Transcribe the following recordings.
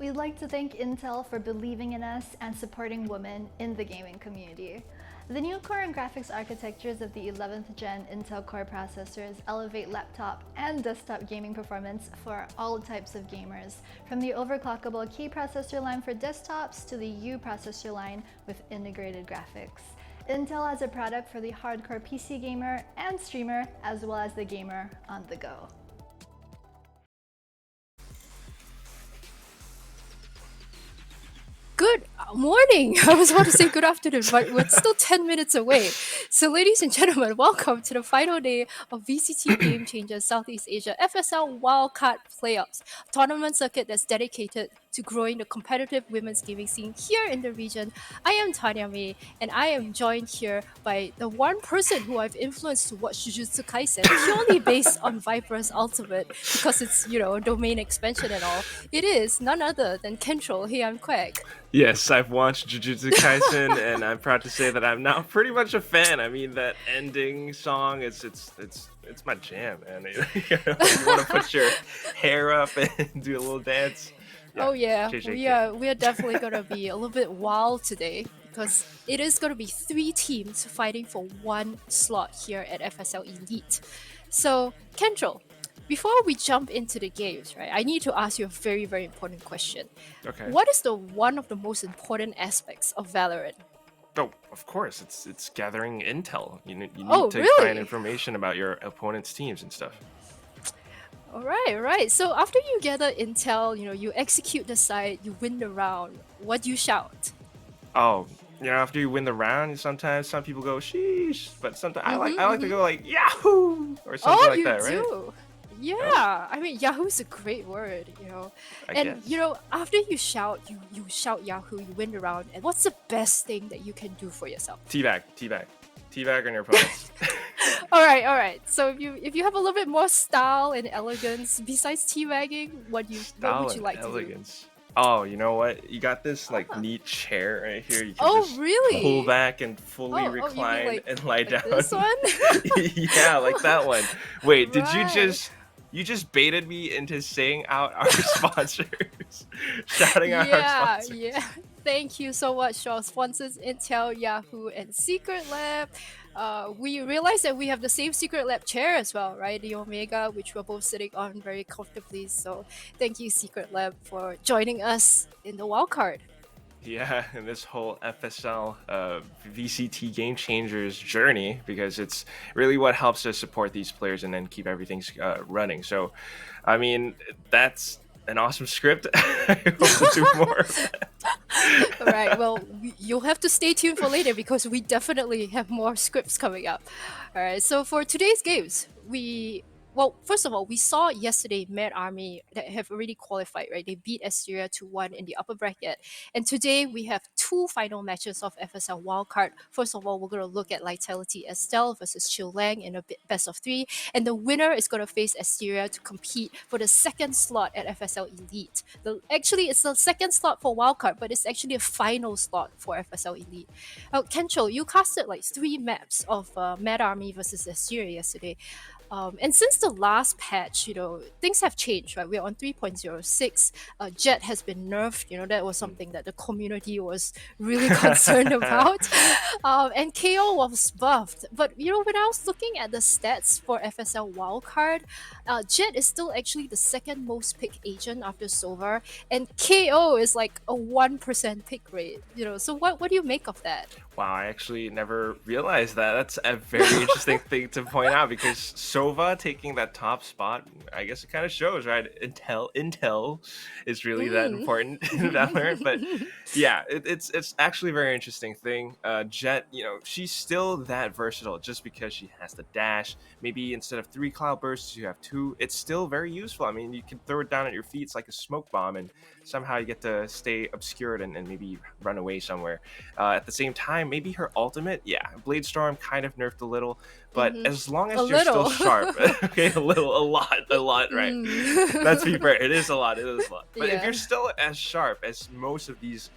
we'd like to thank Intel for believing in us and supporting women in the gaming community. The new core and graphics architectures of the 11th gen Intel Core processors elevate laptop and desktop gaming performance for all types of gamers, from the overclockable K processor line for desktops to the U processor line with integrated graphics. Intel has a product for the hardcore PC gamer and streamer, as well as the gamer on the go. Good morning. I was about to say good afternoon, but we're still 10 minutes away. So, ladies and gentlemen, welcome to the final day of VCT Game Changers Southeast Asia FSL Wildcard Playoffs, a tournament circuit that's dedicated to growing the competitive women's gaming scene here in the region. I am Tanya May, and I am joined here by the one person who I've influenced to watch Jujutsu Kaisen purely based on Viper's Ultimate because it's, domain expansion and all. It is none other than Kentrol. Hey, I'm Quack. Yes, I've watched Jujutsu Kaisen, and I'm proud to say that I'm now pretty much a fan. I mean, that ending song, it's my jam, man. You want to put your hair up and do a little dance. Yeah, oh yeah, JJK. we are definitely gonna be a little bit wild today because it is gonna be 3 teams fighting for 1 slot here at FSL Elite. So, Kentrol, before we jump into the games, right, I need to ask you a very, very important question. Okay. What is one of the most important aspects of Valorant? Oh, of course, it's gathering intel. You need to really? find information about your opponent's teams and stuff. All right. So after you gather intel, you execute the site, you win the round. What do you shout? Oh, after you win the round, sometimes some people go sheesh, but sometimes I like to go like yahoo or something like that, right? Oh, you do. Yeah, I mean Yahoo's a great word, I and guess. After you shout, you shout Yahoo, you win the round. And what's the best thing that you can do for yourself? Teabag on your opponents. All right. So if you have a little bit more style and elegance besides teabagging, what would you like elegance. to do? Oh, you know what? You got this neat chair right here. You can just really? pull back and fully recline and lie down. This one? Yeah, like that one. Wait, did you just baited me into saying out our sponsors? Shouting out our sponsors. Yeah. Thank you so much to our sponsors, Intel, Yahoo, and Secret Lab. We realized that we have the same Secret Lab chair as well, right? The Omega, which we're both sitting on very comfortably. So thank you, Secret Lab, for joining us in the wildcard. Yeah, and this whole FSL VCT Game Changers journey, because it's really what helps us support these players and then keep everything running. So, I mean, that's an awesome script. I hope to do more. All right, well, you'll have to stay tuned for later because we definitely have more scripts coming up. All right, so for today's games, first of all, we saw yesterday Mad Army that have already qualified, right? They beat Asteria 2-1 in the upper bracket. And today we have 2 final matches of FSL Wildcard. First of all, we're going to look at Lightality Estelle versus Chill Lang in a best of 3. And the winner is going to face Asteria to compete for the 2nd slot at FSL Elite. Actually, it's the 2nd slot for Wildcard, but it's actually a final slot for FSL Elite. Kentrol, you casted like 3 maps of Mad Army versus Asteria yesterday. And since the last patch, things have changed, right? We're on 3.06. Jet has been nerfed. That was something that the community was really concerned about. And KO was buffed. But, when I was looking at the stats for FSL Wildcard, Jet is still actually the 2nd most picked agent after Sova. And KO is like a 1% pick rate, So what do you make of that? Wow, I actually never realized that. That's a very interesting thing to point out, because Sova taking that top spot, I guess it kind of shows, right? Intel is really that important in Valorant. But yeah, it's actually a very interesting thing. Jet, she's still that versatile just because she has the dash. Maybe instead of 3 cloud bursts, you have 2. It's still very useful. I mean, you can throw it down at your feet. It's like a smoke bomb, and somehow you get to stay obscured and maybe run away somewhere. At the same time, maybe her ultimate, Blade Storm kind of nerfed a little, but as long as you're still sharp, okay, a lot, right? Let's be fair, it is a lot. But if you're still as sharp as most of these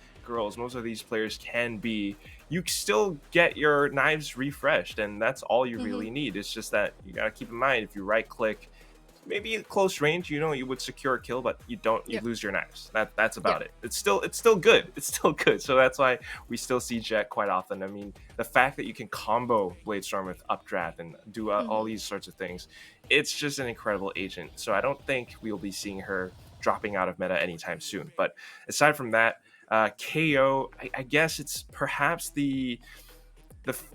players can be, you still get your knives refreshed, and that's all you really need. It's just that you gotta keep in mind, if you right click, maybe at close range, you would secure a kill, but you Yeah. lose your knives. That's Yeah. about it. It's still good. It's still good. So that's why we still see Jet quite often. I mean, the fact that you can combo Bladestorm with updraft and do all these sorts of things, it's just an incredible agent. So I don't think we'll be seeing her dropping out of meta anytime soon. But aside from that, KO, I guess it's perhaps the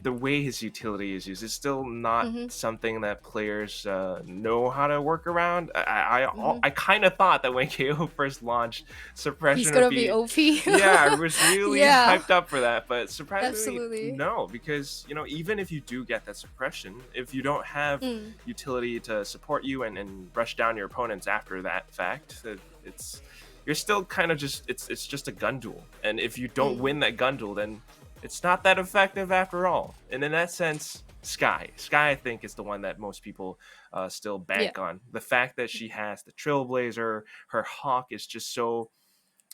way his utility is used is still not Mm-hmm. something that players know how to work around. Mm-hmm. I kind of thought that when KO first launched, He's suppression would gonna be be, OP. yeah, I was really Yeah, hyped up for that, but surprisingly absolutely. no, because even if you do get that suppression, if you don't have Mm. utility to support you and rush down your opponents after that fact, it's you're still kind of just it's just a gun duel, and if you don't Mm. win that gun duel, then it's not that effective after all. And in that sense, Sky, I think, is the one that most people still Yeah. bank on. The fact that she has the Trailblazer, her Hawk is just so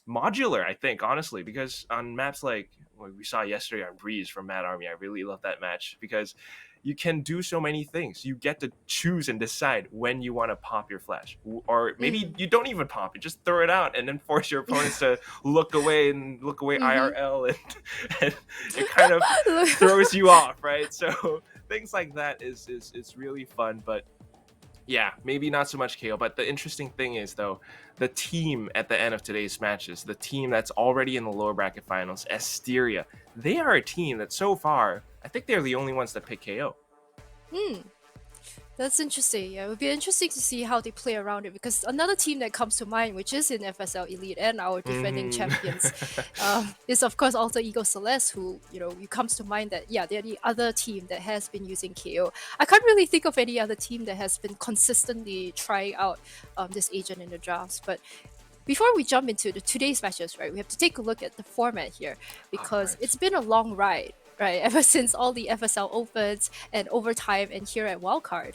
modular, I think, honestly, because on maps like what we saw yesterday on Breeze from Mad Army, I really love that match because you can do so many things. You get to choose and decide when you want to pop your flash, or maybe Mm. you don't even pop it, just throw it out and then force your opponents to look away Mm-hmm. IRL, and it kind of throws you off, right? So things like that is really fun, but yeah, maybe not so much KO, but the interesting thing is, though, the team at the end of today's matches, the team that's already in the lower bracket finals, Asteria, they are a team that so far, I think they're the only ones that pick KO. Mm. That's interesting. Yeah, it would be interesting to see how they play around it because another team that comes to mind, which is in FSL Elite and our defending Mhm. champions, is of course also Eagle Celeste, who it comes to mind that yeah, they're the other team that has been using KO. I can't really think of any other team that has been consistently trying out this agent in the drafts, but. Before we jump into today's matches, right, we have to take a look at the format here Of because course. it's been a long ride, right, ever since all the FSL Opens and overtime and here at Wildcard.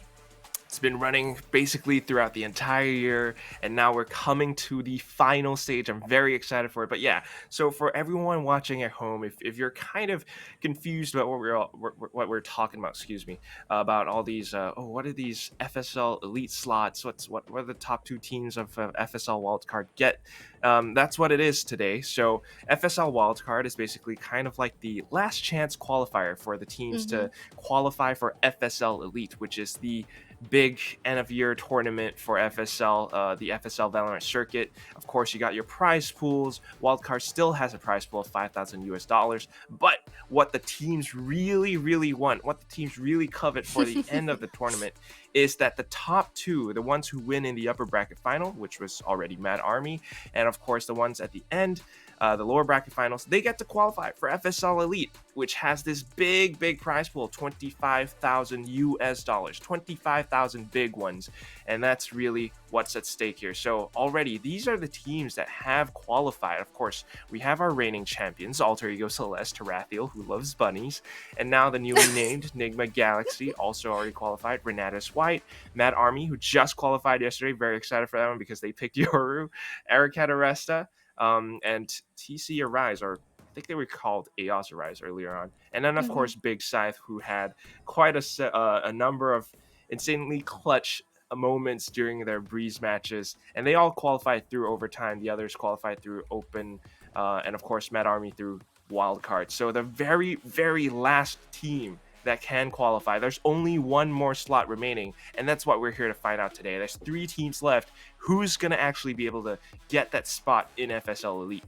It's been running basically throughout the entire year, and now we're coming to the final stage. I'm very excited for it. But yeah, so for everyone watching at home, if you're kind of confused about what we're talking about, excuse me, about all these, what are these FSL Elite slots? What are the top two teams of FSL Wildcard get? That's what it is today. So FSL Wildcard is basically kind of like the last chance qualifier for the teams Mm-hmm. to qualify for FSL Elite, which is the big end of year tournament for FSL, the FSL Valorant circuit. Of course, you got your prize pools. Wildcard still has a prize pool of $5,000, but what the teams really, really want, what the teams really covet for the end of the tournament, is that the top two, the ones who win in the upper bracket final, which was already Mad Army, and of course the ones at the end, the lower bracket finals, they get to qualify for FSL Elite, which has this big prize pool, $25,000, 25,000 big ones, and that's really what's at stake here. So already, these are the teams that have qualified. Of course, we have our reigning champions, Alter Ego Celeste, Tarathiel, who loves bunnies, and now the newly named Nigma Galaxy, also already qualified, Renatus White, Mad Army, who just qualified yesterday, very excited for that one because they picked Yoru, Ericat Aresta, and TC Arise, or I think they were called Eos Arise earlier on. And then, of Mm-hmm. course, Big Scythe, who had quite a number of insanely clutch moments during their Breeze matches. And they all qualified through overtime. The others qualified through open. And, of course, Mad Army through wildcard. So the very last team that can qualify. There's only one more slot remaining, and that's what we're here to find out today. There's 3 teams left. Who's going to actually be able to get that spot in FSL Elite?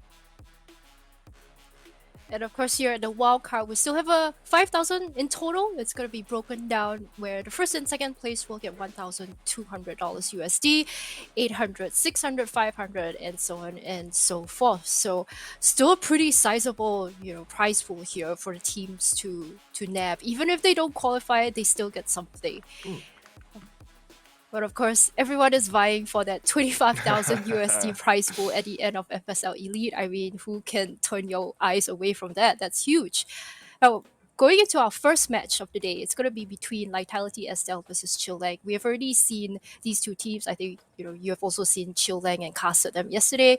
And of course, here at the wild card, we still have a 5,000 in total. It's going to be broken down where the first and second place will get $1,200 USD, 800, 600, 500, and so on and so forth. So, still a pretty sizable, prize pool here for the teams to nab. Even if they don't qualify, they still get something. Mm. But of course, everyone is vying for that 25,000 USD prize pool at the end of FSL Elite. I mean, who can turn your eyes away from that? That's huge. Now, going into our first match of the day, it's going to be between Lightality Estelle versus Chill Lang. We have already seen these two teams. I think you have also seen Chill Lang and casted them yesterday.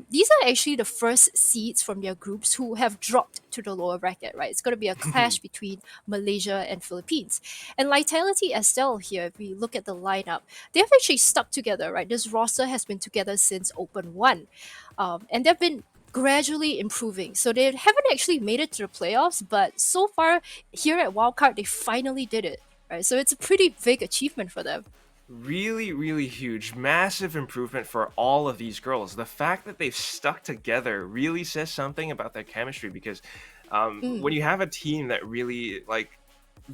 These are actually the first seeds from their groups who have dropped to the lower bracket, right? It's going to be a clash between Malaysia and Philippines. And Lightality Estelle here, if we look at the lineup, they have actually stuck together, right? This roster has been together since Open 1. And they've been gradually improving. So they haven't actually made it to the playoffs, but so far here at Wildcard, they finally did it, right? So it's a pretty big achievement for them. Really, really huge, massive improvement for all of these girls. The fact that they've stuck together really says something about their chemistry, because when you have a team that really, like,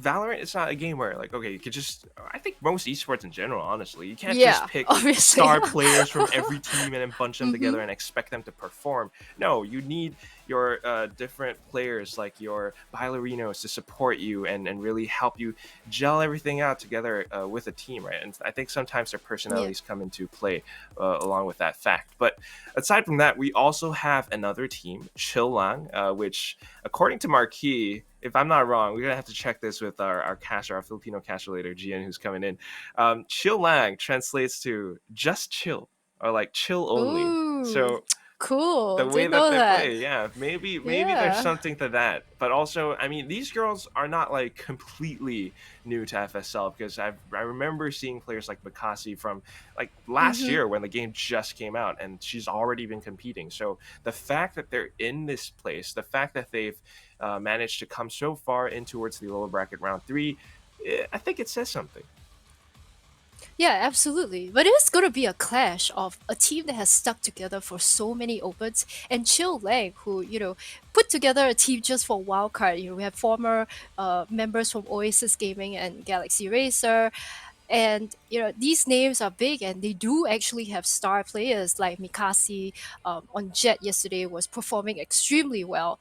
Valorant, it's not a game where, like, okay, you could just, I think most esports in general, honestly, you can't just pick obviously. star players from every team and then bunch them together and expect them to perform. No, you need your different players, like your ballerinos, to support you and really help you gel everything out together with a team, right? And I think sometimes their personalities come into play along with that fact. But aside from that, we also have another team, Chill Lang, which, according to Marquis, if I'm not wrong, we're gonna have to check this with our caster, our Filipino caster later, Gian, who's coming in. Chill Lang translates to just chill, or like chill only. Ooh, So cool. the way Didn't know that they that. play, yeah, maybe Yeah. there's something to that. But also, I mean, these girls are not like completely new to FSL, because I remember seeing players like Mikasi from like last year when the game just came out, and she's already been competing. So the fact that they're in this place, the fact that they've managed to come so far in towards the lower bracket round 3, I think it says something. Yeah, absolutely. But it's going to be a clash of a team that has stuck together for so many opens and Chill Lang, who, put together a team just for Wildcard. We have former members from Oasis Gaming and Galaxy Racer. And these names are big, and they do actually have star players like Mikasi on Jet yesterday was performing extremely well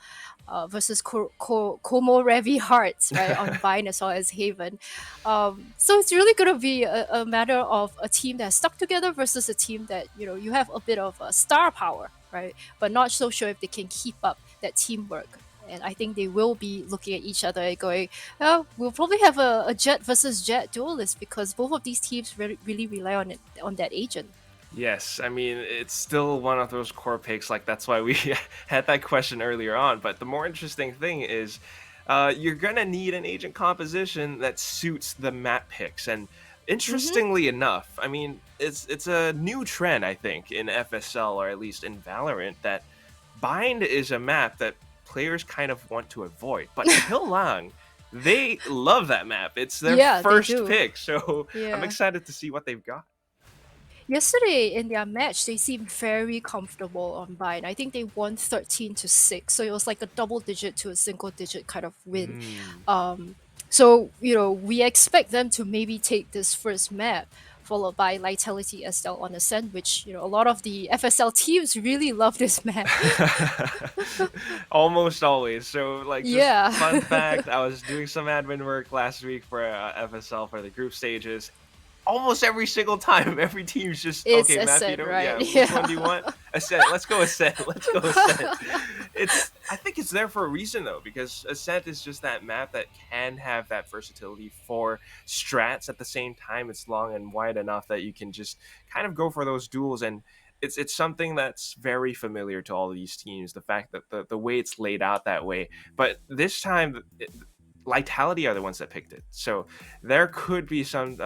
versus Como Revi Hearts, right, on Vine as well as Haven. So it's really going to be a matter of a team that's stuck together versus a team that you have a bit of star power, right, but not so sure if they can keep up that teamwork. And I think they will be looking at each other and going, oh, we'll probably have a Jet versus Jet duelist, because both of these teams really rely on that agent. Yes, I mean, it's still one of those core picks. Like, that's why we had that question earlier on. But the more interesting thing is you're going to need an agent composition that suits the map picks. And interestingly enough, I mean, it's a new trend, I think, in FSL, or at least in Valorant, that Bind is a map that players kind of want to avoid. But Chill Lang, they love that map. It's their first pick. So I'm excited to see what they've got. Yesterday in their match, they seemed very comfortable on Bind. I think they won 13-6, so it was like a double digit to a single digit kind of win. So we expect them to maybe take this first map, followed by Lightality Estelle on Ascent, which a lot of the FSL teams really love this map. Almost always. So, like, just fun fact, I was doing some admin work last week for FSL for the group stages. Almost every single time, every team's just, it's okay, Ascent, Matthew, right? Which one do you want? Ascent. Let's go Ascent. Let's go Ascent. I think it's there for a reason, though, because Ascent is just that map that can have that versatility for strats. At the same time, it's long and wide enough that you can just kind of go for those duels, and it's something that's very familiar to all of these teams, the fact that the way it's laid out that way. But this time, Lightality are the ones that picked it, so there could be some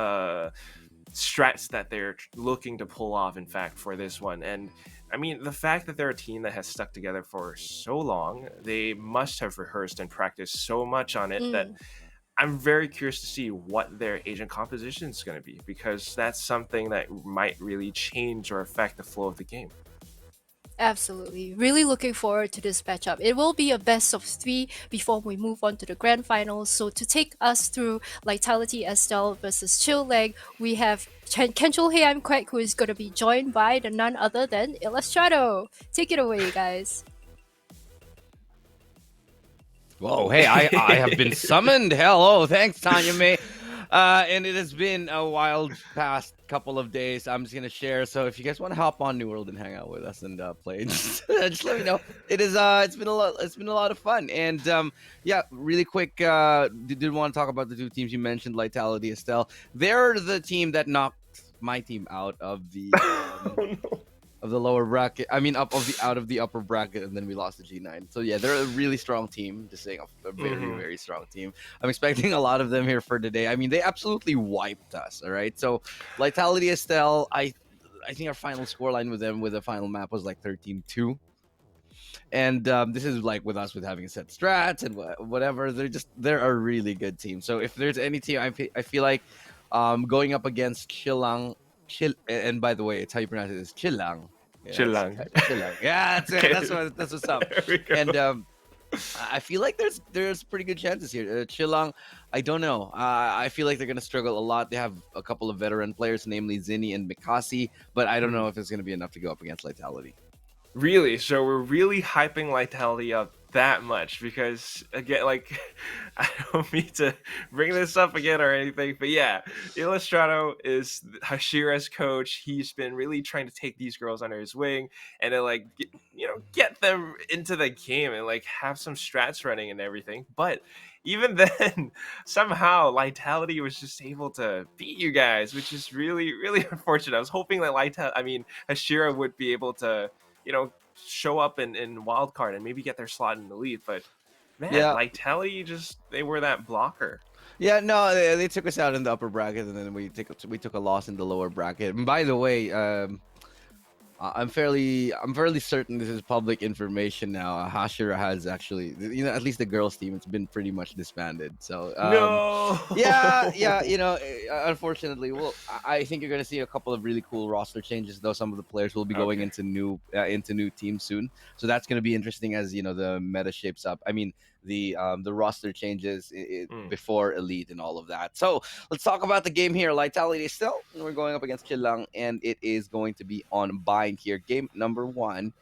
strats that they're looking to pull off, in fact, for this one. And I mean, the fact that they're a team that has stuck together for so long, they must have rehearsed and practiced so much on it that I'm very curious to see what their agent composition is going to be, because that's something that might really change or affect the flow of the game. Absolutely. Really looking forward to this matchup. It will be a best of 3 before we move on to the grand finals. So to take us through Lightality Estelle versus Chill Lang, we have Kenchul Hey I'm Quack, who is going to be joined by the none other than Illustrato. Take it away, guys. Whoa, hey, I have been summoned. Hello, thanks, Tanya May. And it has been a wild past couple of days, I'm just gonna share. So if you guys want to hop on New World and hang out with us and play, just let me know. It's been a lot. It's been a lot of fun. And yeah, really quick. Did want to talk about the two teams you mentioned, Lightality, Estelle. They're the team that knocked my team out of the Oh, no. of the lower bracket. I mean, out of the upper bracket, and then we lost to G9. So yeah, they're a really strong team. Just saying, a very Mhm. very strong team. I'm expecting a lot of them here for today. I mean, they absolutely wiped us. All right, so Lightality, Estelle. I think our final scoreline with them with the final map was like 13-2. And this is like with us with having set strats and whatever. They're a really good team. So if there's any team, I feel like going up against and by the way, it's how you pronounce it, is Chilang. Yeah, Chill lang. Chilang. Yeah, that's it. Okay. That's what's up. There we go. And I feel like there's pretty good chances here. Chilang, I don't know. I feel like they're gonna struggle a lot. They have a couple of veteran players, namely Zinni and Mikasi, but I don't know if it's gonna be enough to go up against Lightality. Really? So we're really hyping Lightality up that much because again, like, I don't mean to bring this up again or anything, but yeah, Illustrato is Hashira's coach. He's been really trying to take these girls under his wing and to like get them into the game and like have some strats running and everything. But even then, somehow Lightality was just able to beat you guys, which is really, really unfortunate. I was hoping that Hashira would be able to show up in Wildcard and maybe get their slot in the lead. But man, Yeah. Lightality they were that blocker. Yeah, no, they took us out in the upper bracket, and then we took a loss in the lower bracket. And by the way, I'm fairly certain this is public information now. Hashira has actually, at least the girls team, it's been pretty much disbanded. So No. yeah, unfortunately, well, I think you're gonna see a couple of really cool roster changes, though. Some of the players will be going into new teams soon, so that's gonna be interesting as the meta shapes up. I mean, the roster changes before Elite and all of that. So let's talk about the game here. Lightality still, we're going up against Chilang, and it is going to be on Bind here, game number 1.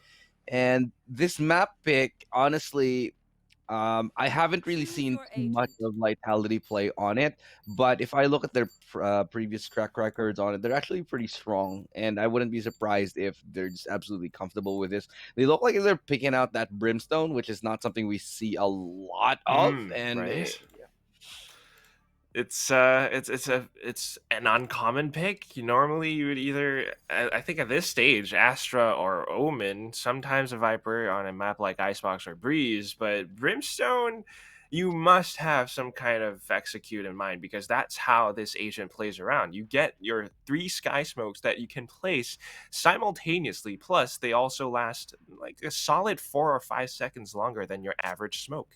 And this map pick, honestly, I haven't really seen too much of Lightality play on it, but if I look at their previous track records on it, they're actually pretty strong, and I wouldn't be surprised if they're just absolutely comfortable with this. They look like they're picking out that Brimstone, which is not something we see a lot of, and right. It's an uncommon pick. Normally you would either, I think at this stage, Astra or Omen, sometimes a Viper on a map like Icebox or Breeze, but Brimstone, you must have some kind of execute in mind because that's how this agent plays around. You get your 3 sky smokes that you can place simultaneously, plus they also last like a solid 4 or 5 seconds longer than your average smoke.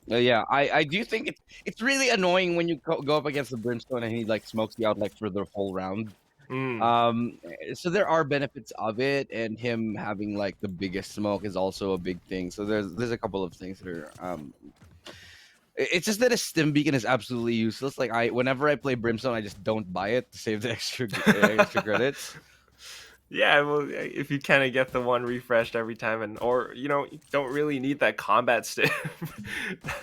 Yeah, I do think it's really annoying when you go up against the Brimstone and he like smokes you out like for the whole round. So there are benefits of it, and him having like the biggest smoke is also a big thing. So there's a couple of things that are it's just that a stim beacon is absolutely useless. Like whenever I play Brimstone, I just don't buy it to save the extra credits. Yeah, well, if you kind of get the one refreshed every time, or you don't really need that combat stim.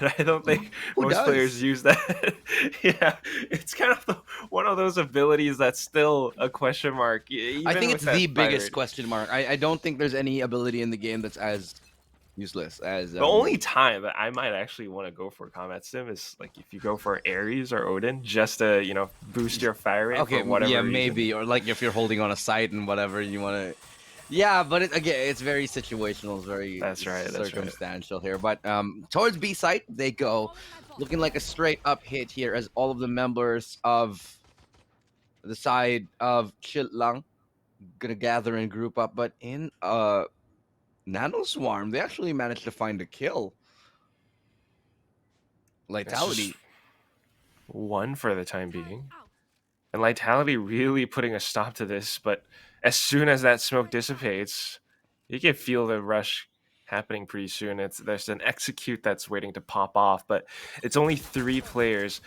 I don't think most players use that. Yeah, it's kind of one of those abilities that's still a question mark. I think it's the biggest question mark. I don't think there's any ability in the game that's as useless as the only time that I might actually want to go for combat sim is like if you go for Ares or Odin just to boost your fire rate. Okay, for whatever yeah, reason. maybe, or like if you're holding on a site and whatever you want to. Yeah, but it's very situational. It's very circumstantial here. But towards B site they go, looking like a straight up hit here as all of the members of the side of Chilang gonna gather and group up. But in Nano Swarm, they actually managed to find a kill. Lightality. One for the time being. And Lightality really putting a stop to this, but as soon as that smoke dissipates, you can feel the rush happening pretty soon. There's an execute that's waiting to pop off, but it's only 3 players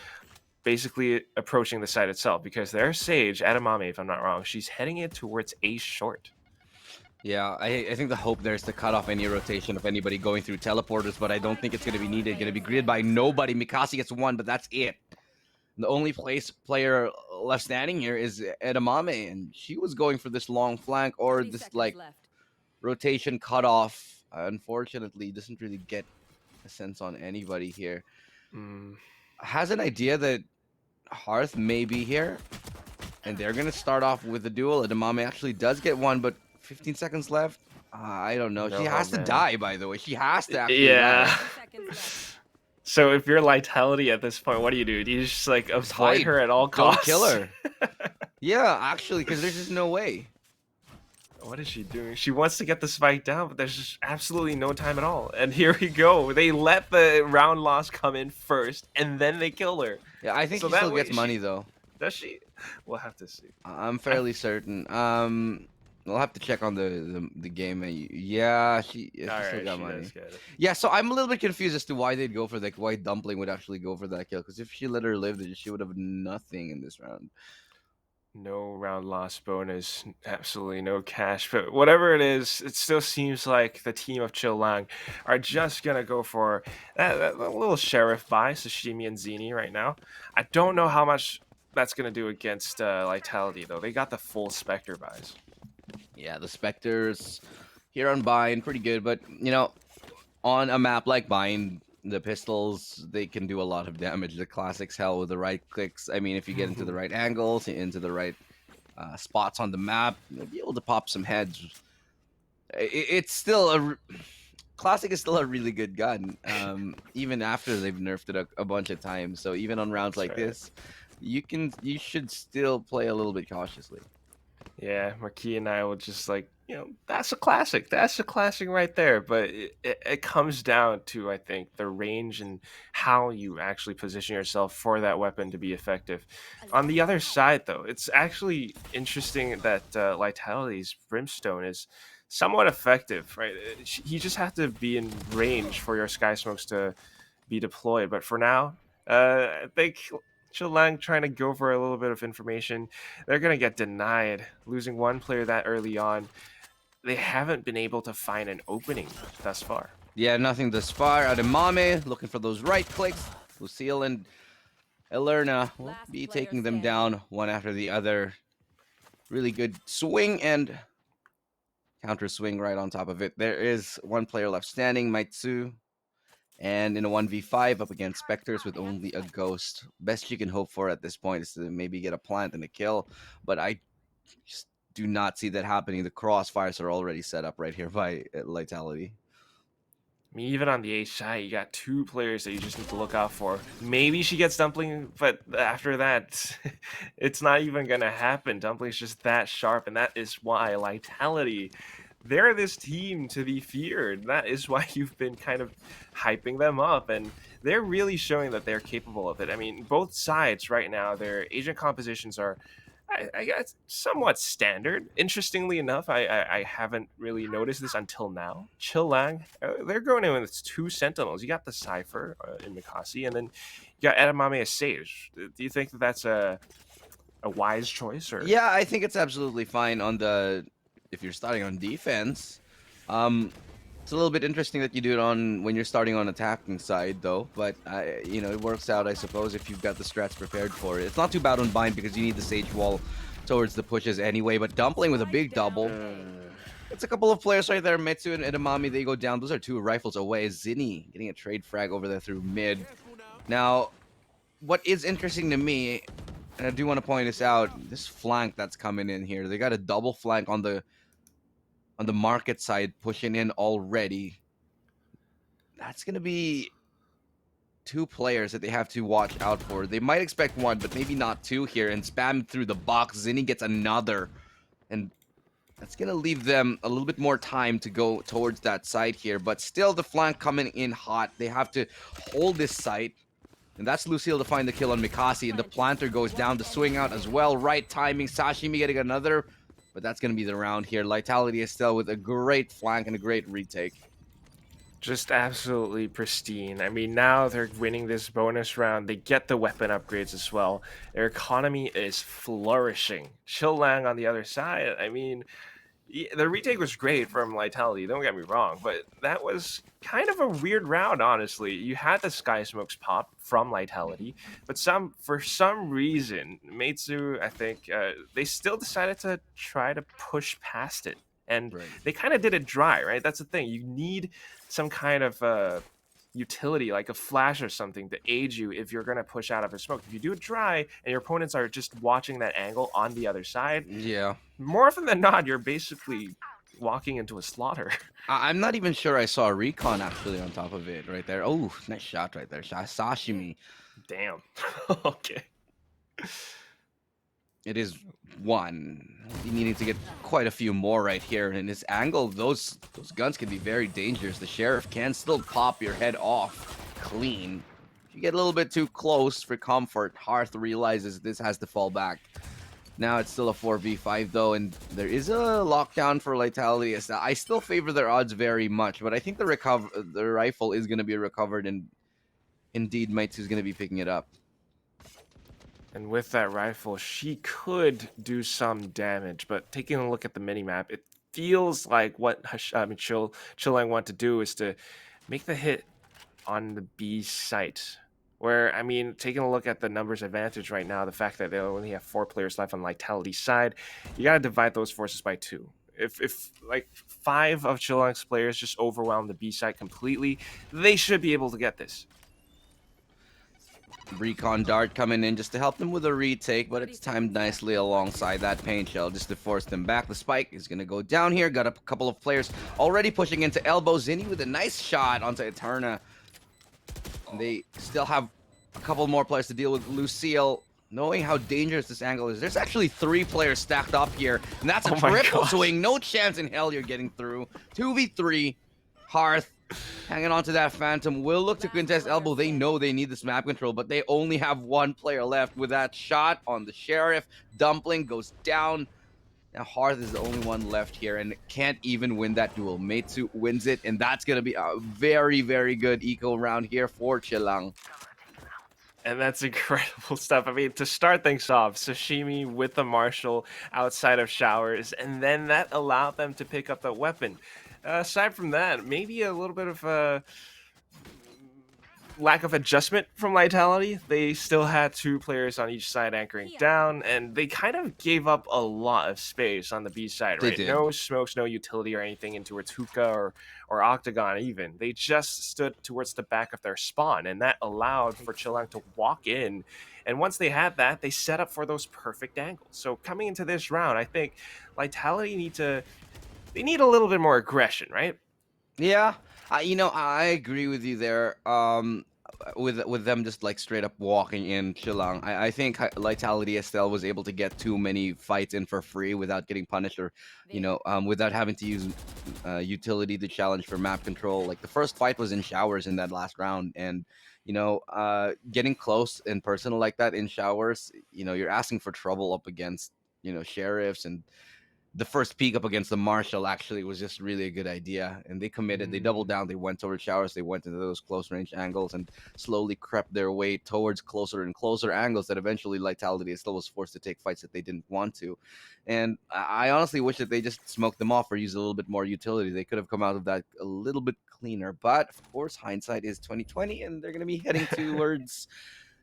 basically approaching the site itself because there's Sage, Adamame, if I'm not wrong. She's heading it towards A short. Yeah, I think the hope there is to cut off any rotation of anybody going through teleporters, but I don't think it's going to be needed. Going to be greeted by nobody. Mikasi gets 1, but that's it. The only player left standing here is Edamame, and she was going for this long flank or 30 this seconds like left. rotation cutoff. Unfortunately, doesn't really get a sense on anybody here. Mm, Has an idea that Hearth may be here, and they're gonna start off with the duel. Edamame actually does get one, but 15 seconds left. I don't know. She no, has to man. die, by the way. She has to actually Yeah. die. 10 seconds left. So if you're Lightality at this point, what do? Do you just like Just avoid hide. her at all Don't costs? kill her. Yeah, actually, because there's just no way. What is she doing? She wants to get the spike down, but there's just absolutely no time at all. And here we go. They let the round loss come in first, and then they kill her. Yeah, I think So she that still way gets money though. Does she? We'll have to see. I'm fairly certain. We'll have to check on the game. Yeah, she still Alright, got she money. does get it. Yeah, so I'm a little bit confused as to why they'd go for that. Why Dumpling would actually go for that kill? Because if she let her live, then she would have nothing in this round. No round loss bonus, absolutely no cash. But whatever it is, it still seems like the team of Chill Lang are just going to go for that little sheriff buy, Sashimi and Zini right now. I don't know how much that's going to do against Lightality, though. They got the full Spectre buys. Yeah, the Spectres here on Bind, pretty good. But, you know, on a map like Bind, the pistols, they can do a lot of damage. The classics hell with the right clicks. I mean, if you get into the right angles, into the right spots on the map, you'll be able to pop some heads. It's still classic is still a really good gun, even after they've nerfed it a bunch of times. So even on rounds like this, you should still play a little bit cautiously. Yeah, Marquis and I will just like, that's a classic. That's a classic right there. But it comes down to, I think, the range and how you actually position yourself for that weapon to be effective. On the other side, though, it's actually interesting that Lightality's Brimstone is somewhat effective, right? You just have to be in range for your Sky Smokes to be deployed. But for now, I think Chilang trying to go for a little bit of information. They're going to get denied. Losing one player that early on, they haven't been able to find an opening thus far. Yeah, nothing thus far. Edamame looking for those right clicks. Lucille and Elerna will be taking them down one after the other. Really good swing and counter swing right on top of it. There is one player left standing, Maitsu. And in a 1v5 up against Spectres with only a ghost. Best you can hope for at this point is to maybe get a plant and a kill. But I just do not see that happening. The crossfires are already set up right here by Lightality. I mean, even on the A side, you got two players that you just need to look out for. Maybe she gets Dumpling, but after that, it's not even going to happen. Dumpling's just that sharp, and that is why Lightality, they're this team to be feared. That is why you've been kind of hyping them up, and they're really showing that they're capable of it. I mean, both sides right now, their agent compositions are, I guess, somewhat standard. Interestingly enough, I haven't really noticed this until now. Chilang, they're going in with 2 Sentinels. You got the Cypher in Mikasi, and then you got Edamame as Sage. Do you think that that's a wise choice? Or Yeah, I think it's absolutely fine on the if you're starting on defense. It's a little bit interesting that you do it on when you're starting on attacking side, though. But it works out, I suppose, if you've got the strats prepared for it. It's not too bad on Bind because you need the Sage Wall towards the pushes anyway. But Dumpling with a big double. It's a couple of players right there. Metsu and Edamame, they go down. Those are 2 rifles away. Zinni getting a trade frag over there through mid. Now, what is interesting to me, and I do want to point this out, this flank that's coming in here. They got a double flank on the market side pushing in already. That's going to be 2 players that they have to watch out for. They might expect 1, but maybe not 2 here. And spam through the box. Zinni gets another. And that's going to leave them a little bit more time to go towards that side here. But still the flank coming in hot. They have to hold this site. And that's Lucille to find the kill on Mikasi. And the planter goes down to swing out as well. Right timing. Sashimi getting another. But that's going to be the round here. Lightality Estelle with a great flank and a great retake. just absolutely pristine. I mean, now they're winning this bonus round. They get the weapon upgrades as well. Their economy is flourishing. Chill Lang on the other side, I mean, Yeah, the retake was great from Lightality, don't get me wrong, but that was kind of a weird round, honestly. You had the Sky Smokes pop from Lightality, but for some reason, Meitsu, I think, they still decided to try to push past it. And Right. they kind of did it dry, right? That's the thing. You need some kind of utility, like a flash or something, to aid you if you're going to push out of a smoke. If you do it dry and your opponents are just watching that angle on the other side, Yeah. more often than not, you're basically walking into a slaughter. I'm not even sure I saw a recon actually on top of it right there. Oh, nice shot right there. Sashimi. Damn. Okay. It is one. You needing to get quite a few more right here. And this angle, those guns can be very dangerous. The sheriff can still pop your head off clean. If you get a little bit too close for comfort, Hearth realizes this has to fall back. Now it's still a 4v5 though, and there is a lockdown for Lightality. I still favor their odds very much, but I think the rifle is going to be recovered, and indeed Mites is going to be picking it up. And with that rifle, she could do some damage, but taking a look at the minimap, it feels like what Chilang want to do is to make the hit on the B site. Where, I mean, taking a look at the numbers advantage right now, the fact that they only have 4 players left on Lightality's side, you gotta divide those forces by 2. If like 5 of Chillang's players just overwhelm the B side completely, they should be able to get this. Recon Dart coming in just to help them with a retake, but it's timed nicely alongside that paint shell just to force them back. The spike is going to go down here. Got a couple of players already pushing into elbow. Zinni with a nice shot onto Eterna. They still have a couple more players to deal with. Lucille, knowing how dangerous this angle is, there's actually 3 players stacked up here, and that's a triple swing. No chance in hell you're getting through. 2v3. Hearth hanging on to that Phantom will look to contest elbow. They know they need this map control, but they only have 1 player left. With that shot on the sheriff, Dumpling goes down. Now Hearth is the only one left here and can't even win that duel. Meitsu wins it, and that's going to be a very, very good eco round here for Chilang. And that's incredible stuff. I mean, to start things off, Sashimi with the Marshall outside of showers, and then that allowed them to pick up the weapon. Aside from that, maybe a little bit of a lack of adjustment from Lightality. They still had 2 players on each side anchoring down, and they kind of gave up a lot of space on the B side, right? No smokes, no utility or anything into its hookah or octagon even. They just stood towards the back of their spawn, and that allowed for Chilang to walk in. And once they had that, they set up for those perfect angles. So coming into this round, I think Lightality need a little bit more aggression, right? Yeah, I agree with you there. With them just like straight up walking in Chilang, I think Lightality Estelle was able to get too many fights in for free without getting punished, or without having to use utility to challenge for map control. Like the first fight was in showers in that last round, and getting close and personal like that in showers, you're asking for trouble up against sheriffs, and the first peek up against the Marshall actually was just really a good idea. And they committed, they doubled down, they went towards showers, they went into those close range angles and slowly crept their way towards closer and closer angles that eventually Lightality still was forced to take fights that they didn't want to. And I honestly wish that they just smoked them off or used a little bit more utility. They could have come out of that a little bit cleaner. But of course, hindsight is 2020, and they're going to be heading towards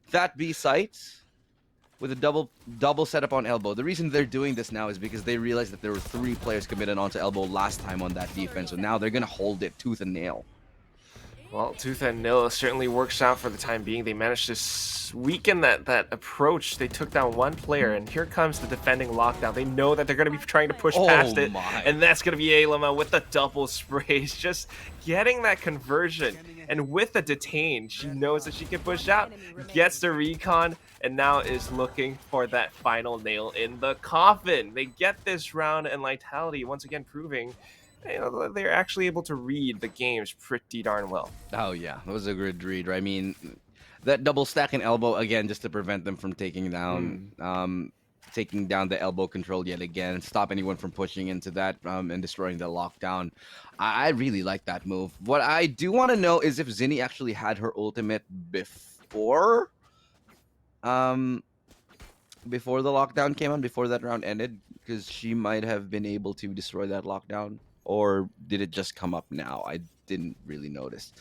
that B site with a double setup on elbow. The reason they're doing this now is because they realized that there were 3 players committed onto elbow last time on that defense, so now they're gonna hold it tooth and nail. Well, tooth and nail certainly works out for the time being. They managed to weaken that approach. They took down 1 player, and here comes the defending lockdown. They know that they're going to be trying to push past it, and that's going to be Alama with the double sprays, just getting that conversion. And with the detain, she knows that she can push out, gets the recon, and now is looking for that final nail in the coffin. They get this round, and Lightality once again proving they're actually able to read the games pretty darn well. Oh yeah, that was a good read. Right? I mean, that double stack and elbow again just to prevent them from taking down the elbow control yet again, stop anyone from pushing into that and destroying the lockdown. I really like that move. What I do want to know is if Zinni actually had her ultimate before before the lockdown came on, before that round ended, because she might have been able to destroy that lockdown, or did it just come up now? I didn't really notice.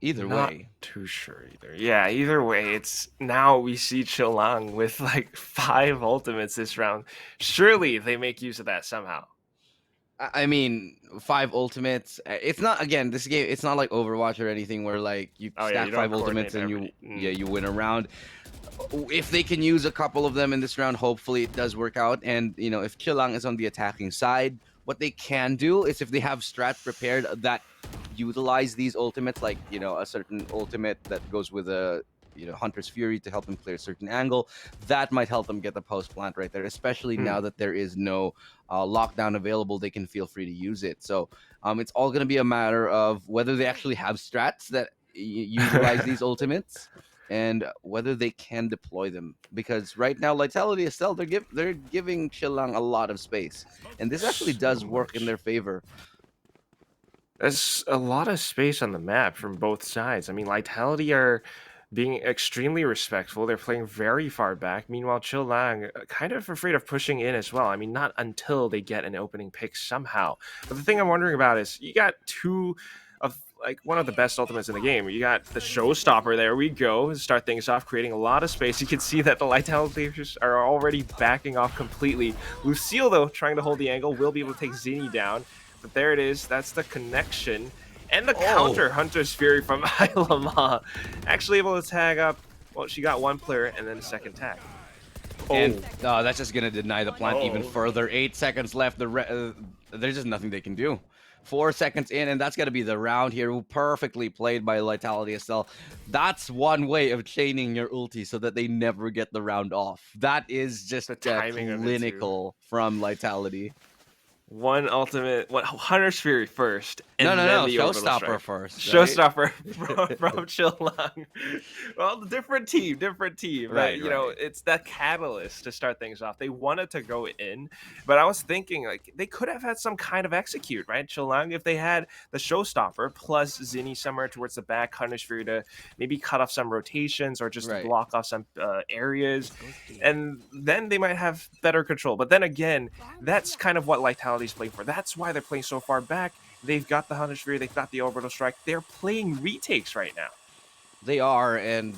Either Not way, too sure either. Yeah, either way, it's now we see Chilang with like 5 ultimates this round. Surely they make use of that somehow. I mean, 5 ultimates. It's not, again, this game. It's not like Overwatch or anything where like you Oh yeah, stack you five don't ultimates coordinate and every. you win a round. If they can use a couple of them in this round, hopefully it does work out. And if Chilang is on the attacking side, what they can do is if they have strats prepared that utilize these ultimates, like a certain ultimate that goes with a Hunter's Fury to help them clear a certain angle, that might help them get the post plant right there. Especially now that there is no lockdown available, they can feel free to use it. So it's all going to be a matter of whether they actually have strats that utilize these ultimates, and whether they can deploy them. Because right now, Lightality, Estelle, they're giving Chilang a lot of space, and this actually So does work in much. their favor. There's a lot of space on the map from both sides. I mean, Lightality are being extremely respectful. They're playing very far back. Meanwhile, Chilang kind of afraid of pushing in as well. I mean, not until they get an opening pick somehow. But the thing I'm wondering about is you got two of like one of the best ultimates in the game. You got the showstopper. There we go. Start things off, creating a lot of space. You can see that the Lightality are already backing off completely. Lucille, though, trying to hold the angle, will be able to take Zinni down. But there it is. That's the connection. And the counter Hunter's Fury from Ilama. Actually able to tag up. Well, she got one player and then a second tag. And that's just going to deny the plant even further. 8 seconds left. There's just nothing they can do. 4 seconds in, and that's going to be the round here. Perfectly played by Lightality Estelle. That's one way of chaining your ulti so that they never get the round off. That is just The timing of it, too. clinical from Lightality. One ultimate, Hunter's Fury first, and No, then the orbital Showstopper strike. first. Right? Showstopper from Chilang. Well, different team. Right, but, it's that catalyst to start things off. They wanted to go in, but I was thinking like they could have had some kind of execute, right? Chilang, if they had the Showstopper plus Zinni somewhere towards the back, Hunter's Fury to maybe cut off some rotations or just Right. block off some areas, and then they might have better control. But then again, that's kind of what Lightality's playing for. That's why they're playing so far back. They've got the Hunter's Fury, they've got the Orbital Strike. They're playing retakes right now. They are, and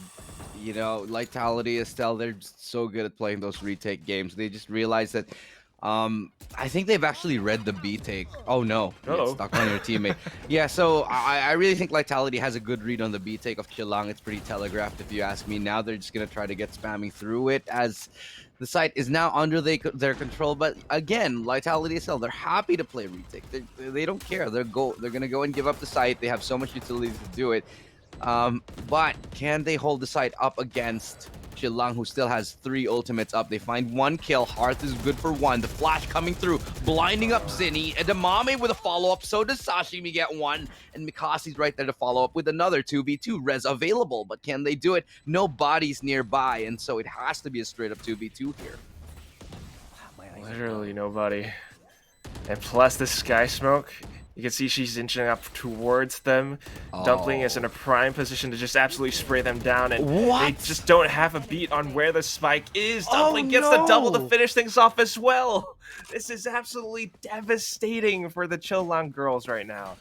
Lightality, Estelle, they're just so good at playing those retake games. They just realized that I think they've actually read the B take. Oh no, you get stuck on your teammate. Yeah, so I really think Lightality has a good read on the B take of Chilang. It's pretty telegraphed if you ask me. Now they're just gonna try to get spamming through it as the site is now under their control. But again, Lightality Estelle, they're happy to play retake. They don't care. They're gonna go and give up the site. They have so much utility to do it. But can they hold the site up against Chilang, who still has 3 ultimates up? They find 1 kill. Hearth is good for 1. The flash coming through, blinding up Zinni. Edamame with a follow-up. So does Sashimi get 1. And Mikasi's right there to follow up with another 2v2. Res available, but can they do it? No bodies nearby, and so it has to be a straight-up 2v2 here. Literally nobody. And plus the Sky Smoke, you can see she's inching up towards them. Dumpling is in a prime position to just absolutely spray them down, and they just don't have a beat on where the spike is. Dumpling gets the double to finish things off as well. This is absolutely devastating for the Chilang girls right now.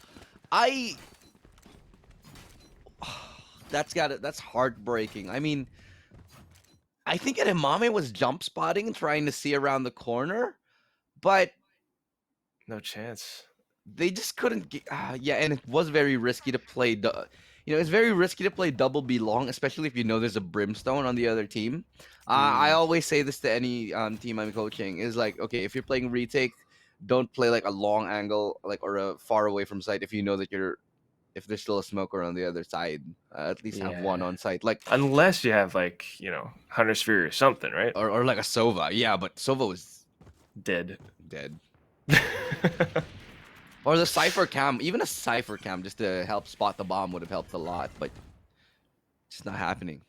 That's heartbreaking. I mean, I think Edamame was jump spotting, trying to see around the corner, but no chance. They just couldn't get, yeah, and it was very risky to play. It's very risky to play double B long, especially if there's a Brimstone on the other team. I always say this to any team I'm coaching is like, okay, if you're playing retake, don't play like a long angle, or a far away from site. If you know that if there's still a smoker on the other side, at least have one on site. Like unless you have Hunter's Fury or something, right? Or like a Sova, yeah, but Sova was dead. Or the Cypher Cam, even a Cypher Cam just to help spot the bomb would have helped a lot, but it's not happening.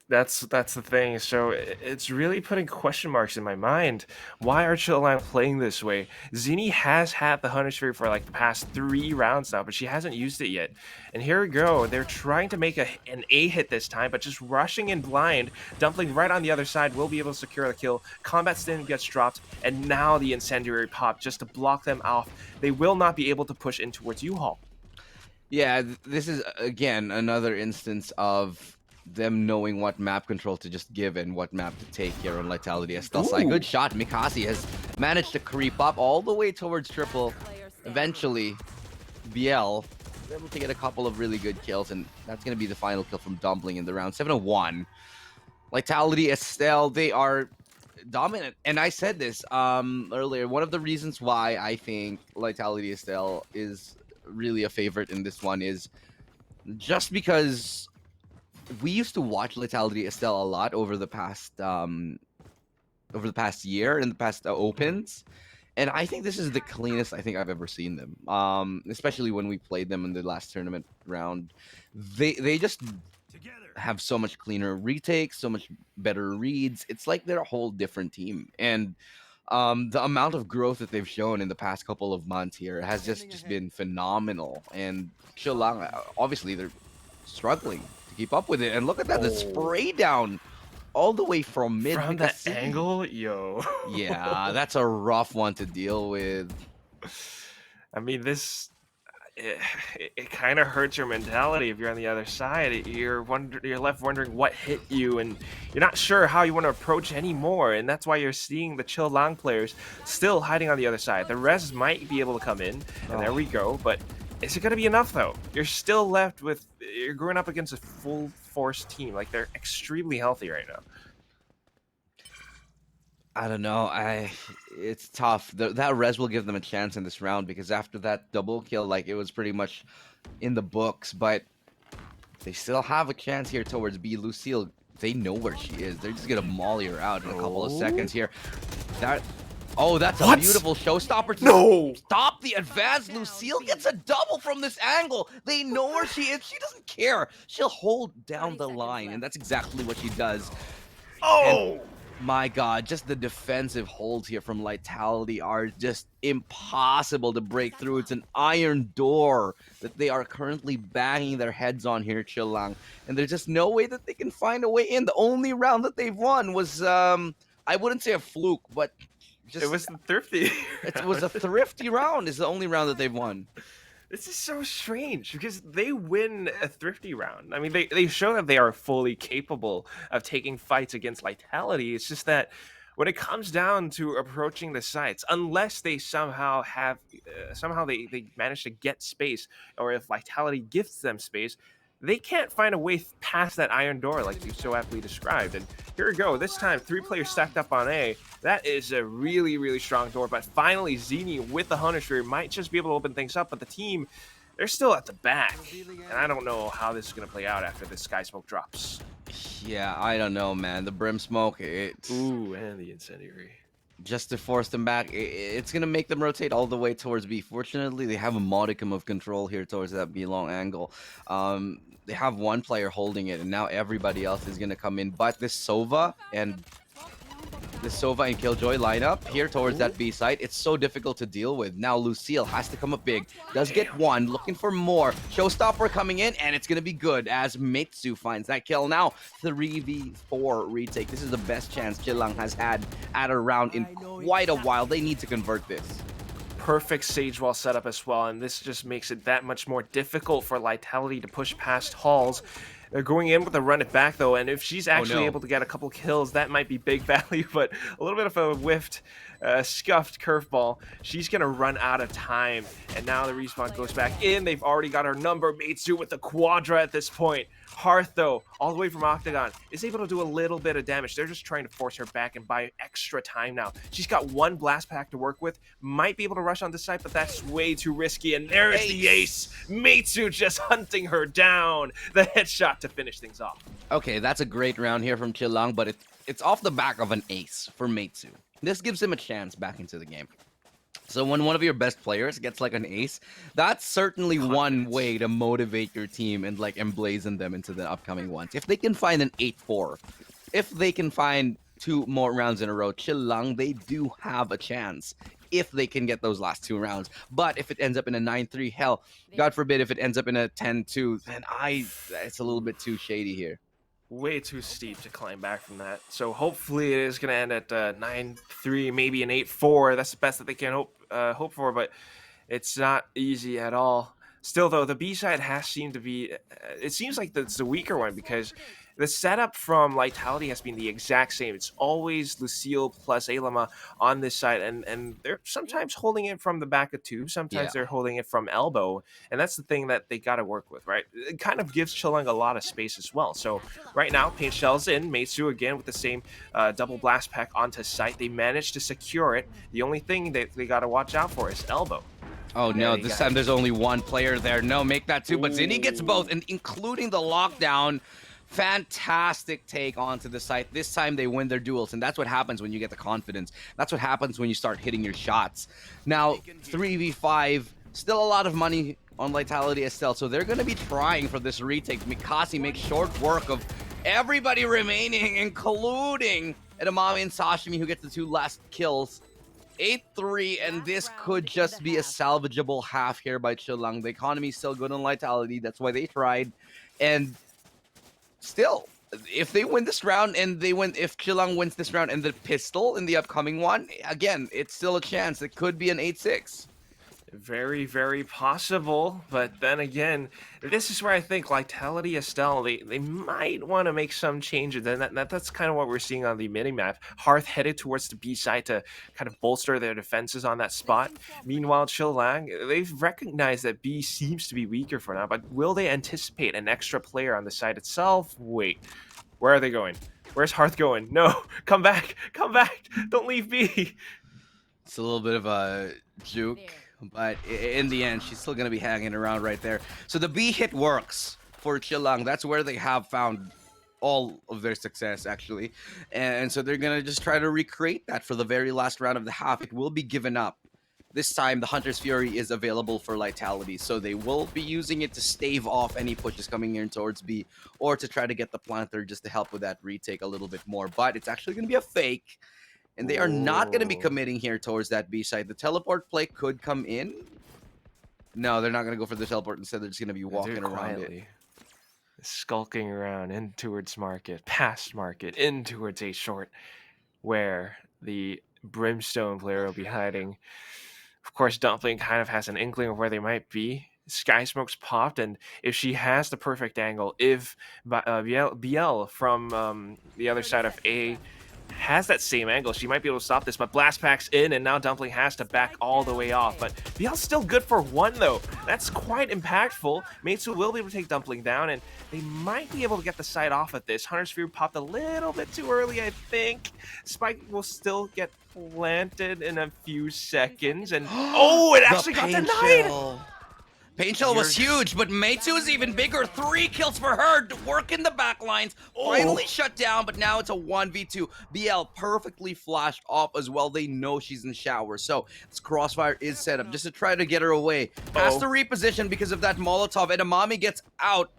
That's the thing. So it's really putting question marks in my mind. Why are Chilang playing this way? Zini has had the Hunter Sphere for like the past 3 rounds now, but she hasn't used it yet. And here we go. They're trying to make an A hit this time, but just rushing in blind. Dumpling right on the other side will be able to secure the kill. Combat Stim gets dropped, and now the Incendiary pop just to block them off. They will not be able to push in towards U-Haul. Yeah, this is again another instance of them knowing what map control to just give and what map to take here on Lightality. Estelle, good shot. Mikasi has managed to creep up all the way towards triple. Eventually, BL able to get a couple of really good kills, and that's going to be the final kill from Dumpling in the round. 7-1. Lightality, Estelle, they are dominant. And I said this earlier. One of the reasons why I think Lightality Estelle is really a favorite in this one is just because we used to watch Lightality Estelle a lot over the past year and the past opens, and I think this is the cleanest I think I've ever seen them. Especially when we played them in the last tournament round, they just have so much cleaner retakes, so much better reads. It's like they're a whole different team, and the amount of growth that they've shown in the past couple of months here has just been phenomenal. And Chilang, obviously they're struggling to keep up with it. And look at that, the spray down all the way from mid. From that angle, yo. Yeah, that's a rough one to deal with. I mean, it kind of hurts your mentality if you're on the other side. You're left wondering what hit you, and you're not sure how you want to approach anymore. And that's why you're seeing the Chilang players still hiding on the other side. The res might be able to come in, and there we go. But is it going to be enough though? You're still left with you're going up against a full force team. Like, they're extremely healthy right now. I don't know. It's tough. That res will give them a chance in this round, because after that double kill, like, it was pretty much in the books. But they still have a chance here towards B. Lucille, they know where she is. They're just gonna molly her out in a couple of seconds here. That's a beautiful showstopper. No! Stop the advance. Lucille gets a double from this angle. They know where she is. She doesn't care. She'll hold down the line, and that's exactly what she does. Oh! And my God, just the defensive holds here from Lightality are just impossible to break through. It's an iron door that they are currently banging their heads on here, Chilang. And there's just no way that they can find a way in. The only round that they've won was, I wouldn't say a fluke, but it was thrifty. It was a thrifty round. It's the only round that they've won. This is so strange because they win a thrifty round. I mean, they show that they are fully capable of taking fights against Lightality. It's just that when it comes down to approaching the sites, unless they somehow they manage to get space, or if Lightality gifts them space, they can't find a way past that iron door like you so aptly described. And here we go. This time, 3 players stacked up on A. That is a really, really strong door. But finally, Zini with the Hunter Sphere might just be able to open things up. But the team, they're still at the back. And I don't know how this is going to play out after this Sky Smoke drops. Yeah, I don't know, man. The Brim Smoke, Ooh, and the Incendiary. Just to force them back, it's going to make them rotate all the way towards B. Fortunately, they have a modicum of control here towards that B long angle. They have one player holding it, and now everybody else is going to come in. But this Sova and Killjoy lineup here towards that B site, it's so difficult to deal with. Now Lucille has to come up big. Does get one, looking for more. Showstopper coming in, and it's going to be good as Mitsu finds that kill. Now 3v4 retake. This is the best chance Chilang has had at a round in quite a while. They need to convert this. Perfect Sage Wall setup as well, and this just makes it that much more difficult for Lightality to push past Halls. They're going in with a run it back though, and if she's actually able to get a couple kills, that might be big value, but a little bit of a whiffed, scuffed curveball. She's gonna run out of time, and now the respawn goes back in. They've already got her number. Meitsu with the Quadra at this point. Hearth, though, all the way from Octagon, is able to do a little bit of damage. They're just trying to force her back and buy extra time now. She's got one blast pack to work with. Might be able to rush on this side, but that's way too risky. And there's the ace. Meitsu just hunting her down. The headshot to finish things off. Okay, that's a great round here from Chilang, but it's off the back of an ace for Meitsu. This gives him a chance back into the game. So when one of your best players gets like an ace, that's certainly one Confidence. way to motivate your team and like emblazon them into the upcoming ones. If they can find an 8-4, if they can find 2 more rounds in a row, Chilang, they do have a chance if they can get those last 2 rounds. But if it ends up in a 9-3, hell, God forbid if it ends up in a 10-2, then it's a little bit too shady here. Way too steep to climb back from that. So hopefully it is going to end at 9-3, maybe an 8-4. That's the best that they can hope for, but it's not easy at all. Still, though, the B side has seemed to be. It seems like it's the weaker one because the setup from Lightality has been the exact same. It's always Lucille plus Alama on this side, and they're sometimes holding it from the back of 2. Sometimes Yeah. they're holding it from elbow, and that's the thing that they got to work with, right? It kind of gives Chilang a lot of space as well. So right now, Paint Shell's in. Meitsu again with the same double blast pack onto site. They managed to secure it. The only thing that they got to watch out for is elbow. Oh no, There you this go. time there's only one player there. No, make that 2, but Zinni gets both, and including the lockdown. Fantastic take onto the site. This time they win their duels, and that's what happens when you get the confidence. That's what happens when you start hitting your shots. Now, 3v5, still a lot of money on Lightality Estelle, so they're going to be trying for this retake. Mikasi makes short work of everybody remaining, including Edamame and Sashimi, who gets the 2 last kills. 8-3, and this could just be a salvageable half here by Chilang. The economy is still good on Lightality. That's why they tried. And still, if they win this round and if Chilang wins this round and the pistol in the upcoming one, again, it's still a chance. It could be an 8-6. Very, very possible. But then again, this is where I think Lightality Estelle, they might want to make some changes. And that's kind of what we're seeing on the mini-map. Hearth headed towards the B side to kind of bolster their defenses on that spot. Meanwhile, Chilang, they've recognized that B seems to be weaker for now, but will they anticipate an extra player on the side itself? Wait, where are they going? Where's Hearth going? No, come back, don't leave B. It's a little bit of a juke, but in the end, she's still going to be hanging around right there. So the B hit works for Chilang. That's where they have found all of their success, actually. And so they're going to just try to recreate that for the very last round of the half. It will be given up. This time, the Hunter's Fury is available for Lightality, so they will be using it to stave off any pushes coming in towards B, or to try to get the planter just to help with that retake a little bit more. But it's actually going to be a fake. And they are not going to be Ooh. committing here towards that B side. The teleport play could come in. No, they're not going to go for the teleport. Instead, they're just going to be walking around it. Skulking around in towards market, past market, in towards A short, where the Brimstone player will be hiding. Of course, Dumpling kind of has an inkling of where they might be. Sky Smoke's popped, and if she has the perfect angle, if BL from the other side of A has that same angle, she might be able to stop this, but Blast Pack's in, and now Dumpling has to back all the way off. But BL's still good for 1, though. That's quite impactful. Meitsu will be able to take Dumpling down, and they might be able to get the side off at this. Hunter's Fury popped a little bit too early, I think. Spike will still get planted in a few seconds, and oh, it actually got denied! Pain Shell was huge, but Meitsu is even bigger. 3 kills for her. Work in the back lines. Finally shut down, but now it's a 1v2. BL perfectly flashed off as well. They know she's in shower. So this crossfire is set up just to try to get her away. Has to reposition because of that Molotov. Edamame gets out.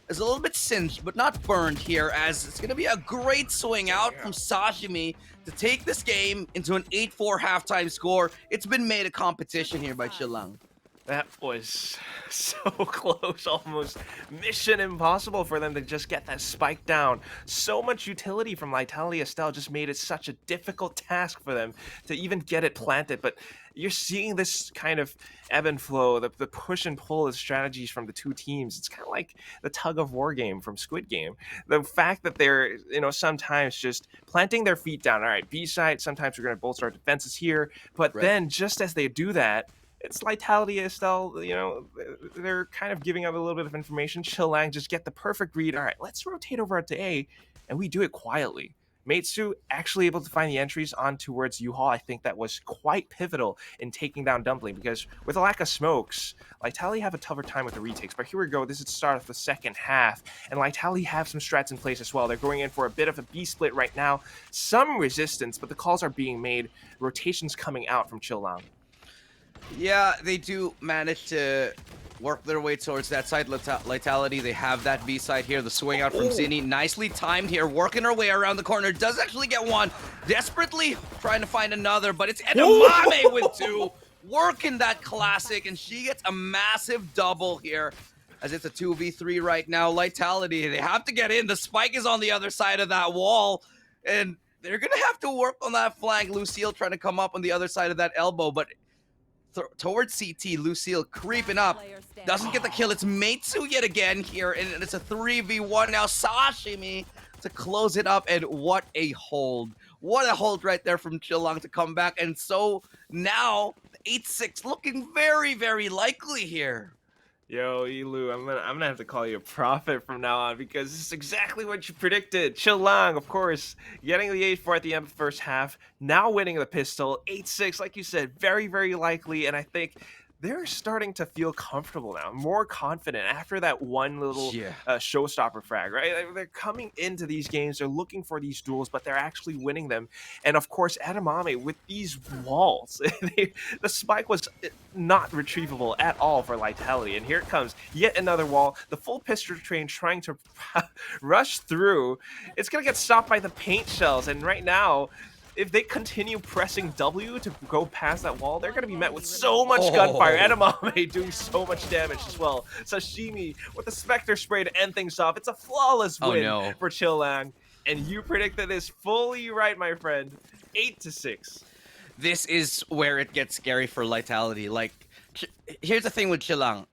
Is a little bit singed, but not burned here, as it's going to be a great swing out from Sashimi to take this game into an 8-4 halftime score. It's been made a competition here by Chilang. That was so close, almost mission impossible for them to just get that spike down. So much utility from Lightality Estelle just made it such a difficult task for them to even get it planted. But you're seeing this kind of ebb and flow, the push and pull of strategies from the two teams. It's kind of like the tug of war game from Squid Game. The fact that they're, sometimes just planting their feet down. All right, B side, sometimes we're going to bolster our defenses here. But then just as they do that, it's Lightality Estelle, they're kind of giving out a little bit of information. Chilang just get the perfect read. All right, let's rotate over to A, and we do it quietly. Meitsu actually able to find the entries on towards U-Haul. I think that was quite pivotal in taking down Dumpling, because with a lack of smokes, Lightality have a tougher time with the retakes. But here we go. This is the start of the second half, and Lightality have some strats in place as well. They're going in for a bit of a B split right now. Some resistance, but the calls are being made. Rotations coming out from Chilang. Yeah, they do manage to work their way towards that side. Lightality, they have that B side here. The swing out from Zinni, nicely timed here, working her way around the corner. Does actually get one. Desperately trying to find another, but it's Edamame with two. Working that classic, and she gets a massive double here. As it's a 2v3 right now. Lightality, they have to get in. The spike is on the other side of that wall, and they're going to have to work on that flank. Lucille trying to come up on the other side of that elbow, but towards CT, Lucille creeping up. Doesn't get the kill. It's Meitsu yet again here, and it's a 3v1 now. Sashimi to close it up, and what a hold. What a hold right there from Chillong to come back, and so now 8-6 looking very, very likely here. Yo, Elu, I'm gonna have to call you a prophet from now on, because this is exactly what you predicted. Chillong, of course, getting the 8-4 at the end of the first half, now winning the pistol. 8-6, like you said, very, very likely, and I think they're starting to feel comfortable now, more confident after that one little showstopper frag, right? They're coming into these games, they're looking for these duels, but they're actually winning them. And of course, Edamame with these walls, the spike was not retrievable at all for Lightality. And here it comes, yet another wall. The full pistol train trying to rush through. It's gonna get stopped by the paint shells, and right now, if they continue pressing W to go past that wall, they're going to be met with so much gunfire. Edamame doing so much damage as well. Sashimi with the Spectre spray to end things off. It's a flawless win for Chillong. And you predicted this fully right, my friend. 8-6. This is where it gets scary for Lightality. Like, here's the thing with Chillong.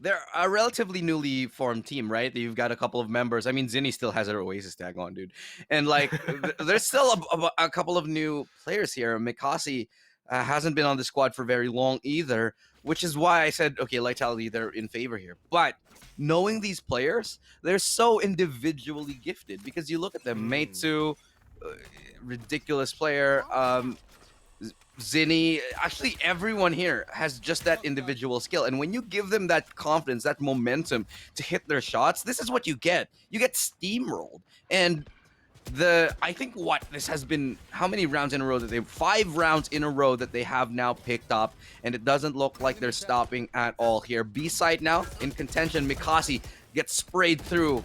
They're a relatively newly formed team, right? You've got a couple of members. I mean, Zinni still has her Oasis tag on, dude. And, like, there's still a couple of new players here. Mikasi hasn't been on the squad for very long either, which is why I said, okay, Lightality, they're in favor here. But knowing these players, they're so individually gifted, because you look at them. Meitsu, ridiculous player. Zinni, actually everyone here has just that individual skill, and when you give them that confidence, that momentum to hit their shots, this is what you get. You get steamrolled. And I think this has been, how many rounds in a row that 5 rounds in a row that they have now picked up, and it doesn't look like they're stopping at all here. B side now in contention. Mikasi gets sprayed through.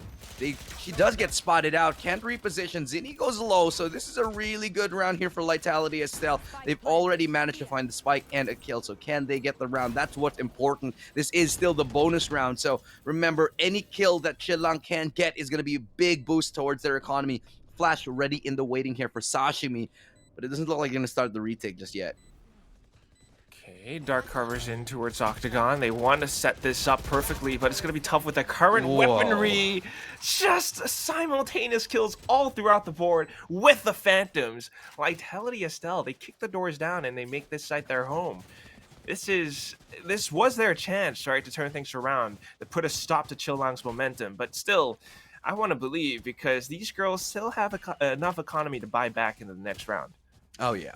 She does get spotted out, can't reposition. Zinni goes low, so this is a really good round here for Lightality. Estelle, they've already managed to find the spike and a kill, so can they get the round? That's what's important. This is still the bonus round, so remember, any kill that Chillong can get is going to be a big boost towards their economy. Flash ready in the waiting here for Sashimi, but it doesn't look like they're going to start the retake just yet. Okay, Dark Carver's in towards Octagon. They want to set this up perfectly, but it's going to be tough with the current weaponry. Just simultaneous kills all throughout the board with the Phantoms. Lightality Estelle, they kick the doors down and they make this site their home. This was their chance, right, to turn things around, to put a stop to Chillong's momentum. But still, I want to believe, because these girls still have enough economy to buy back in the next round. Oh, yeah.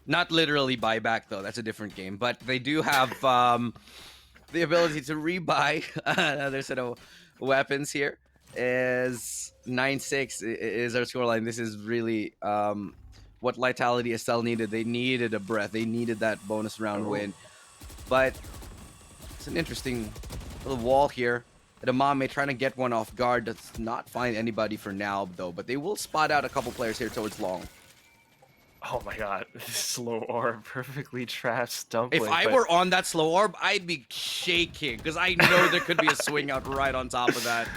Not literally buy back, though. That's a different game. But they do have the ability to rebuy another set of weapons here. Is 9-6 is our scoreline. This is really what Lightality Estelle needed. They needed a breath. They needed that bonus round win. But it's an interesting little wall here. Edamame trying to get one off guard. Does not find anybody for now, though. But they will spot out a couple players here towards long. Oh my god, slow orb, perfectly trapped Stumpling. If I were on that slow orb, I'd be shaking, because I know there could be a swing out right on top of that.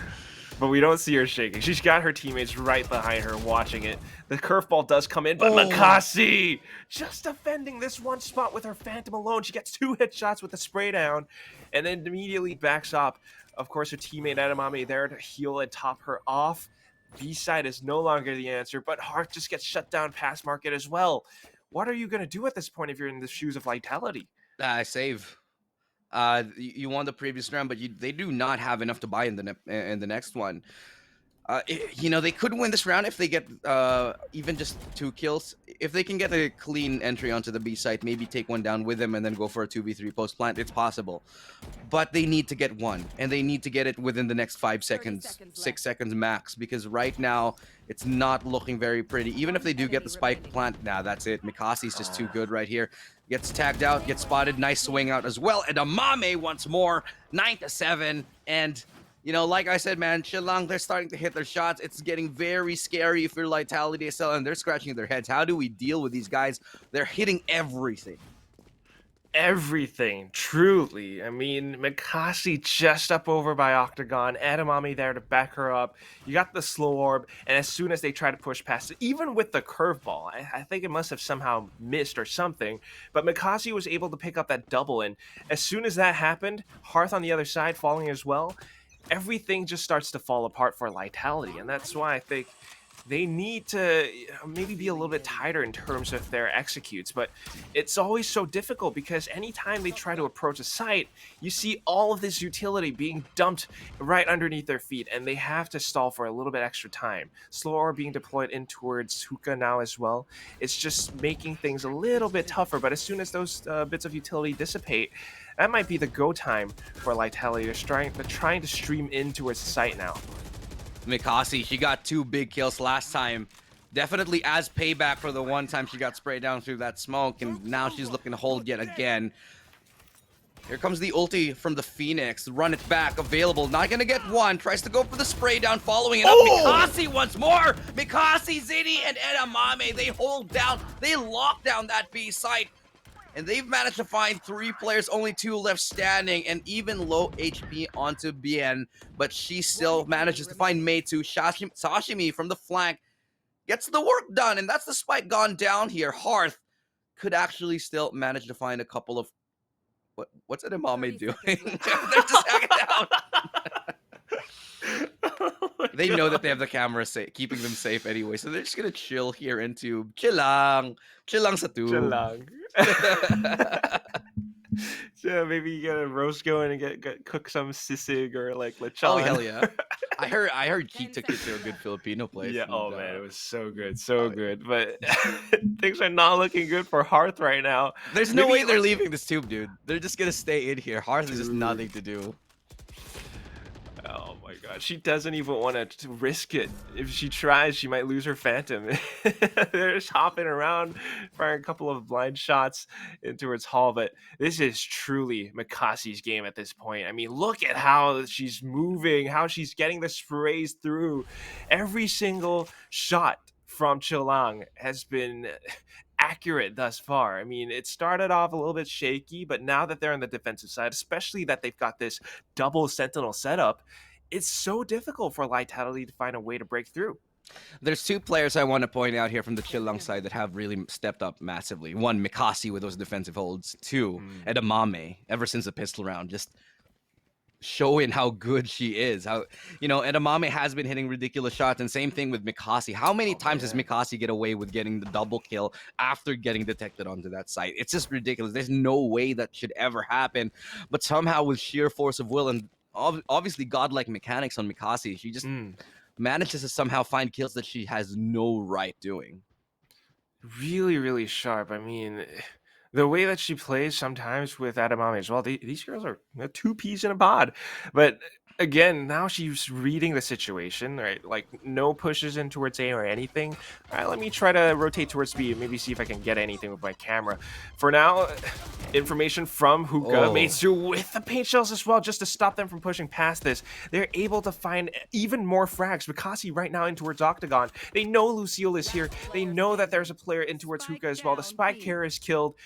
But we don't see her shaking. She's got her teammates right behind her watching it. The curveball does come in, but Mikasi just defending this one spot with her Phantom alone. She gets 2 headshots with the spray down, and then immediately backs up. Of course, her teammate Edamame there to heal and top her off. B-side is no longer the answer, but Heart just gets shut down past market as well. What are you going to do at this point if you're in the shoes of Lightality? Save. You won the previous round, but they do not have enough to buy in the next one. They could win this round if they get even just 2 kills. If they can get a clean entry onto the B site, maybe take one down with them and then go for a 2v3 post plant, it's possible. But they need to get one, and they need to get it within the next 5 seconds, 6 seconds max, because right now it's not looking very pretty. Even if they do get the spike plant, that's it. Mikasi's just too good right here. Gets tagged out, gets spotted, nice swing out as well. And Amame once more, 9-7. And, you know, like I said, man, Chilang, they're starting to hit their shots. It's getting very scary if you're Lightality, Estelle, and they're scratching their heads. How do we deal with these guys? They're hitting everything. Everything, truly. I mean, Mikasi just up over by Octagon, Edamame there to back her up. You got the slow orb, and as soon as they try to push past it, even with the curveball, I think it must have somehow missed or something, but Mikasi was able to pick up that double, and as soon as that happened, Hearth on the other side falling as well, everything just starts to fall apart for Lightality, and that's why I think they need to maybe be a little bit tighter in terms of their executes, but it's always so difficult because anytime they try to approach a site, you see all of this utility being dumped right underneath their feet, and they have to stall for a little bit extra time. Slow orb being deployed in towards Hookah now as well. It's just making things a little bit tougher, but as soon as those bits of utility dissipate, that might be the go time for Lightality. They're trying to stream in towards the site now. Mikasi, she got 2 big kills last time. Definitely as payback for the one time she got sprayed down through that smoke, and now she's looking to hold yet again. Here comes the ulti from the Phoenix. Run it back, available. Not gonna get one. Tries to go for the spray down, following it up. Mikasi once more. Mikasi, Zini, and Edamame. They hold down. They lock down that B site. And they've managed to find 3 players, only 2 left standing, and even low HP onto Bien. But she still manages to find Meitu. Sashimi from the flank gets the work done, and that's the spike gone down here. Hearth could actually still manage to find a couple of... What's Edamame doing? They're just hanging out. They know that they have the camera keeping them safe anyway, so they're just gonna chill here into Chilang sa tube. Chilang. So maybe you get a roast going and cook some sisig or like lechon. Oh hell yeah! I heard he took it to a good Filipino place. Yeah. And, Oh man, it was so good, so good. But things are not looking good for Hearth right now. There's no way they're leaving this tube, dude. They're just gonna stay in here. Hearth is just nothing to do. Oh my god, she doesn't even want to risk it. If she tries, she might lose her Phantom. They're just hopping around, firing a couple of blind shots in towards Hall, but this is truly Mikasi's game at this point. I mean, look at how she's moving, how she's getting the sprays through. Every single shot from Chilang has been accurate thus far. I mean, it started off a little bit shaky, but now that they're on the defensive side, especially that they've got this double sentinel setup, it's so difficult for Lightality to find a way to break through. There's 2 players I want to point out here from the Chilang side that have really stepped up massively. 1, Mikasi with those defensive holds. 2, Edamame, ever since the pistol round, just showing how good she is. How, you know, Edamame has been hitting ridiculous shots, and same thing with Mikasi. How many times does Mikasi get away with getting the double kill after getting detected onto that site? It's just ridiculous. There's no way that should ever happen, but somehow with sheer force of will and obviously godlike mechanics on Mikasi, she just manages to somehow find kills that she has no right doing. Really, really sharp. I mean, the way that she plays sometimes with Edamame as well, these girls are 2 peas in a pod. But again, now she's reading the situation, right? Like, no pushes in towards A or anything. All right, let me try to rotate towards B and maybe see if I can get anything with my camera. For now, information from Hookah made through with the paint shells as well, just to stop them from pushing past this. They're able to find even more frags. Mikasi right now in towards Octagon. They know Lucille is here. They know that there's a player in towards Hookah as well. The spike carrier is killed.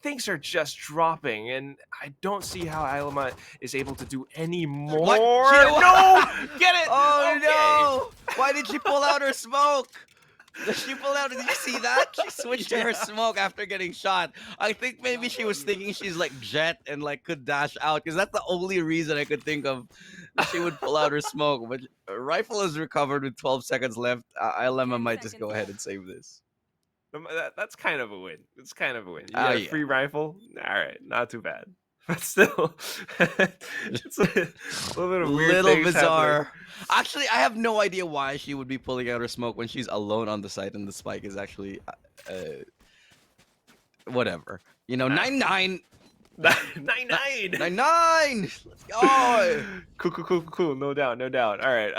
Things are just dropping, and I don't see how Ilma is able to do any more. No! Get it! Oh no! Why did she pull out her smoke? Did she pull out? Did you see that? She switched to her smoke after getting shot. I think maybe she was thinking she's like Jet and like could dash out, because that's the only reason I could think of she would pull out her smoke. But rifle is recovered with 12 seconds left. Ilma might just go ahead and save this. That's kind of a win. It's kind of a win. You get a free rifle. All right, not too bad. But still, it's a little bit of weird little bizarre. Happening. Actually, I have no idea why she would be pulling out her smoke when she's alone on the site and the spike is actually whatever. You know, 9-9. 9-9. 9-9. Let's go. Cool. No doubt. All right.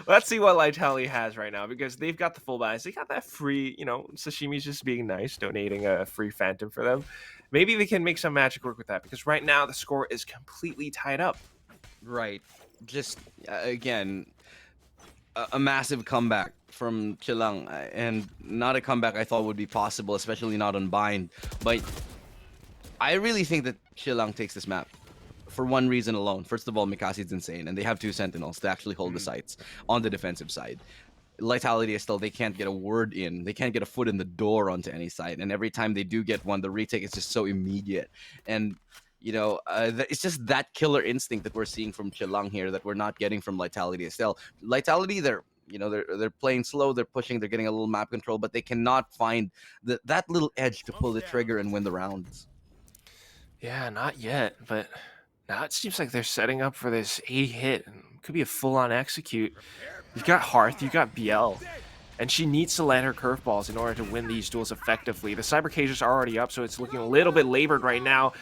Let's see what Lightality has right now, because they've got the full balance. They got that free, Sashimi's just being nice, donating a free Phantom for them. Maybe they can make some magic work with that, because right now the score is completely tied up. Right. Just, again, a massive comeback from Chilang, and not a comeback I thought would be possible, especially not on Bind. But I really think that Chilang takes this map for one reason alone. First of all, Mikasi's insane, and they have 2 Sentinels to actually hold the sites on the defensive side. Lightality is still, they can't get a word in. They can't get a foot in the door onto any side. And every time they do get one, the retake is just so immediate. And, it's just that killer instinct that we're seeing from Chilang here that we're not getting from Lightality Estelle. Lightality, they're playing slow, they're pushing, they're getting a little map control, but they cannot find that little edge to pull the trigger and win the rounds. Yeah, not yet, but now it seems like they're setting up for this A hit. Could be a full-on execute. You've got Hearth, you've got BL, and she needs to land her curveballs in order to win these duels effectively. The Cyber Cages are already up, so it's looking a little bit labored right now.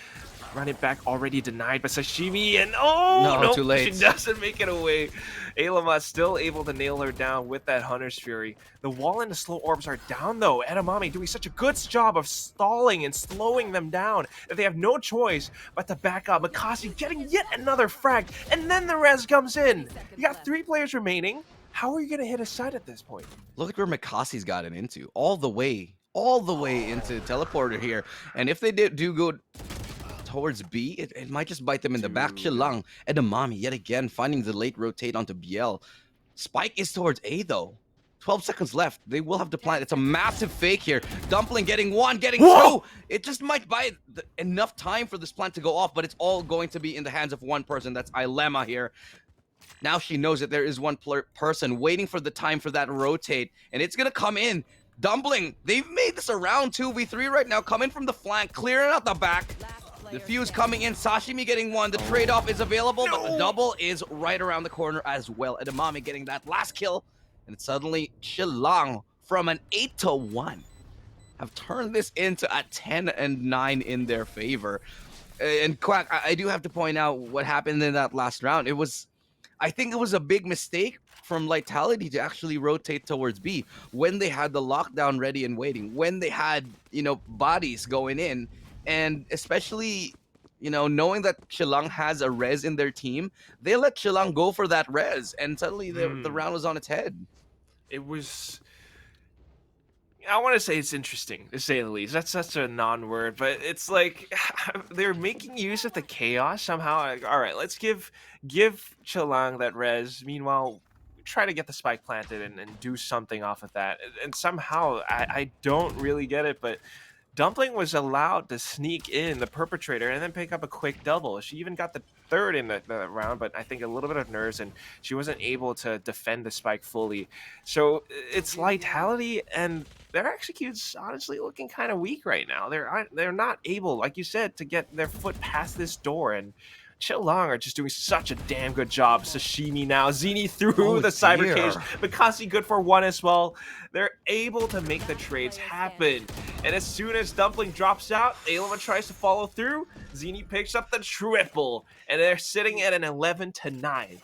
Run it back already denied by Sashimi, and no, too late. She doesn't make it away. Aylama still able to nail her down with that Hunter's Fury. The wall and the slow orbs are down though. Edamame doing such a good job of stalling and slowing them down that they have no choice but to back up. Mikasi getting yet another frag, and then the res comes in. You got 3 players remaining. How are you gonna hit a side at this point? Look at where Mikasi's gotten into, all the way into teleporter here. And if they do go towards B, it might just bite them in the back. Chilang, Edamame yet again finding the late rotate onto BL. Spike is towards A though. 12 seconds left. They will have to plant. It's a massive fake here. Dumpling getting 1, getting 2. It just might buy enough time for this plant to go off, but it's all going to be in the hands of one person. That's Ilema here. Now she knows that there is one person waiting for the time for that rotate, and it's going to come in. Dumpling, they've made this around 2v3 right now, coming from the flank, clearing out the back. The fuse coming in, Sashimi getting 1. The trade-off is available, but the double is right around the corner as well. Edamame getting that last kill, and suddenly Chilang from an 8-1 have turned this into a 10-9 in their favor. And Quack, I do have to point out what happened in that last round. I think it was a big mistake from Lightality to actually rotate towards B when they had the lockdown ready and waiting, when they had, bodies going in. And especially, knowing that Chilang has a res in their team, they let Chilang go for that res, and suddenly the round was on its head. It was... I want to say it's interesting, to say the least. That's such a non-word, but it's like they're making use of the chaos somehow. All right, let's give Chilang that res. Meanwhile, try to get the spike planted and do something off of that. And somehow, I don't really get it, but Dumpling was allowed to sneak in the perpetrator and then pick up a quick double. She even got the 3rd in the round, but I think a little bit of nerves, and she wasn't able to defend the spike fully. So it's Lightality, and their execute's honestly looking kind of weak right now. They're not able, like you said, to get their foot past this door, and Chilang are just doing such a damn good job. Sashimi now. Zini through the Cyber Cage. Mikasi good for 1 as well. They're able to make the trades happen. And as soon as Dumpling drops out, Aylama tries to follow through. Zini picks up the triple. And they're sitting at an 11-9.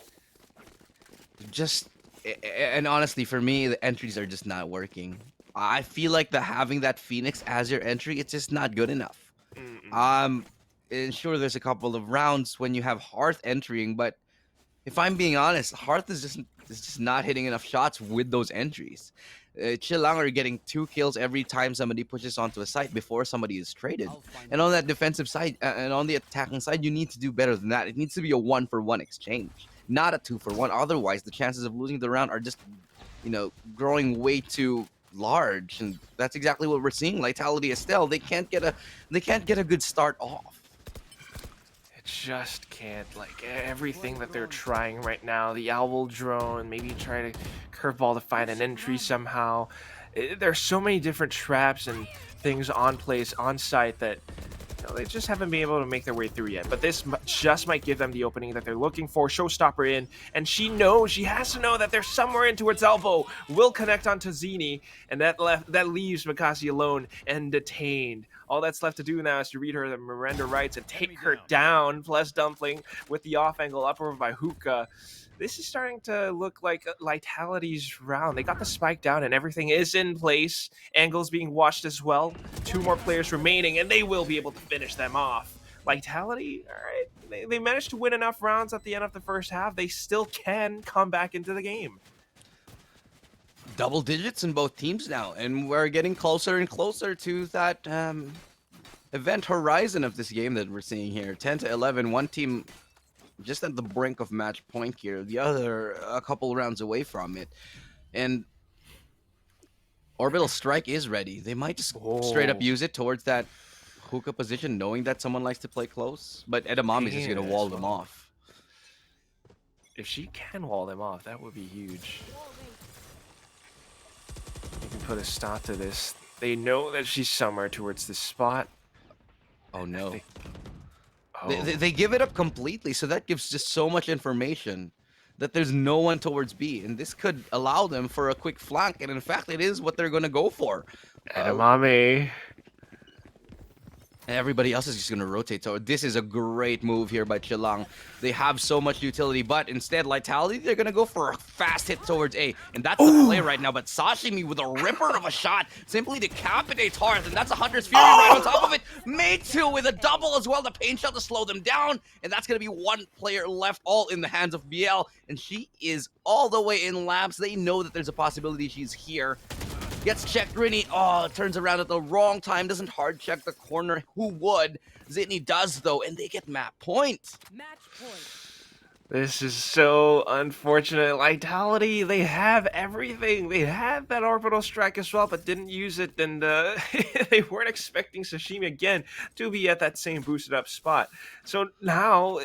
And honestly, for me, the entries are just not working. I feel like having that Phoenix as your entry, it's just not good enough. And sure, there's a couple of rounds when you have Hearth entering, but if I'm being honest, Hearth is just not hitting enough shots with those entries. Chilang are getting 2 kills every time somebody pushes onto a site before somebody is traded. And on that defensive side, and on the attacking side, you need to do better than that. It needs to be a 1-for-1 exchange, not a 2-for-1. Otherwise, the chances of losing the round are just, growing way too large. And that's exactly what we're seeing. Lightality Estelle, they can't get a good start off. Just can't. Like, everything that they're trying right now, the owl drone, maybe try to curveball to find an entry somehow. There's so many different traps and things on place on site that they just haven't been able to make their way through yet. But this just might give them the opening that they're looking for. Showstopper in, and she has to know that they're somewhere into its elbow. Will connect onto Zini, and that leaves Mikasi alone and detained. All that's left to do now is to read her the Miranda rights and take her down. Plus Dumpling with the off angle up over by Hookah. This is starting to look like Lightality's round. They got the spike down and everything is in place. Angles being watched as well. 2 more players remaining and they will be able to finish them off. Lightality, all right, they managed to win enough rounds at the end of the first half. They still can come back into the game. Double digits in both teams now, and we're getting closer and closer to that event horizon of this game that we're seeing here. 10 to 11, one team just at the brink of match point here, the other a couple rounds away from it. And Orbital Strike is ready. They might just straight up use it towards that Hookah position, knowing that someone likes to play close, but Edamame is just going to wall them off. If she can wall them off, that would be huge. You can put a stop to this. They know that she's somewhere towards this spot. Oh no. They give it up completely, so that gives just so much information that there's no one towards B, and this could allow them for a quick flank, and in fact, it is what they're going to go for. Edamame. And everybody else is just going to rotate. So this is a great move here by Chilang. They have so much utility, but instead, Lightality, they're going to go for a fast hit towards A. And that's the play right now. But Sashimi with a ripper of a shot simply decapitates Hearth. And that's a Hunter's Fury right on top of it. Meitu with a double as well. The pain shot to slow them down. And that's going to be one player left, all in the hands of BL. And she is all the way in labs. They know that there's a possibility she's here. Gets checked, Rini. Oh, turns around at the wrong time. Doesn't hard check the corner. Who would? Zitney does, though, and they get map point. Match point. This is so unfortunate. Lightality, they have everything. They had that orbital strike as well, but didn't use it. And they weren't expecting Sashimi again to be at that same boosted up spot. So now,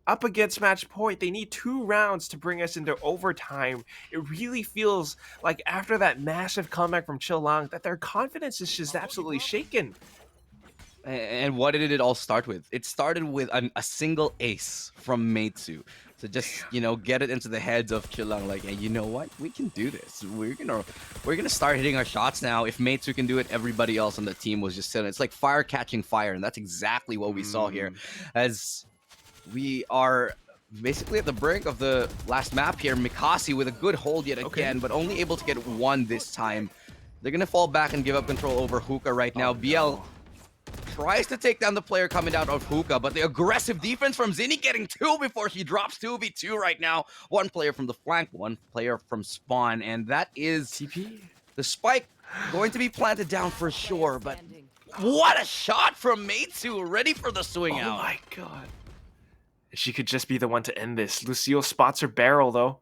up against match point, they need 2 rounds to bring us into overtime. It really feels like after that massive comeback from Chilang that their confidence is just absolutely shaken. And what did it all start with? It started with a single ace from Meitu. So just, you know, get it into the heads of Chilang, like, hey, you know what? We can do this. We're gonna start hitting our shots now. If Meitu can do it, everybody else on the team was just sitting. It's like fire catching fire, and that's exactly what we saw here. As we are basically at the brink of the last map here. Mikasi with a good hold yet again, but only able to get 1 this time. They're going to fall back and give up control over Hookah right now. BL tries to take down the player coming out of Hookah, but the aggressive defense from Zinni getting 2 before she drops 2v2 right now. 1 player from the flank, 1 player from spawn, and that is TP. The spike going to be planted down for sure, but what a shot from Meitu, ready for the swing out. Oh my god. She could just be the one to end this. Lucille spots her barrel, though.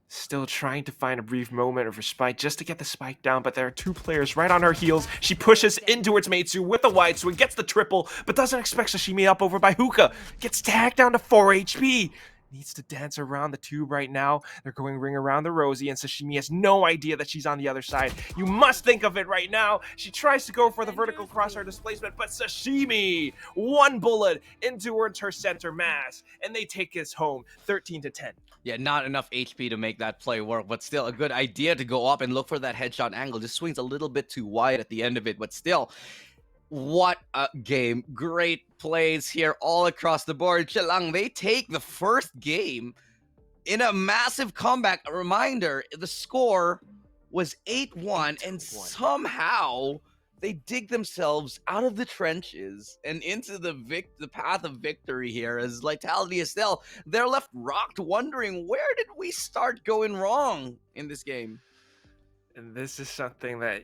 Still trying to find a brief moment of respite just to get the spike down, but there are 2 players right on her heels. She pushes in towards Meitu with the wide swing, gets the triple, but doesn't expect Sashimi up over by Hookah. Gets tagged down to 4 HP. Needs to dance around the tube right now. They're going ring around the Rosie, and Sashimi has no idea that she's on the other side. You must think of it right now. She tries to go for the vertical crosshair displacement, but Sashimi, 1 bullet into her center mass, and they take this home 13 to 10. Yeah, not enough HP to make that play work, but still a good idea to go up and look for that headshot angle. Just swings a little bit too wide at the end of it, but still, what a game. Great plays here all across the board. Chilang, they take the first game in a massive comeback. A reminder, the score was 8-1, and somehow they dig themselves out of the trenches and into the path of victory here. As Lightality Estelle, they're left rocked, wondering, where did we start going wrong in this game? And this is something that,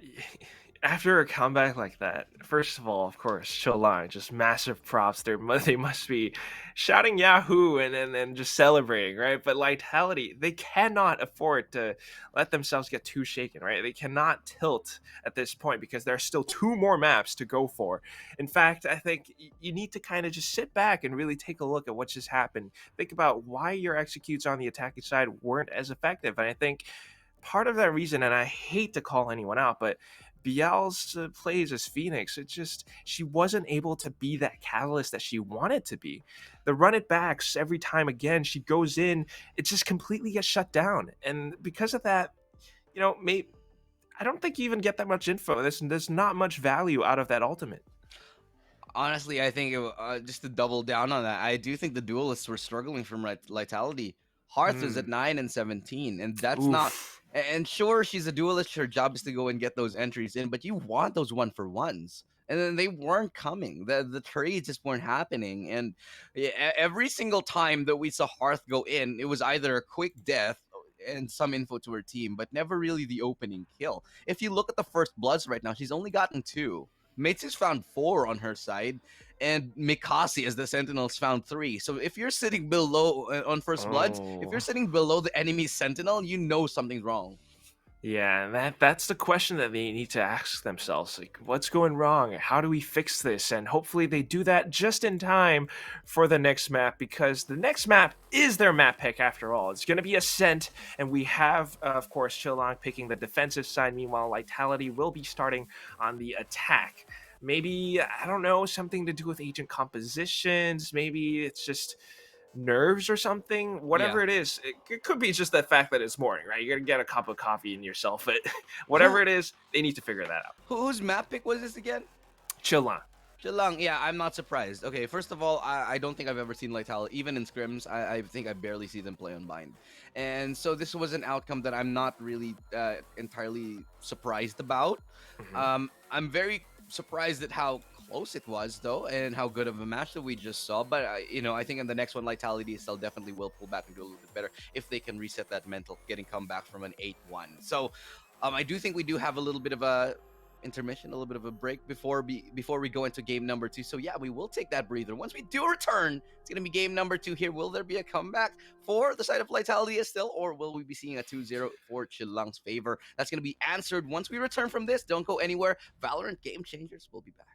after a comeback like that, first of all, of course, Chilang, just massive props. They must be shouting Yahoo and just celebrating, right? But Lightality, they cannot afford to let themselves get too shaken, right? They cannot tilt at this point because there are still 2 more maps to go for. In fact, I think you need to kind of just sit back and really take a look at what just happened. Think about why your executes on the attacking side weren't as effective. And I think part of that reason, and I hate to call anyone out, but Biel's plays as Phoenix, she wasn't able to be that catalyst that she wanted to be. The run it backs every time again she goes in, it just completely gets shut down. And because of that, I don't think you even get that much info. There's not much value out of that ultimate. Honestly, I think just to double down on that, I do think the duelists were struggling from Lightality. Hearth is at 9 and 17, and that's not. Oof. And sure, she's a duelist. Her job is to go and get those entries in, but you want those 1-for-1s. And then they weren't coming. The trades just weren't happening. And every single time that we saw Hearth go in, it was either a quick death and some info to her team, but never really the opening kill. If you look at the first bloods right now, she's only gotten 2. Mates has found 4 on her side, and Mikasi as the Sentinels found 3. So if you're sitting below on first bloods, if you're sitting below the enemy Sentinel, you know something's wrong. Yeah, and that's the question that they need to ask themselves. Like, what's going wrong? How do we fix this? And hopefully they do that just in time for the next map, because the next map is their map pick after all. It's going to be Ascent, and we have, of course, Chillong picking the defensive side. Meanwhile, Lightality will be starting on the attack. Maybe, I don't know, something to do with agent compositions. Maybe it's just nerves or something, whatever it is. It could be just the fact that it's morning, right? You're gonna get a cup of coffee in yourself, but whatever it is, they need to figure that out. Whose map pick was this again? Chillong. Chillong, yeah, I'm not surprised. Okay, first of all, I don't think I've ever seen Lightality, even in scrims. I think I barely see them play on Bind. And so this was an outcome that I'm not really entirely surprised about. I'm very surprised at how close it was, though, and how good of a match that we just saw. But I think in the next one, Lightality Estelle definitely will pull back and do a little bit better if they can reset that mental, getting come back from an 8-1. So I do think we do have a little bit of a intermission, a little bit of a break before we go into game number 2. So yeah, we will take that breather. Once we do return, it's gonna be game number 2 here. Will there be a comeback for the side of Lightality still, or will we be seeing a 2-0 for Chillong's favor? That's gonna be answered once we return from this. Don't go anywhere. Valorant Game Changers will be back.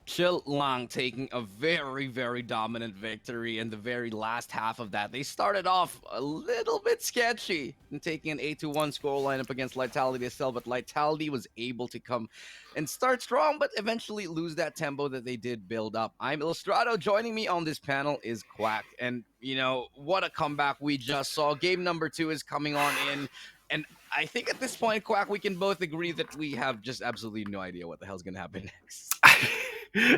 Chill Lang taking a very, very dominant victory in the very last half of that. They started off a little bit sketchy and taking an 8-1 score lineup against Lightality Estelle, but Lightality was able to come and start strong, but eventually lose that tempo that they did build up. I'm Illustrato. Joining me on this panel is Quack. And, what a comeback we just saw. Game number 2 is coming on in. And I think at this point, Quack, we can both agree that we have just absolutely no idea what the hell's going to happen next.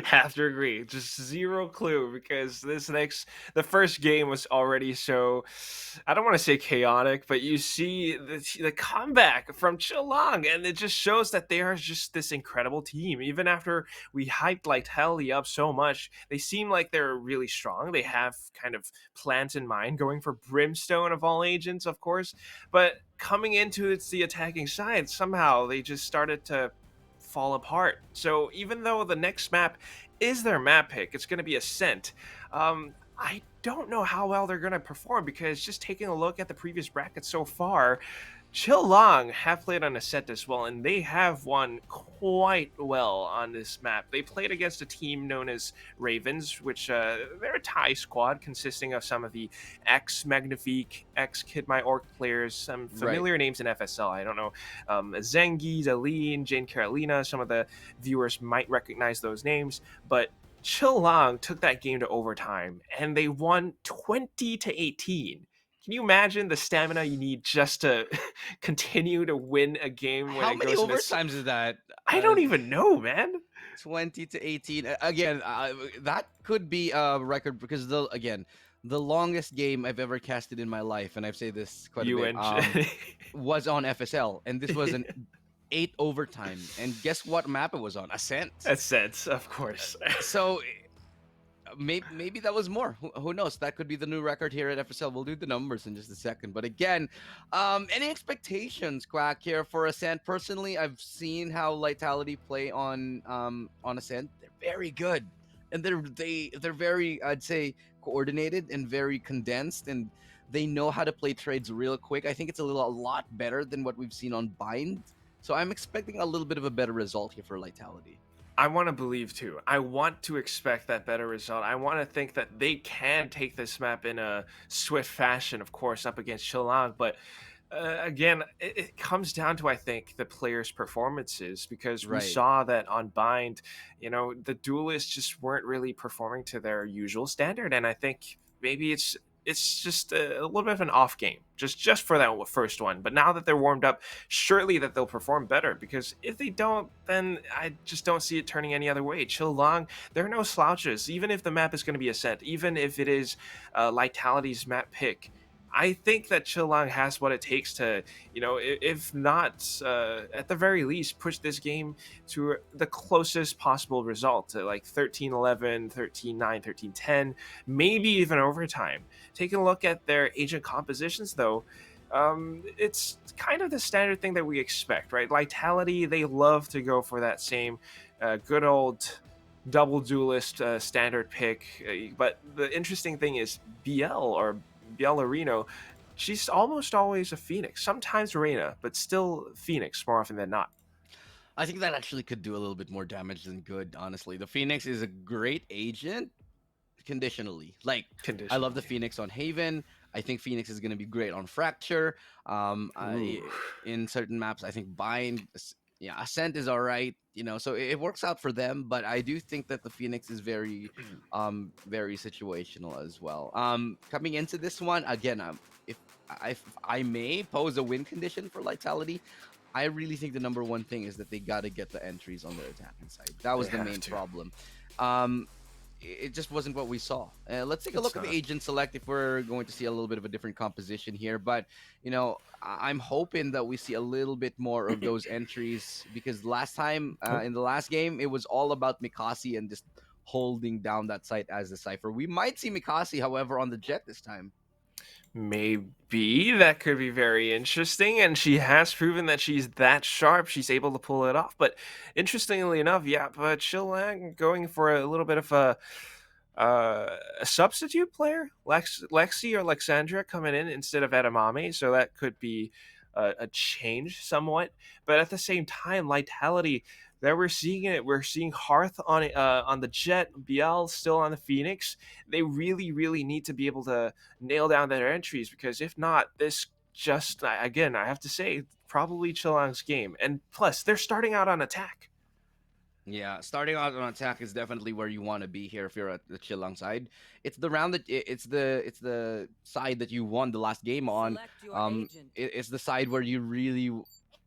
Have to agree, just zero clue, because the first game was already so, I don't want to say chaotic, but you see the comeback from Chillong, and it just shows that they are just this incredible team. Even after we hyped Lightality up so much, they seem like they're really strong. They have kind of plans in mind, going for Brimstone of all agents, of course, but coming into the attacking side, somehow they just started to fall apart. So even though the next map is their map pick, it's going to be Ascent. I don't know how well they're going to perform, because just taking a look at the previous bracket so far, Chillong have played on Ascent as well, and they have won quite well on this map. They played against a team known as Ravens, which they're a Thai squad consisting of some of the ex-Magnifique, ex-Kid My Orc players, some familiar names in FSL. I don't know, Zengi, Zaleen, Jane Carolina. Some of the viewers might recognize those names, but Chillong took that game to overtime, and they won 20-18. Can you imagine the stamina you need just to continue to win a game when How it many goes overtimes is that? I don't even know, man. 20-18. Again, that could be a record, because the longest game I've ever casted in my life, and I've said this quite a bit, was on FSL, and this was an 8 overtime. And guess what map it was on? Ascent. Ascent, of course. So maybe that was more. Who knows? That could be the new record here at FSL. We'll do the numbers in just a second. But again, any expectations, Quack, here for Ascent? Personally, I've seen how Lightality play on Ascent. They're very good, and they're very, I'd say, coordinated and very condensed, and they know how to play trades real quick. I think it's a lot better than what we've seen on Bind. So I'm expecting a little bit of a better result here for Lightality. I want to believe too. I want to expect that better result. I want to think that they can take this map in a swift fashion, of course, up against Chillong. But again, it comes down to, I think, the players' performances, because we saw that on Bind, the duelists just weren't really performing to their usual standard. And I think maybe it's just a little bit of an off game, just for that first one. But now that they're warmed up, surely that they'll perform better, because if they don't, then I just don't see it turning any other way. Chillong, they're no slouches. Even if the map is going to be Ascent, even if it is Lightality's map pick, I think that Chillong has what it takes to, if not, at the very least, push this game to the closest possible result, to like 13-11, 13-9, 13-10, maybe even overtime. Taking a look at their agent compositions, though, it's kind of the standard thing that we expect, right? Lightality, they love to go for that same good old double duelist standard pick. But the interesting thing is Bielorino, she's almost always a Phoenix. Sometimes Reina, but still Phoenix more often than not. I think that actually could do a little bit more damage than good, honestly. The Phoenix is a great agent conditionally. I love the Phoenix on Haven. I think Phoenix is going to be great on Fracture. In certain maps, I think Bind, Ascent is all right. So it works out for them. But I do think that the Phoenix is very, very situational as well. Coming into this one, again, if I may pose a win condition for Lightality, I really think the number one thing is that they got to get the entries on their attacking side. That was the main problem. It just wasn't what we saw. Let's take a look at the agent select if we're going to see a little bit of a different composition here. But, I'm hoping that we see a little bit more of those entries, because last time in the last game, it was all about Mikasi and just holding down that site as the Cypher. We might see Mikasi, however, on the Jet this time. Maybe that could be very interesting, and she has proven that she's that sharp. She's able to pull it off. But interestingly enough, but Chillong going for a little bit of a substitute player, Lexi or Lexandra coming in instead of Edamame, so that could be a change somewhat. But at the same time, Lightality, there we're seeing it. We're seeing Hearth on the Jet, BL still on the Phoenix. They really need to be able to nail down their entries, because if not, this just again, I have to say, probably Chillang's game. And plus, they're starting out on attack. Yeah, starting out on attack is definitely where you want to be here if you're at the Chillang side. It's the round that it's the side that you won the last game on. It's the side where you really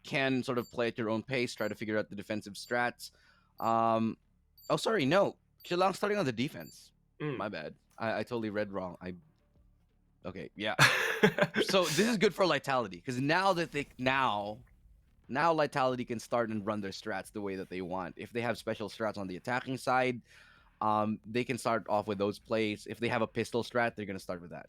can sort of play at your own pace, try to figure out the defensive strats. Oh, sorry, no, Chillang starting on the defense. My bad. I totally read wrong. Okay, yeah. So this is good for Lightality, because now that now Lightality can start and run their strats the way that they want. If they have special strats on the attacking side, they can start off with those plays. If they have a pistol strat, they're going to start with that.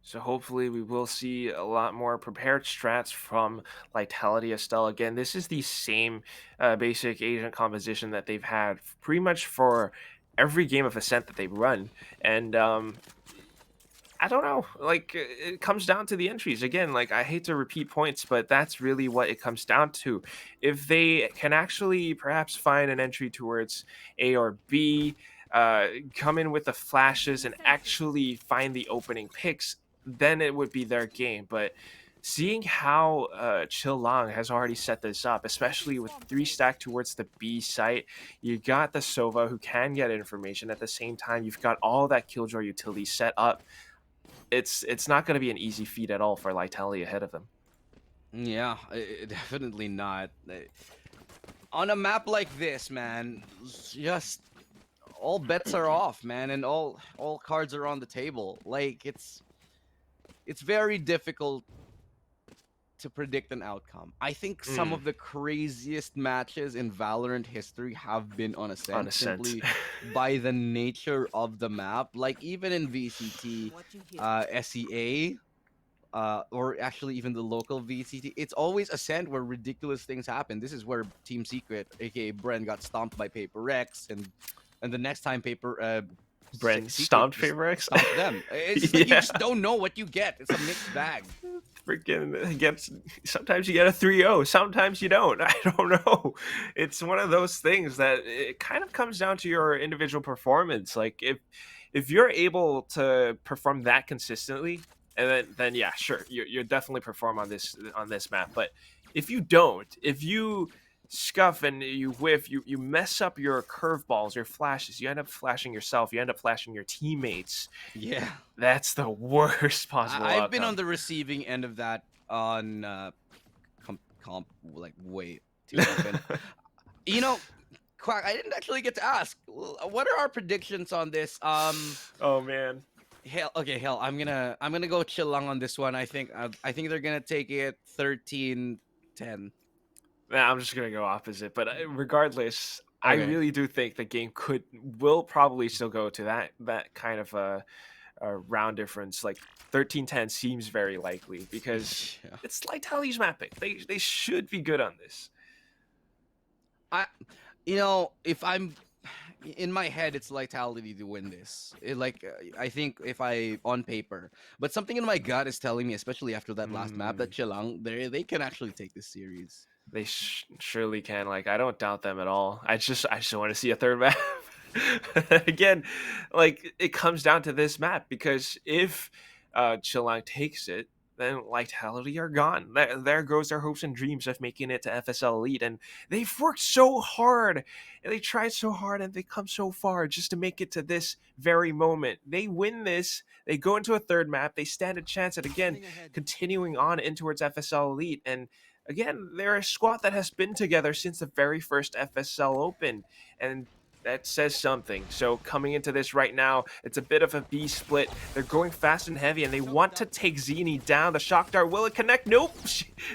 So hopefully we will see a lot more prepared strats from Lightality. Estelle, again, this is the same basic agent composition that they've had pretty much for every game of Ascent that they've run. And I don't know, like, it comes down to the entries again. Like, I hate to repeat points, but that's really what it comes down to. If they can actually perhaps find an entry towards A or B, come in with the flashes and actually find the opening picks, then it would be their game. But seeing how Chillang has already set this up, especially with 3 stack towards the B site, you got the Sova who can get information. At the same time, you've got all that Killjoy utility set up. It's not going to be an easy feat at all for Lightality ahead of them. Yeah, definitely not. On a map like this, man, just all bets are off, man, and all cards are on the table. Like, it's very difficult to predict an outcome. I think some of the craziest matches in Valorant history have been on Ascent, simply by the nature of the map. Like, even in VCT, SEA, or actually even the local VCT, it's always Ascent where ridiculous things happen. This is where Team Secret, aka Bren, got stomped by Paper Rex, and the next time Bren stomped Paper Rex? Stomped them. It's just like, you just don't know what you get. It's a mixed bag. Freaking sometimes you get a 3-0, sometimes you don't. I don't know. It's one of those things that it kind of comes down to your individual performance. Like, if you're able to perform that consistently, and then yeah, sure, you definitely perform on this map. But if you don't, if you scuff and you whiff, you mess up your curveballs, your flashes, you end up flashing yourself, you end up flashing your teammates. Yeah, that's the worst possible I've outcome. been on the receiving end of that on comp like way too often. You know, Quack, I didn't actually get to ask, what are our predictions on this? Oh man. Hell, I'm gonna go Chillang on this one. I think they're gonna take it 13-10. I'm just gonna go opposite, but regardless, Okay. I really do think the game will probably still go to that kind of a round difference. Like 13-10 seems very likely, because it's Lightality's mapping. They should be good on this. If I'm in my head, it's Lightality to win this. I think if I on paper, but something in my gut is telling me, especially after that last map, that Chillang they can actually take this series. They surely can. Like, I don't doubt them at all. I just want to see a third map. Again, like, it comes down to this map, because if Chillang takes it, then Lightality are gone. There goes their hopes and dreams of making it to FSL Elite. And they've worked so hard, and they tried so hard, and they come so far just to make it to this very moment. They win this, they go into a third map, they stand a chance at, again, continuing on in towards FSL Elite. And again, they're a squad that has been together since the very first FSL Open, and that says something. So coming into this right now, it's a bit of a B split. They're going fast and heavy, and they want to take Zini down. The shock dart, will it connect? Nope.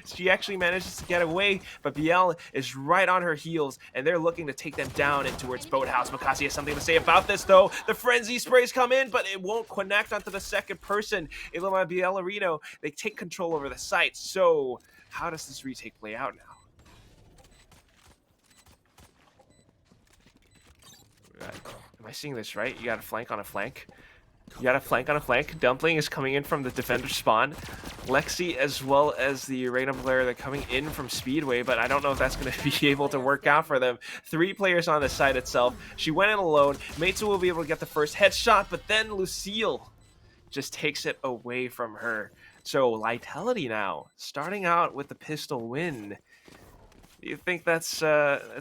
She actually manages to get away, but BL is right on her heels, and they're looking to take them down in towards Boathouse. Makasi has something to say about this, though. The frenzy sprays come in, but it won't connect onto the second person. Iloma BL Areno, they take control over the site. So how does this retake play out now? Am I seeing this right? You got a flank on a flank. You got a flank on a flank. Dumpling is coming in from the defender spawn. Lexi as well as the random player that coming in from Speedway, but I don't know if that's going to be able to work out for them. 3 players on the site itself. She went in alone. Meitsu will be able to get the first headshot, but then Lucille just takes it away from her. So Lightality now, starting out with the pistol win. Do you think that's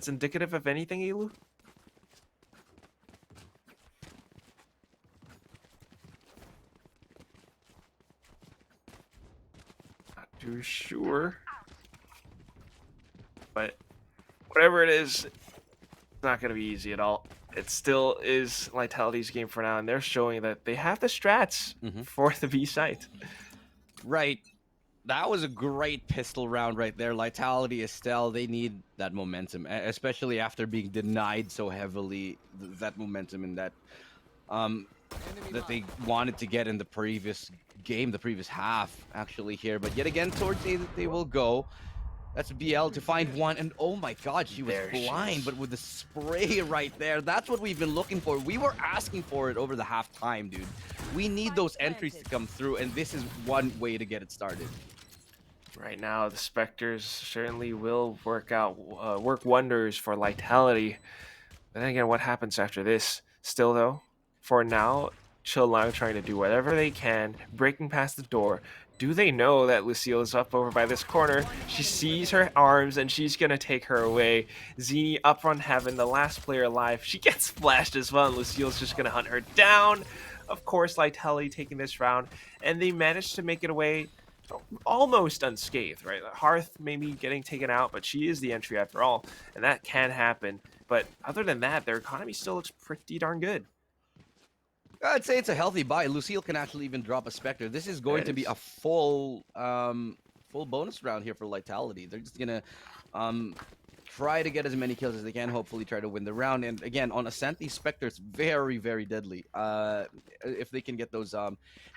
indicative of anything, Elu? Not too sure. But whatever it is, it's not going to be easy at all. It still is Lightality's game for now, and they're showing that they have the strats for the B site. Right. That was a great pistol round right there. Lightality, Estelle, they need that momentum, especially after being denied so heavily that momentum in that that they wanted to get in the previous game, the previous half, actually here. But yet again, towards A they will go. That's BL to find one, and oh my god, she was blind, but with the spray right there, that's what we've been looking for. We were asking for it over the halftime, dude. We need those entries to come through, and this is one way to get it started. Right now, the Spectres certainly will work wonders for Lightality. But then again, what happens after this? Still though, for now, Chilang trying to do whatever they can, breaking past the door. Do they know that Lucille is up over by this corner? She sees her arms and she's gonna take her away. Zini up on heaven, the last player alive. She gets flashed as well, and Lucille's just gonna hunt her down. Of course, Lightality taking this round, and they managed to make it away almost unscathed, right? Hearth maybe getting taken out, but she is the entry after all, and that can happen. But other than that, their economy still looks pretty darn good. I'd say it's a healthy buy. Lucille can actually even drop a Spectre. This is going to be a full bonus round here for Lightality. They're just gonna try to get as many kills as they can, hopefully try to win the round. And again, on Asante, Spectre is very, very deadly. If they can get those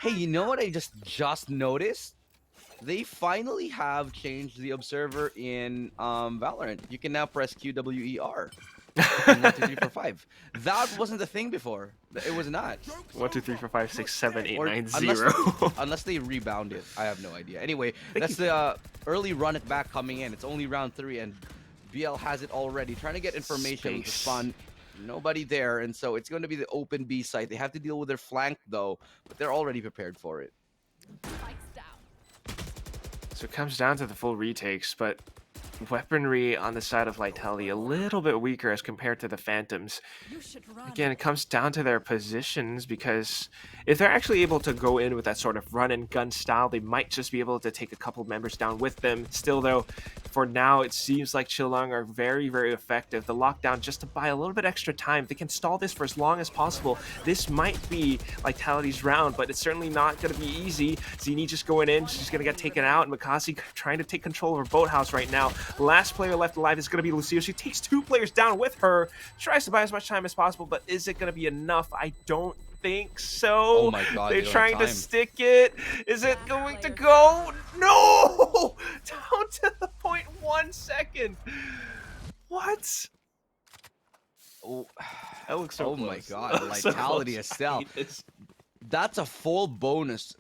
hey, you know what I just noticed? They finally have changed the observer in Valorant. You can now press QWER. 1, 2, 3, 4, 5. That wasn't the thing before. It was not. 1, 2, 3, 4, 5, 6, 7, 8, Or 9, 0. Unless they rebound it. I have no idea. Anyway, that's the early run it back coming in. It's only round 3 and BL has it already. Trying to get information with the spawn. Nobody there, and so it's going to be the open B site. They have to deal with their flank though, but they're already prepared for it. So it comes down to the full retakes, but weaponry on the side of Lightality a little bit weaker as compared to the Phantoms. Again, it comes down to their positions, because if they're actually able to go in with that sort of run and gun style, they might just be able to take a couple members down with them. Still though, for now, it seems like Chilang are very, very effective. The lockdown, just to buy a little bit extra time. They can stall this for as long as possible. This might be Lightality's round, but it's certainly not going to be easy. Zini just going in. She's going to get taken out. And Makasi trying to take control of her boathouse right now. Last player left alive is going to be Lucio. She takes 2 players down with her. Tries to buy as much time as possible, but is it going to be enough? I don't think so. Oh my god. They're trying to stick it. Is it going to go? No! Down to the 0.1 second. What? Oh, that looks so oh my close. god. Lightality, Estelle. That's a full bonus.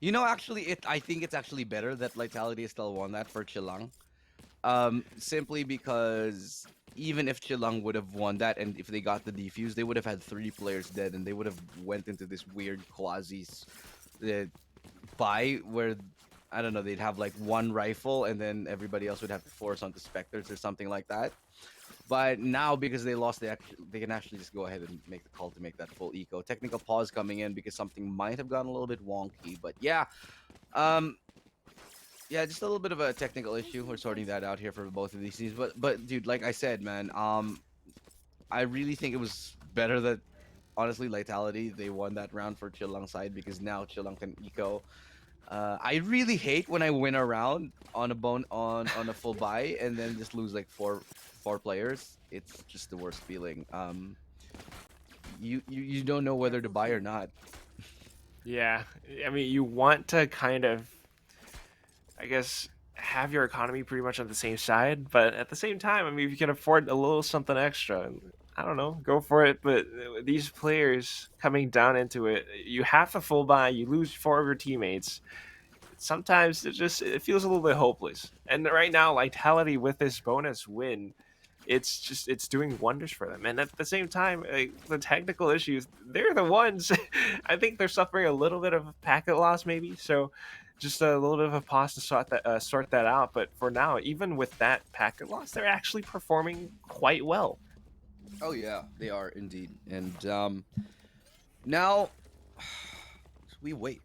You know, actually, I think it's actually better that Lightality Estelle won that for Chilang. Simply because even if Chilang would have won that, and if they got the defuse, they would have had 3 players dead, and they would have went into this weird quasi buy where, I don't know, they'd have like 1 rifle, and then everybody else would have to force onto Spectres or something like that. But now, because they lost, they can actually just go ahead and make the call to make that full eco. Technical pause coming in because something might have gotten a little bit wonky, but yeah. Yeah, just a little bit of a technical issue. We're sorting that out here for both of these teams. But dude, like I said, man, I really think it was better that, honestly, Lightality, they won that round for Chilang's side, because now Chilang can eco. I really hate when I win a round on a full buy and then just lose like four players. It's just the worst feeling. You don't know whether to buy or not. Yeah, I mean, you want to kind of, I guess, have your economy pretty much on the same side, but at the same time, I mean, if you can afford a little something extra, I don't know, go for it. But these players coming down into it, you have a full buy, you lose 4 of your teammates. sometimes it feels a little bit hopeless. And right now, Lightality with this bonus win, it's doing wonders for them. And at the same time, the technical issues, they're the ones. I think they're suffering a little bit of packet loss, maybe. So just a little bit of a pause to sort that out. But for now, even with that packet loss, they're actually performing quite well. Oh yeah, they are indeed. And now we wait.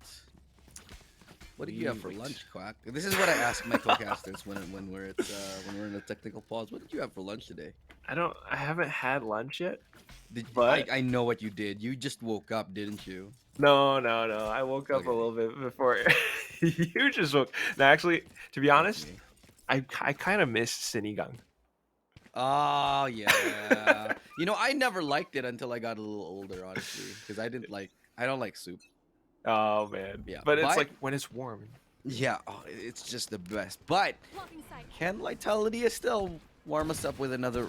What do you have for lunch, Quack? This is what I ask my co-casters when we're in a technical pause. What did you have for lunch today? I haven't had lunch yet. But I know what you did. You just woke up, didn't you? No. I woke up a little bit before you just woke. No, actually, to be honest, I kind of miss Sinigang. Oh yeah. I never liked it until I got a little older, honestly, because I don't like soup. Oh man. Yeah, but it's like when it's warm. Yeah, it's just the best. But can Lightality still warm us up with another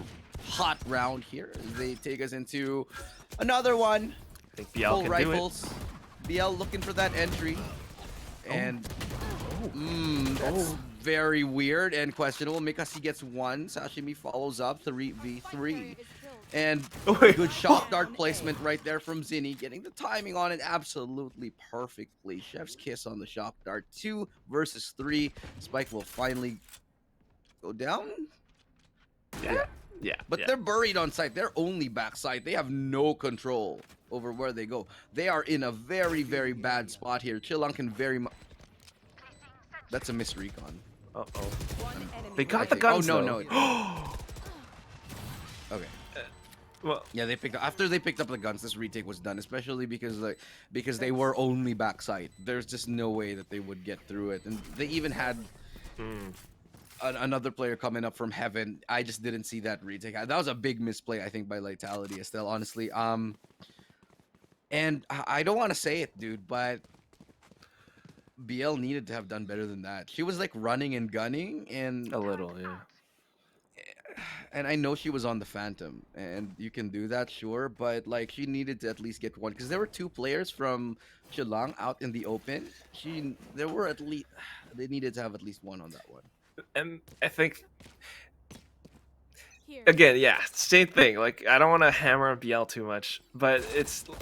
hot round here? They take us into another one. I think BL Full can rifles. BL looking for that entry. And that's very weird and questionable. Mikasi gets one. Sashimi follows up 3v3. And good shock dart placement right there from Zinni, getting the timing on it absolutely perfectly. Chef's kiss on the shock dart. 2 versus 3. Spike will finally go down. Yeah. But they're buried on site. They're only backside. They have no control over where they go. They are in a very, very bad spot here. Chillung can very much. That's a miss recon. Uh-oh. They got the guns. Oh, no. Okay. Well, yeah, after they picked up the guns, this retake was done, especially because they were only backside. There's just no way that they would get through it, and they even had another player coming up from heaven. I just didn't see that retake. That was a big misplay, I think, by Lightality, Estelle, honestly. And I don't want to say it, dude, but BL needed to have done better than that. She was like running and gunning, and a little, yeah. And I know she was on the Phantom, and you can do that, sure, but like she needed to at least get one because there were 2 players from Chillung out in the open. They needed to have at least one on that one. And I think again, yeah, same thing. Like I don't want to hammer on BL too much, but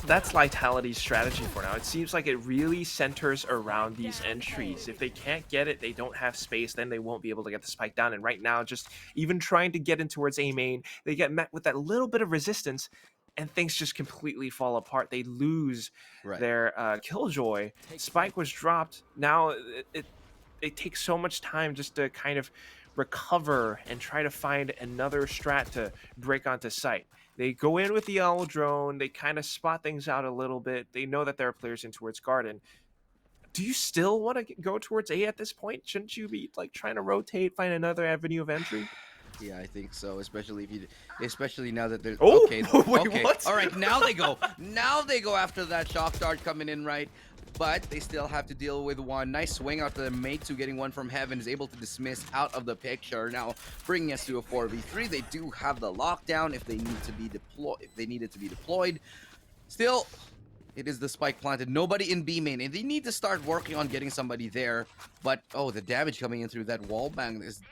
that's Lightality's strategy for now. It seems like it really centers around these entries. If they can't get it, they don't have space, then they won't be able to get the spike down. And right now, just even trying to get in towards A main, they get met with that little bit of resistance, and things just completely fall apart. They lose their killjoy. Spike was dropped. Now it takes so much time just to kind of recover and try to find another strat to break onto site. They go in with the owl drone, they kind of spot things out a little bit. They know that there are players in towards garden. Do you still want to go towards A at this point? Shouldn't you be like trying to rotate, find another avenue of entry? Yeah, I think so. Especially now that they're okay. What? All right, now they go after that shock dart coming in, right? But they still have to deal with one. Nice swing out to the mate, who getting one from heaven is able to dismiss out of the picture. Now bringing us to a 4v3. They do have the lockdown if they needed to be deployed. Still, it is the spike planted. Nobody in B main, and they need to start working on getting somebody there. But the damage coming in through that wall bang is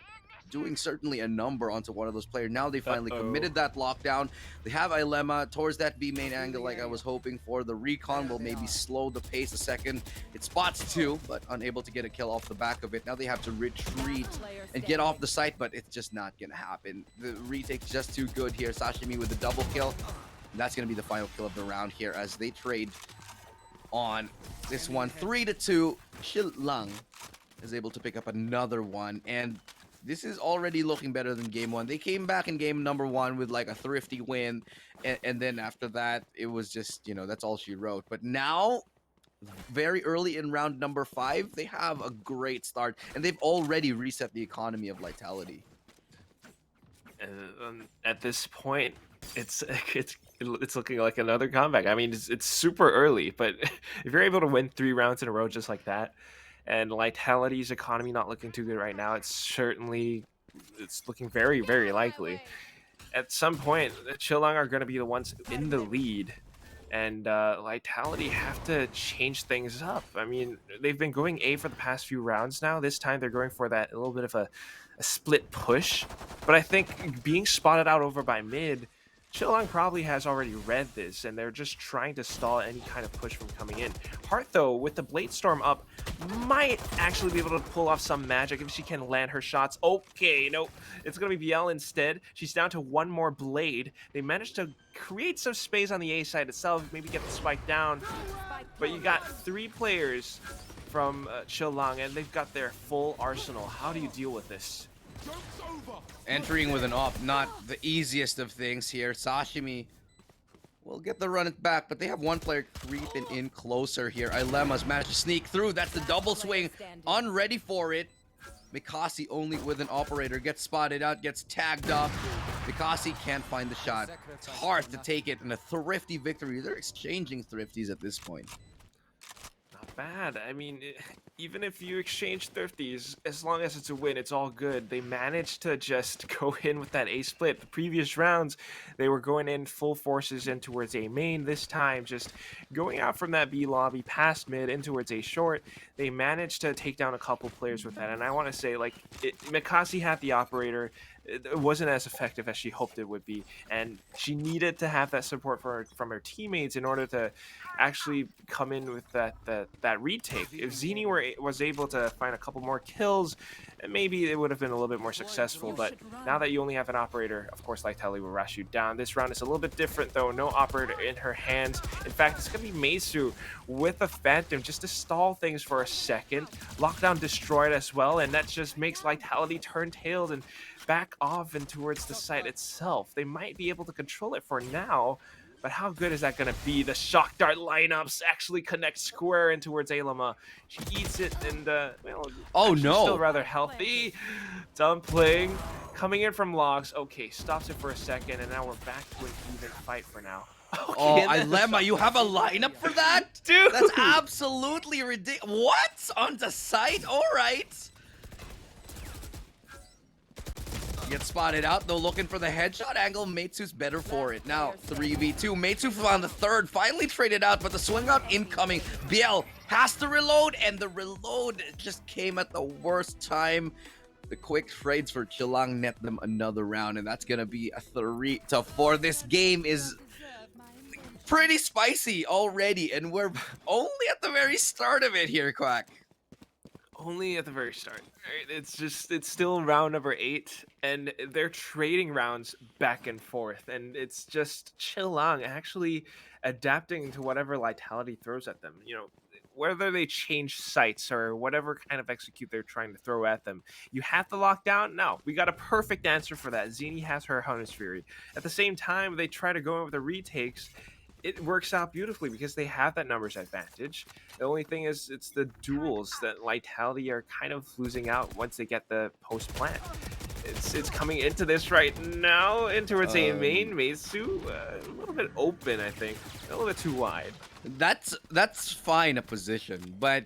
doing certainly a number onto one of those players. Now they finally committed that lockdown. They have Ilema towards that B main angle like I was hoping for. The recon will maybe slow the pace a second. It spots 2, but unable to get a kill off the back of it. Now they have to retreat and get off the site, but it's just not going to happen. The retake's just too good here. Sashimi with the double kill. And that's going to be the final kill of the round here as they trade on this one. 3-2. Chillung is able to pick up another one, and this is already looking better than game 1. They came back in game number 1 with like a thrifty win, and then after that, it was just, that's all she wrote. But now, very early in round number 5, they have a great start, and they've already reset the economy of Lightality. At this point, it's looking like another comeback. I mean, it's super early, but if you're able to win 3 rounds in a row just like that, and Lightality's economy not looking too good right now, it's looking very, very likely. At some point, Chillung are going to be the ones in the lead. And Lightality have to change things up. I mean, they've been going A for the past few rounds now. This time they're going for that a little bit of a split push. But I think being spotted out over by mid, Chillong probably has already read this, and they're just trying to stall any kind of push from coming in. Heart, though, with the Blade Storm up, might actually be able to pull off some magic if she can land her shots. Okay, nope. It's going to be BL instead. She's down to one more Blade. They managed to create some space on the A side itself, maybe get the spike down. But you got 3 players from Chillong, and they've got their full arsenal. How do you deal with this? Entering with an op, not the easiest of things here. Sashimi will get the run back, but they have one player creeping in closer here. Ilema's managed to sneak through. That's the double swing. Unready for it. Mikasi only with an operator. Gets spotted out, gets tagged up. Mikasi can't find the shot. It's hard to take it in a thrifty victory. They're exchanging thrifties at this point. Not bad. I mean, even if you exchange thrifties, as long as it's a win, it's all good. They managed to just go in with that A split. The previous rounds, they were going in full forces in towards A main. This time, just going out from that B lobby past mid in towards A short. They managed to take down a couple players with that. And I want to say, like, Mikasi had the operator. It wasn't as effective as she hoped it would be, and she needed to have that support from her teammates in order to actually come in with that retake. If Zini was able to find a couple more kills, maybe it would have been a little bit more successful. But now that you only have an operator, of course, Lightality will rush you down. This round is a little bit different, though. No operator in her hands. In fact, it's going to be Meisu with a Phantom just to stall things for a second. Lockdown destroyed as well, and that just makes Lightality turn tails and back off and towards the site itself. They might be able to control it for now, but how good is that going to be? The shock dart lineups actually connect square in towards Ailema. She eats it, and well, oh she's no, still rather healthy. Dumpling coming in from logs. Okay, stops it for a second, and now we're back to an even fight for now. Oh, Okay, Ilema, you have a lineup for that? dude, That's absolutely ridiculous. What? On the site? All right. Gets spotted out, though, looking for the headshot angle. Meitsu's better for it. Now, 3v2. Meitsu found the third, finally traded out, but the swing out incoming. BL has to reload, and the reload just came at the worst time. The quick trades for Chillong net them another round, and that's going to be a 3-4. This game is pretty spicy already, and we're only at the very start of it here, Quack. Only at the very start. Right? It's still round number 8, and they're trading rounds back and forth, and it's just Chillong actually adapting to whatever Lightality throws at them. You know, whether they change sites or whatever kind of execute they're trying to throw at them. You have to lock down? No, we got a perfect answer for that. Zini has her Hunter's Fury. At the same time, they try to go in with the retakes. It works out beautifully because they have that numbers advantage. The only thing is, it's the duels that Lightality are kind of losing out once they get the post plant. It's coming into this right now, in towards a main. Meisu, a little bit open, I think, a little bit too wide. That's fine a position, but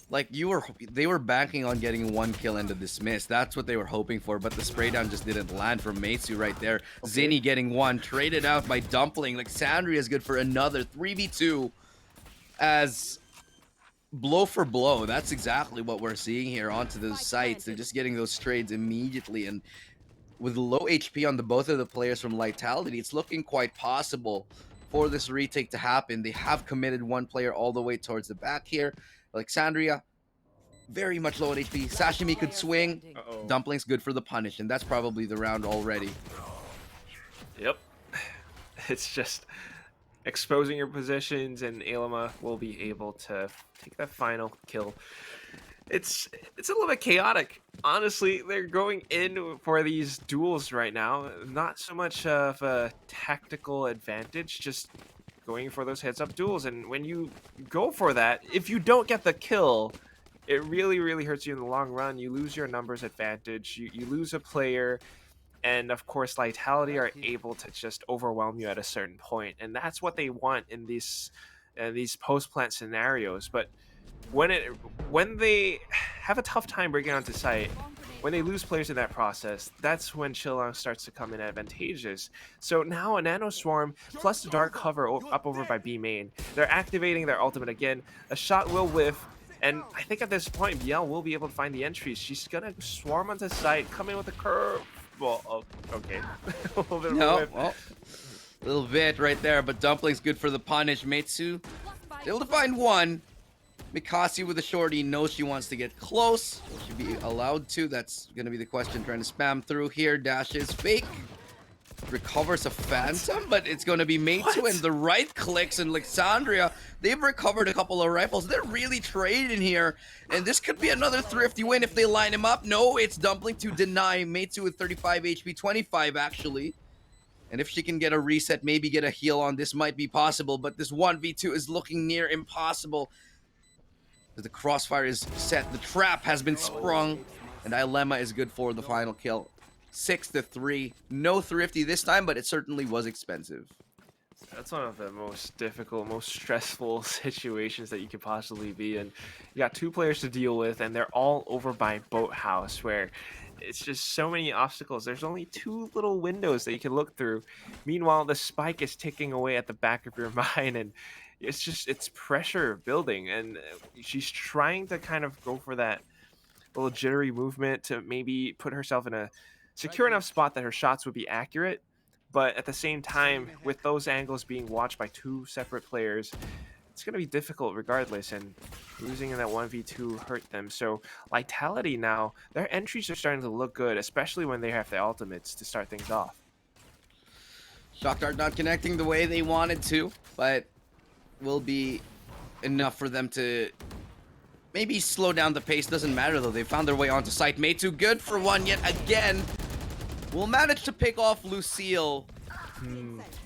like they were banking on getting one kill and a dismiss. That's what they were hoping for, but the spray down just didn't land from Meisu right there. Okay. Zini getting one, traded out by Dumpling. Like Sandria is good for another 3v2 as blow for blow. That's exactly what we're seeing here onto the sites. They're just getting those trades immediately, and with low HP on both of the players from Lightality, it's looking quite possible for this retake to happen. They have committed one player all the way towards the back here. Alexandria, very much low on HP. Sashimi could swing. Dumpling's good for the punish, and that's probably the round already. Yep. It's just exposing your positions, and Ailema will be able to take that final kill. It's a little bit chaotic. Honestly, they're going in for these duels right now. Not so much of a tactical advantage, just going for those heads-up duels. And when you go for that, if you don't get the kill, it really, really hurts you in the long run. You lose your numbers advantage. You lose a player. And, of course, Lightality are able to just overwhelm you at a certain point. And that's what they want in these post-plant scenarios. But when they have a tough time breaking onto site, when they lose players in that process, that's when Chillong starts to come in advantageous. So now a Nano Swarm plus the Dark Cover up over by B main. They're activating their ultimate again. A shot will whiff. And I think at this point, Biel will be able to find the entries. She's going to swarm onto site, come in with a curve. Well, oh, okay. A little bit of a whiff. Well, a little bit right there, but Dumpling's good for the punish. Metsu able to find one. Mikasi with a shorty knows she wants to get close. Will she be allowed to? That's going to be the question. Trying to spam through here. Dash is fake. Recovers a Phantom, but it's going to be Metsu and the right clicks. And Alexandria, they've recovered a couple of rifles. They're really trading here. And this could be another thrifty win if they line him up. No, it's Dumpling to deny. Metsu with 35 HP, 25 actually. And if she can get a reset, maybe get a heal on, this might be possible. But this 1v2 is looking near impossible. The crossfire is set. The trap has been sprung. And Dilemma is good for the final kill. 6-3. No thrifty this time, but it certainly was expensive. That's one of the most difficult, most stressful situations that you could possibly be in. You got two players to deal with, and they're all over by Boathouse, where it's just so many obstacles. There's only two little windows that you can look through. Meanwhile, the spike is ticking away at the back of your mind, and it's pressure building. And she's trying to kind of go for that little jittery movement to maybe put herself in a secure enough spot that her shots would be accurate. But at the same time, with those angles being watched by two separate players, it's going to be difficult regardless, and losing in that 1v2 hurt them. So Lightality now, their entries are starting to look good, especially when they have the ultimates to start things off. Shock Dart not connecting the way they wanted to, but will be enough for them to maybe slow down the pace. Doesn't matter though, they found their way onto site. Metsu good for one yet again. Will manage to pick off Lucille.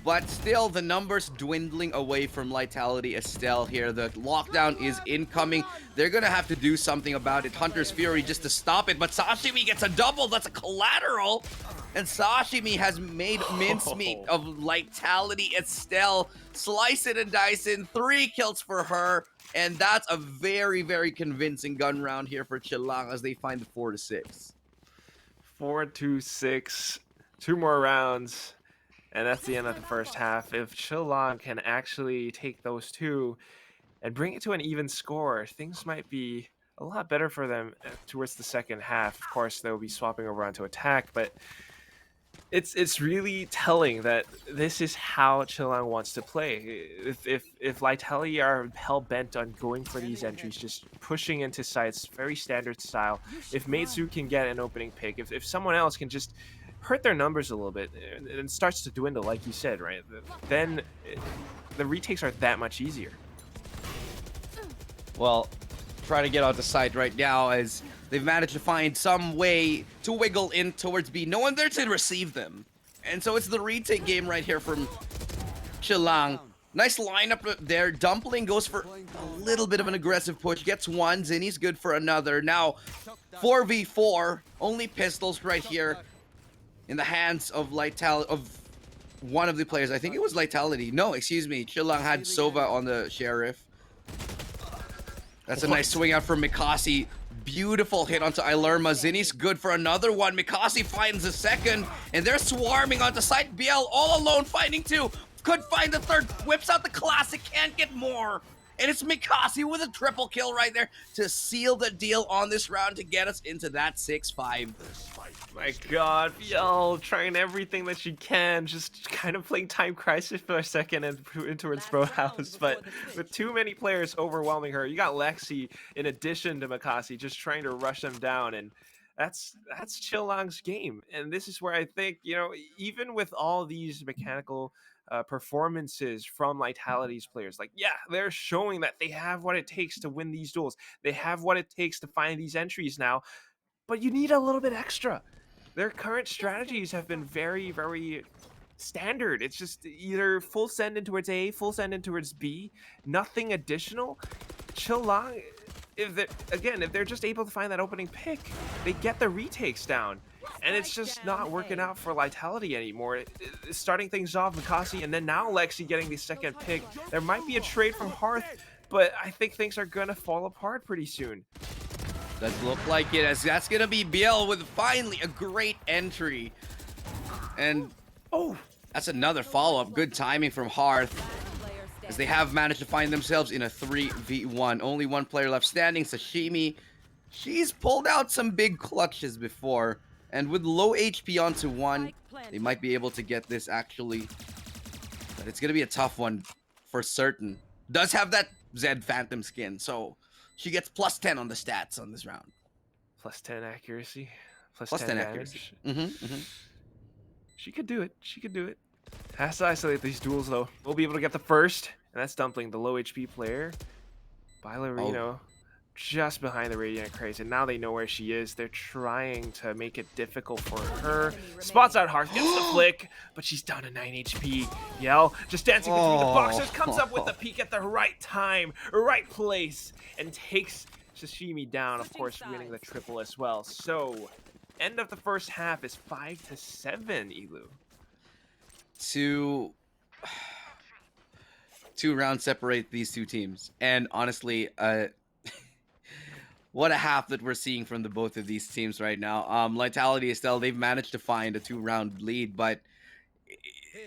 But still, the numbers dwindling away from Lightality. Estelle here. The lockdown is incoming. They're going to have to do something about it. Hunter's Fury just to stop it. But Sashimi gets a double. That's a collateral. And Sashimi has made mincemeat of Lightality. Estelle, slice it and dice in. 3 kills for her. And that's a very, very convincing gun round here for Chillong as they find the 4-6. 4-6. 2 more rounds. And that's the end of the first half. If Chillong can actually take those 2 and bring it to an even score, things might be a lot better for them towards the second half. Of course, they'll be swapping over onto attack, but it's really telling that this is how Chillong wants to play. If Lightality are hell-bent on going for these entries, just pushing into sites, very standard style, if Metsu can get an opening pick, if someone else can just hurt their numbers a little bit and it starts to dwindle, like you said, right? Then the retakes are that much easier. Well, try to get onto site right now as they've managed to find some way to wiggle in towards B. No one there to receive them. And so it's the retake game right here from Chillong. Nice lineup there. Dumpling goes for a little bit of an aggressive push. Gets one. Zinni's good for another. Now, 4v4. Only pistols right here in the hands of of one of the players. I think it was Lightality. No, excuse me. Chillong had Sova on the Sheriff. That's a nice swing out from Mikasi. Beautiful hit onto Ilerma. Zinni's good for another one. Mikasi finds a second, and they're swarming onto site. BL all alone finding 2. Could find the third. Whips out the classic. Can't get more. And it's Mikasi with a triple kill right there to seal the deal on this round to get us into that 6-5. My god, yo, trying everything that she can, just kind of playing Time Crisis for a second and towards Boathouse, but with too many players overwhelming her. You got Lexi in addition to Mikasi just trying to rush them down, and that's Chillong's game. And this is where I think, you know, even with all these mechanical performances from Lightality's players, like, yeah, they're showing that they have what it takes to win these duels. They have what it takes to find these entries now, but you need a little bit extra. Their current strategies have been very, very standard. It's just either full send in towards A, full send in towards B, nothing additional. Chillong, if they're just able to find that opening pick, they get the retakes down. And it's just not working out for Lightality anymore. Starting things off, Mikasi, and then now Lexi getting the second pick. There might be a trade from Hearth, but I think things are going to fall apart pretty soon. Does look like it, as that's gonna be Biel with finally a great entry. And that's another follow-up. Good timing from Hearth, as they have managed to find themselves in a 3v1. Only one player left standing, Sashimi. She's pulled out some big clutches before, and with low HP onto one, they might be able to get this actually. But it's gonna be a tough one for certain. Does have that Zed Phantom skin, so she gets +10 on the stats on this round. +10 accuracy, Plus +10 10 damage. accuracy. She could do it. She could do it. Has to isolate these duels though. We'll be able to get the first, and that's Dumpling, the low HP player. Ballerino, just behind the Radiant Craze, and now they know where she is. They're trying to make it difficult for her. Spots out Hearth, gets the flick, but she's down to 9 HP. Yell, just dancing between the boxes, comes up with the peek at the right time, right place, and takes Sashimi down, of course, winning the triple as well. So, end of the first half is 5-7, Elu. Two rounds separate these two teams, and honestly, what a half that we're seeing from the both of these teams right now. Lightality, Estelle, they've managed to find a 2-round lead, but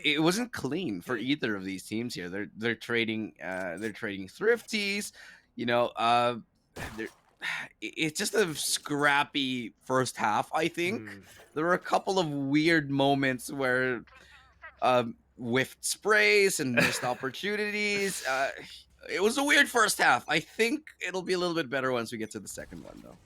it wasn't clean for either of these teams here. They're trading thrifties, you know. It's just a scrappy first half. I think there were a couple of weird moments where whiffed sprays and missed opportunities. It was a weird first half. I think it'll be a little bit better once we get to the second one, though.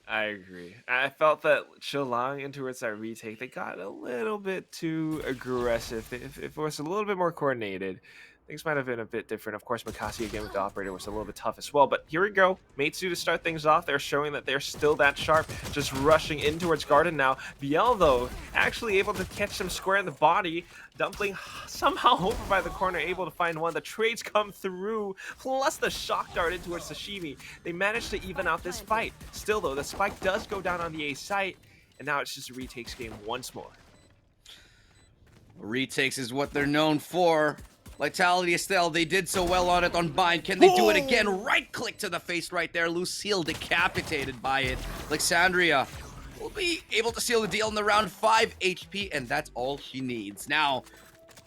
I agree. I felt that Chilang in towards that retake, they got a little bit too aggressive. If it was a little bit more coordinated, things might have been a bit different. Of course, Makasi again with the operator was a little bit tough as well. But here we go. Matsu to start things off. They're showing that they're still that sharp, just rushing in towards Garden now. Biel, though, actually able to catch them square in the body. Dumpling somehow over by the corner, able to find one. The trades come through, plus the shock dart in towards Sashimi. They managed to even out this fight. Still, though, the spike does go down on the A site, and now it's just a retakes game once more. Retakes is what they're known for. Lightality, Estelle, they did so well on it on Bind. Can they do it again? Right click to the face right there. Lucille decapitated by it. Alexandria will be able to seal the deal in the round. 5 HP, and that's all she needs. Now,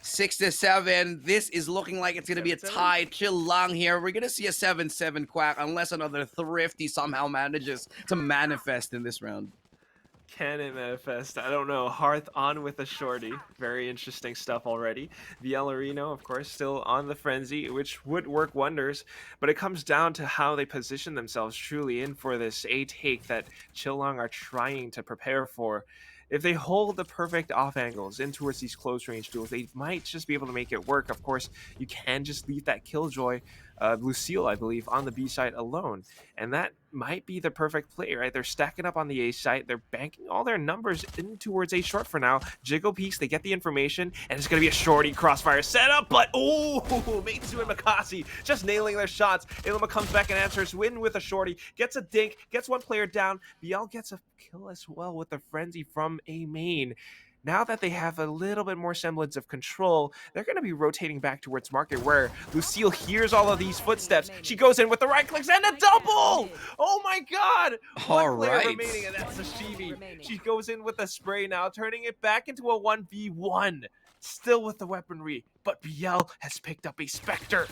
6-7. This is looking like it's going to be a tie. Chilang here. We're going to see a 7-7 quack unless another thrifty somehow manages to manifest in this round. Can it manifest? I don't know. Hearth on with a shorty. Very interesting stuff already. Ballerino, of course, still on the frenzy, which would work wonders. But it comes down to how they position themselves truly in for this A take that Chilang are trying to prepare for. If they hold the perfect off angles in towards these close range duels, they might just be able to make it work. Of course, you can just leave that Killjoy, Lucille, I believe, on the B side alone. And that might be the perfect play, right? They're stacking up on the A side. They're banking all their numbers in towards A short for now. Jiggle peeks, they get the information, and it's going to be a shorty crossfire setup. But, oh, Meitsu and Makasi just nailing their shots. Ilima comes back and answers, win with a shorty, gets a dink, gets one player down. Biel gets a kill as well with the frenzy from A main. Now that they have a little bit more semblance of control, they're going to be rotating back towards market where Lucille hears all of these footsteps. She goes in with the right clicks and a double! Oh my god! One player remaining, and that's Sashimi. She goes in with a spray now, turning it back into a 1v1. Still with the weaponry, but Biel has picked up a Spectre.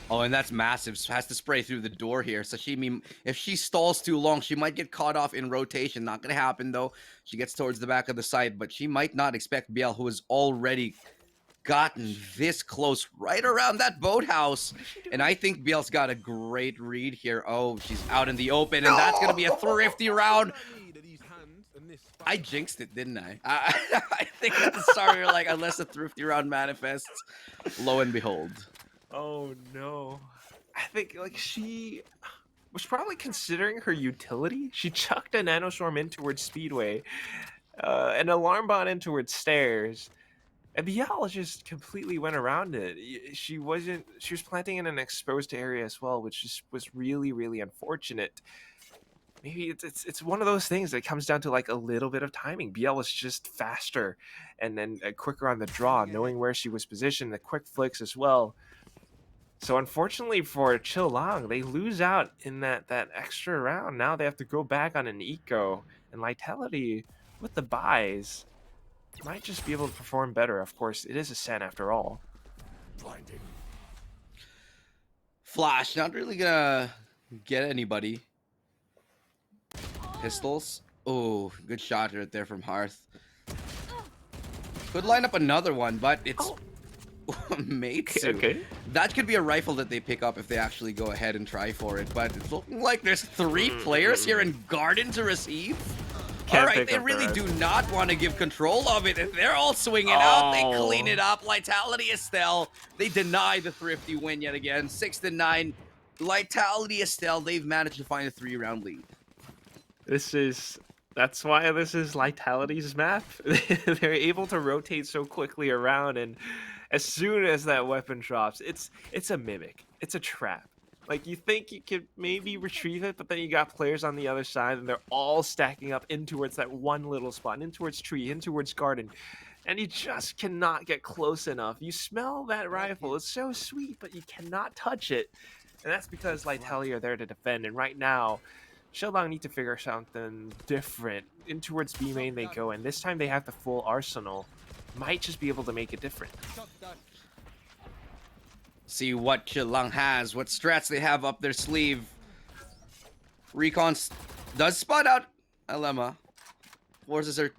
Oh, and that's massive. Has to spray through the door here. Sashimi, if she stalls too long, she might get caught off in rotation. Not going to happen, though. She gets towards the back of the site, but she might not expect Biel, who has already gotten this close right around that boathouse. And I think Biel's got a great read here. Oh, she's out in the open, and that's going to be a thrifty round. I jinxed it, didn't I? I think at the start, you're like, unless a thrifty round manifests, lo and behold. Oh no. I think like she was probably considering her utility. She chucked a nanostorm in towards Speedway, an alarm bot in towards stairs, and Biel just completely went around it. She was planting in an exposed area as well, which just was really, really unfortunate. Maybe it's one of those things that comes down to like a little bit of timing. Biel was just faster and then quicker on the draw, knowing where she was positioned, the quick flicks as well. So unfortunately for Chilang, they lose out in that extra round. Now they have to go back on an eco, and Lightality with the buys might just be able to perform better. Of course, it is a Sen after all. Flash, not really gonna get anybody. Pistols. Oh, good shot right there from Hearth. Could line up another one, but it's Maitsu. Okay. That could be a rifle that they pick up if they actually go ahead and try for it. But it's looking like there's 3 players here in Garden to receive. All right, they really do not want to give control of it, and they're all swinging out. They clean it up. Lightality Estelle, they deny the thrifty win yet again. 6-9. Lightality Estelle, they've managed to find a 3-round lead. That's why this is Lightality's map. They're able to rotate so quickly around, and as soon as that weapon drops, it's a mimic. It's a trap. Like, you think you could maybe retrieve it, but then you got players on the other side, and they're all stacking up in towards that one little spot, in towards tree, in towards garden, and you just cannot get close enough. You smell that rifle. It's so sweet, but you cannot touch it, and that's because Lightality are there to defend, and right now, Chilang need to figure something different. In towards B main they go, and this time they have the full arsenal. Might just be able to make it different. See what Chilang has, what strats they have up their sleeve. Recon does spot out Alema. Forces her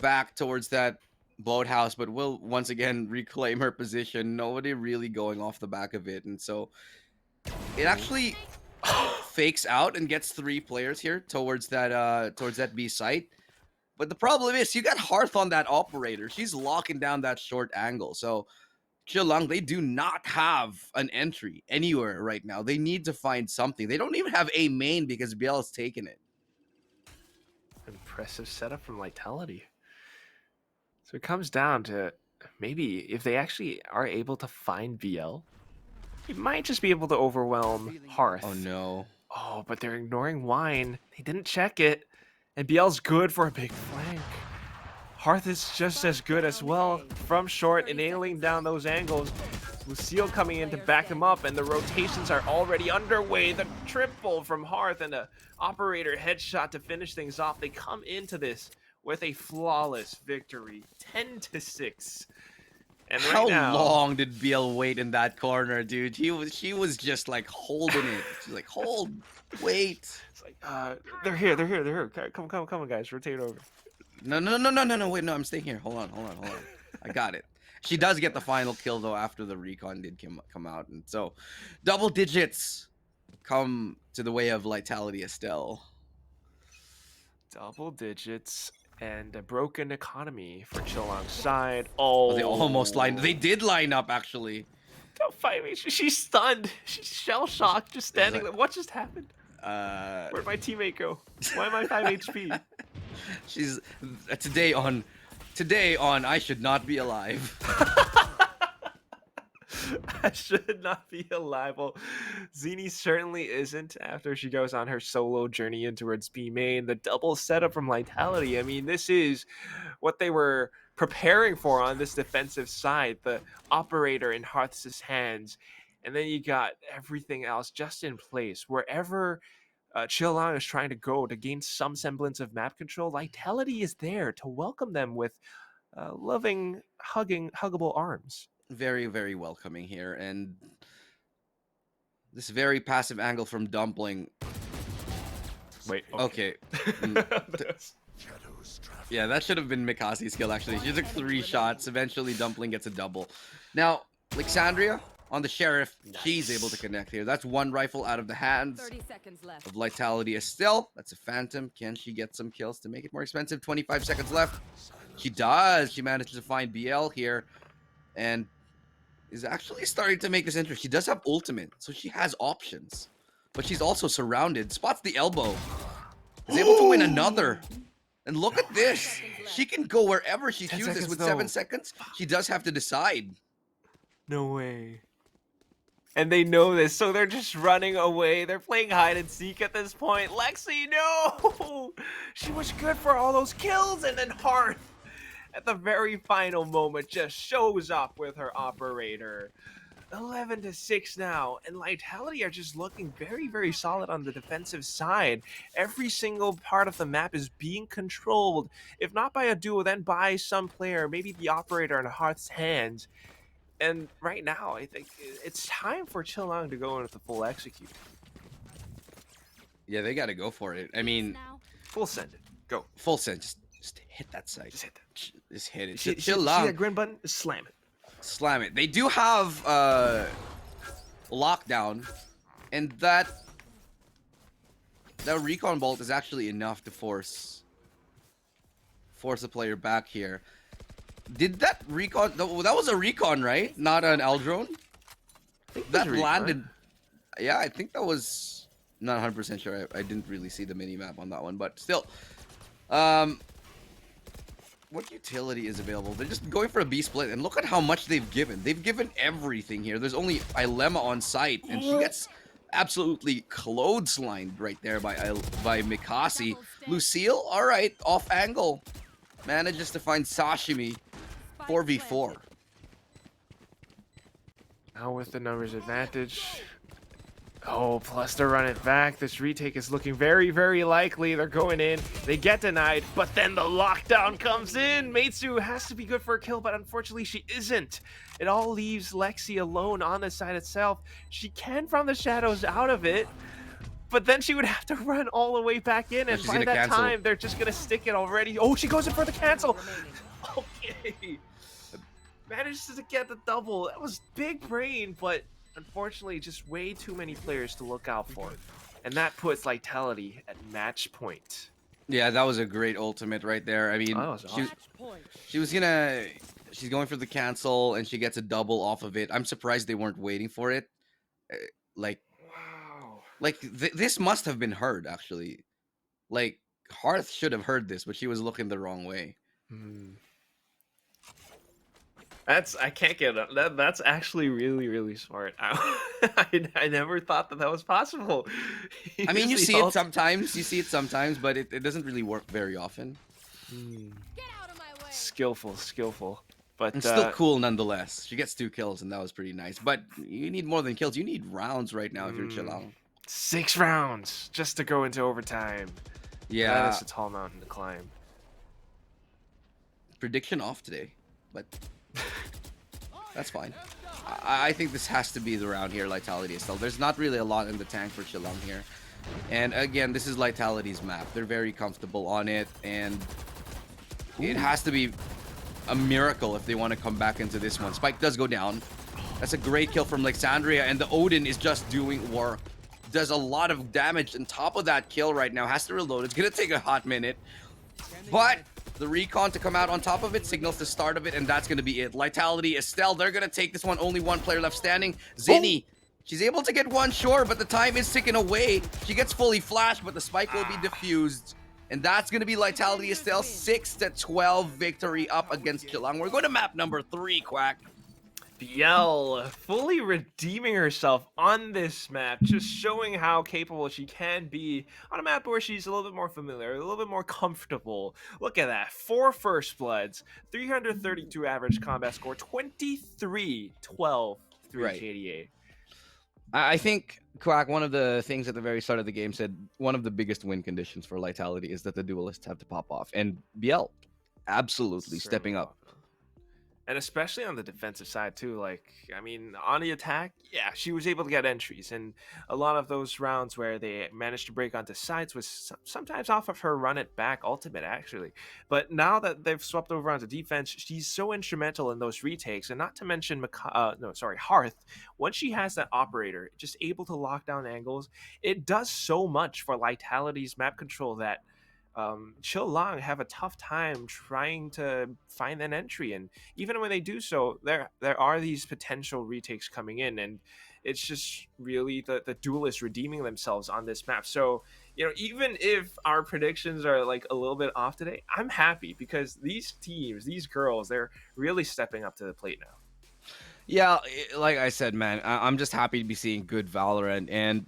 back towards that boathouse, but will once again reclaim her position. Nobody really going off the back of it, and so it actually fakes out and gets 3 players here towards that B site. But the problem is you got Hearth on that operator. She's locking down that short angle. So Chilang, they do not have an entry anywhere right now. They need to find something. They don't even have a main because BL has taken it. Impressive setup from Lightality. So it comes down to maybe if they actually are able to find BL, it might just be able to overwhelm Hearth. Oh no. Oh, but they're ignoring Wine. They didn't check it. And BL's good for a big flank. Hearth is just as good as well from short and nailing down those angles. Lucille coming in to back him up, and the rotations are already underway. The triple from Hearth and a operator headshot to finish things off. They come into this with a flawless victory, 10-6. And right How now, long did BL wait in that corner, dude? She was just like holding it. She's like, hold, wait. It's like, they're here. Come on, guys, rotate over. No, wait, no, I'm staying here. Hold on. I got it. She does get the final kill, though, after the recon did come out. And so, double digits come to the way of Lightality Estelle. Double digits and a broken economy for Chilang's side. Oh, They almost lined. They did line up, actually. Don't fight me. She's stunned. She's shell-shocked, just standing there. What just happened? Where'd my teammate go? Why am I 5 HP? She's today on I should not be alive. I should not be alive. Well, Zini certainly isn't after she goes on her solo journey in towards B main. The double setup from Lightality. I mean, this is what they were preparing for on this defensive side. The operator in Hearth's hands. And then you got everything else just in place. Wherever Chilang is trying to go to gain some semblance of map control, Lightality is there to welcome them with loving, huggable arms. Very, very welcoming here, and this very passive angle from Dumpling. Wait. Okay. Yeah, that should have been Mikasi's kill, actually. She took 3 shots. Eventually, Dumpling gets a double. Now, Alexandria on the Sheriff, she's able to connect here. That's 1 rifle out of the hands 30 seconds left. of Lightality Estelle. That's a Phantom. Can she get some kills to make it more expensive? 25 seconds left. She does. She manages to find BL here, and is actually starting to make this interesting. She does have ultimate, so she has options. But she's also surrounded. Spots the elbow. Is able to win another. And look at this. She can go wherever she 10 chooses seconds, with though. 7 seconds. She does have to decide. No way. And they know this, so they're just running away. They're playing hide and seek at this point. Lexi, no! She was good for all those kills, and then Hearth at the very final moment just shows up with her operator. 11-6 now, and Lightality are just looking very, very solid on the defensive side. Every single part of the map is being controlled, if not by a duo, then by some player, maybe the operator in Hearth's hands. And right now, I think it's time for Chillang to go in with the full execute. Yeah, they got to go for it. I mean, Full send it. Go. full send. Just hit that site. Just hit that. Just hit it. See Chillang. that green button? Slam it. Slam it. They do have lockdown, and that recon bolt is actually enough to force a player back here. Did that recon? That was a recon, right? Not an Eldrone. That landed. Yeah, I think that was not 100% sure. I didn't really see the mini map on that one, but still. What utility is available? They're just going for a B split, and look at how much they've given. They've given everything here. There's only Ilema on site, and she gets absolutely clotheslined right there by Mikasi. Lucille, all right, off angle, manages to find Sashimi. 4v4. Now with the numbers advantage. Oh, plus to run it back. This retake is looking very, very likely. They're going in. They get denied, but then the lockdown comes in. Meitsu has to be good for a kill, but unfortunately she isn't. It all leaves Lexi alone on the side itself. She can from the shadows out of it, but then she would have to run all the way back in, and by that time, they're just going to stick it already. Oh, she goes in for the cancel. Okay. Manages to get the double. That was big brain, but unfortunately, just way too many players to look out for. And that puts Lightality at match point. Yeah, that was a great ultimate right there. I mean, she's going for the cancel, and she gets a double off of it. I'm surprised they weren't waiting for it. Wow. This must have been heard, actually. Like, Hearth should have heard this, but she was looking the wrong way. I can't get that. That's actually really, really smart. I never thought that was possible. I mean, you see it sometimes, but it doesn't really work very often. Get out of my way. Skillful. But and still cool nonetheless. She gets 2 kills, and that was pretty nice. But you need more than kills. You need rounds right now if you're Chillang. 6 rounds just to go into overtime. Yeah. That is a tall mountain to climb. Prediction off today, but that's fine. I think this has to be the round here, Lightality Estelle. There's not really a lot in the tank for Chillang here. And again, this is Lightality's map. They're very comfortable on it, and it has to be a miracle if they want to come back into this one. Spike does go down. That's a great kill from Alexandria, and the Odin is just doing work. Does a lot of damage on top of that kill right now. Has to reload. It's going to take a hot minute. But the recon to come out on top of it signals the start of it, and that's going to be it. Lightality, Estelle, they're going to take this one. Only one player left standing. Zinni, she's able to get one, sure, but the time is ticking away. She gets fully flashed, but the spike will be diffused. And that's going to be Lightality, Estelle, 6-12 victory up against Chillang. We're going to map number 3, Quack. Biel fully redeeming herself on this map, just showing how capable she can be on a map where she's a little bit more familiar, a little bit more comfortable. Look at that, 4 first bloods, 332 average combat score, 23, 12, 388. I think, Quack, one of the things at the very start of the game said one of the biggest win conditions for Lightality is that the duelists have to pop off. And Biel absolutely stepping up. And especially on the defensive side too, like, I mean, on the attack, yeah, she was able to get entries, and a lot of those rounds where they managed to break onto sides was sometimes off of her run it back ultimate, actually. But now that they've swept over onto defense, she's so instrumental in those retakes, and not to mention Hearth. Once she has that operator, just able to lock down angles, it does so much for Lightality's map control that Chillang have a tough time trying to find an entry, and even when they do so, there are these potential retakes coming in, and it's just really the duelists redeeming themselves on this map. So, you know, even if our predictions are like a little bit off today, I'm happy because these teams, these girls, they're really stepping up to the plate now. Yeah, like I said, man, I'm just happy to be seeing good Valorant, and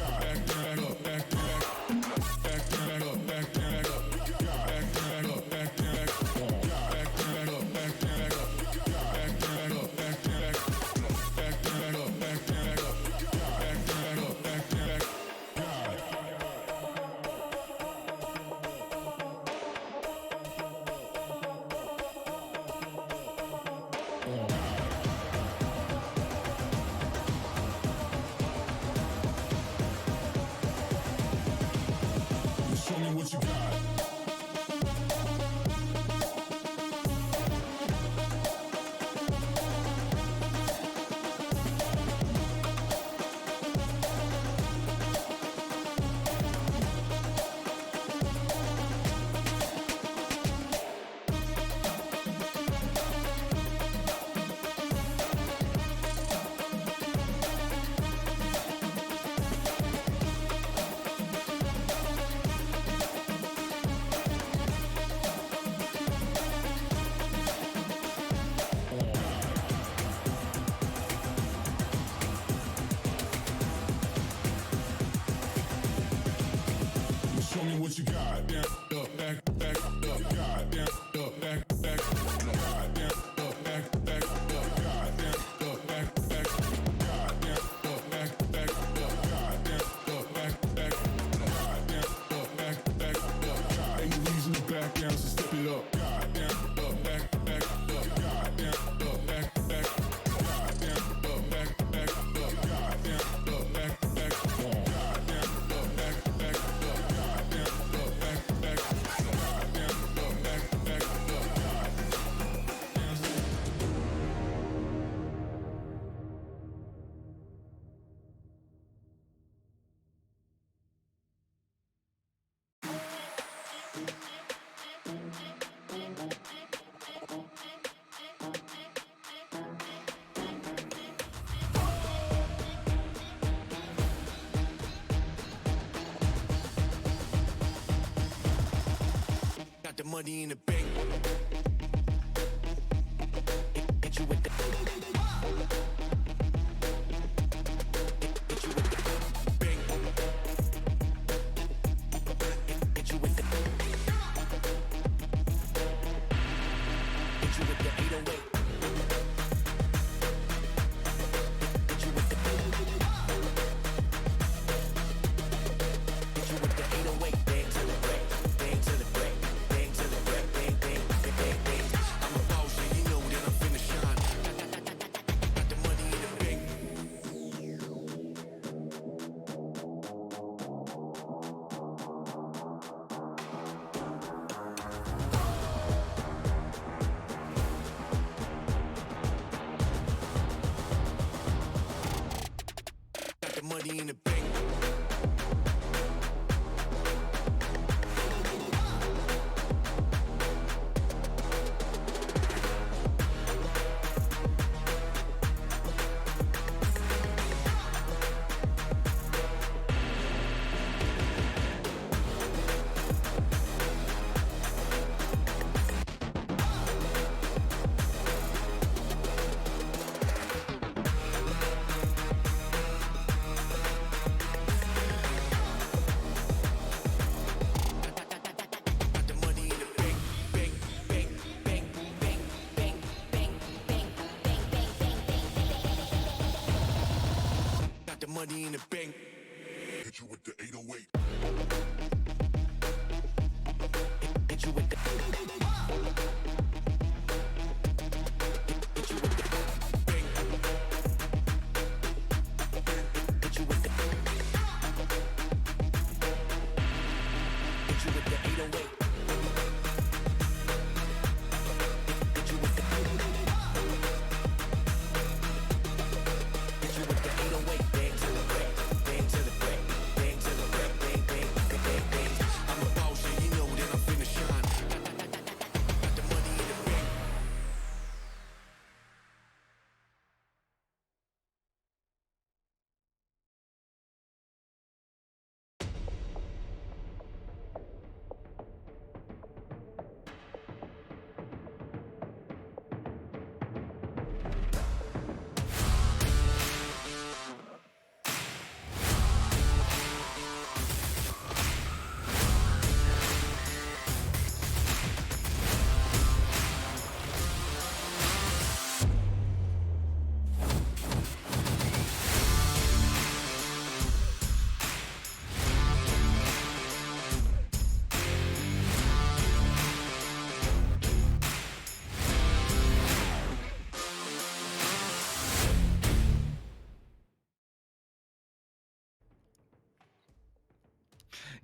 money in the bank. Hit you with the bank. Hit you with the 808. Hit you with the 808. Bang to the break, bang to the break, bang to the break, bang, bang, bang, bang, bang. I'm a boss, and you know that I'm finna shine. Got the money in the bank. Got the money in the bank. Got the money in the bank, bank, bank, bank, bank, bank, bank, bank, bank, bank, bank, bank. Got the money in the bank. Hit you with the 808. Hit you with the. Hit you with the bank. Hit you with the. Hit you with the 808. Hit you with the. Hit you with the 808. Bang to the break, bang to the break, bang to the break, bang, bang, bang, bang, bang. I'm a boss, and you know that I'm finna shine. Got the money in the bank.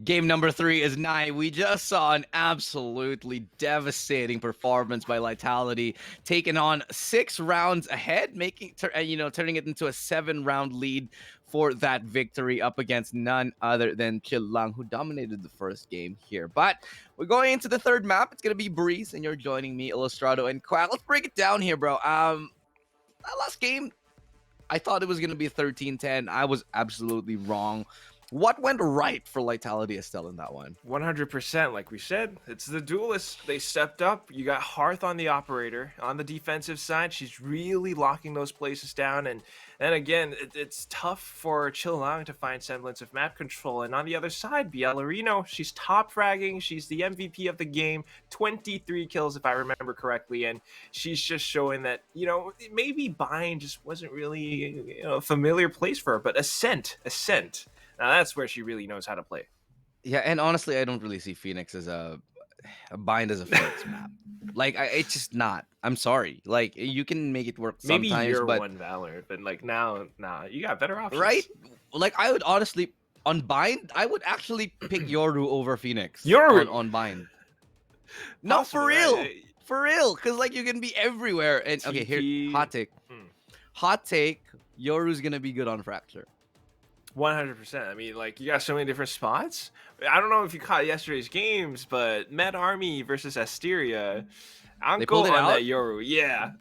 Game number 3 is 9. We just saw an absolutely devastating performance by Lightality, taking on 6 rounds ahead, turning it into a 7-round lead for that victory up against none other than Chilang, who dominated the first game here. But we're going into the third map. It's gonna be Breeze, and you're joining me, Illustrado and Quack. Let's break it down here, bro. That last game, I thought it was gonna be 13-10. I was absolutely wrong. What went right for Lightality, Estelle, in that one? 100%, like we said, it's the duelists. They stepped up. You got Hearth on the operator. On the defensive side, she's really locking those places down. And then again, it's tough for Chilang to find semblance of map control. And on the other side, Bielorino, she's top fragging. She's the MVP of the game. 23 kills, if I remember correctly. And she's just showing that, maybe Bind just wasn't really a familiar place for her. But Ascent. Now that's where she really knows how to play. Yeah, and honestly, I don't really see Phoenix as a Bind as a first map. Like, it's just not. I'm sorry. Like, you can make it work Maybe sometimes, you're but one Valor, but like now, you got better options. right? Like, I would honestly on Bind, I would actually pick Yoru over Phoenix. Yoru on Bind. No, for real. For real, because like you can be everywhere. And okay, here, hot take. Hot take. Yoru's gonna be good on Fracture. 100%. I mean, like, you got so many different spots. I don't know if you caught yesterday's games, but Med Army versus Asteria. I'm going on that Yoru. Yeah.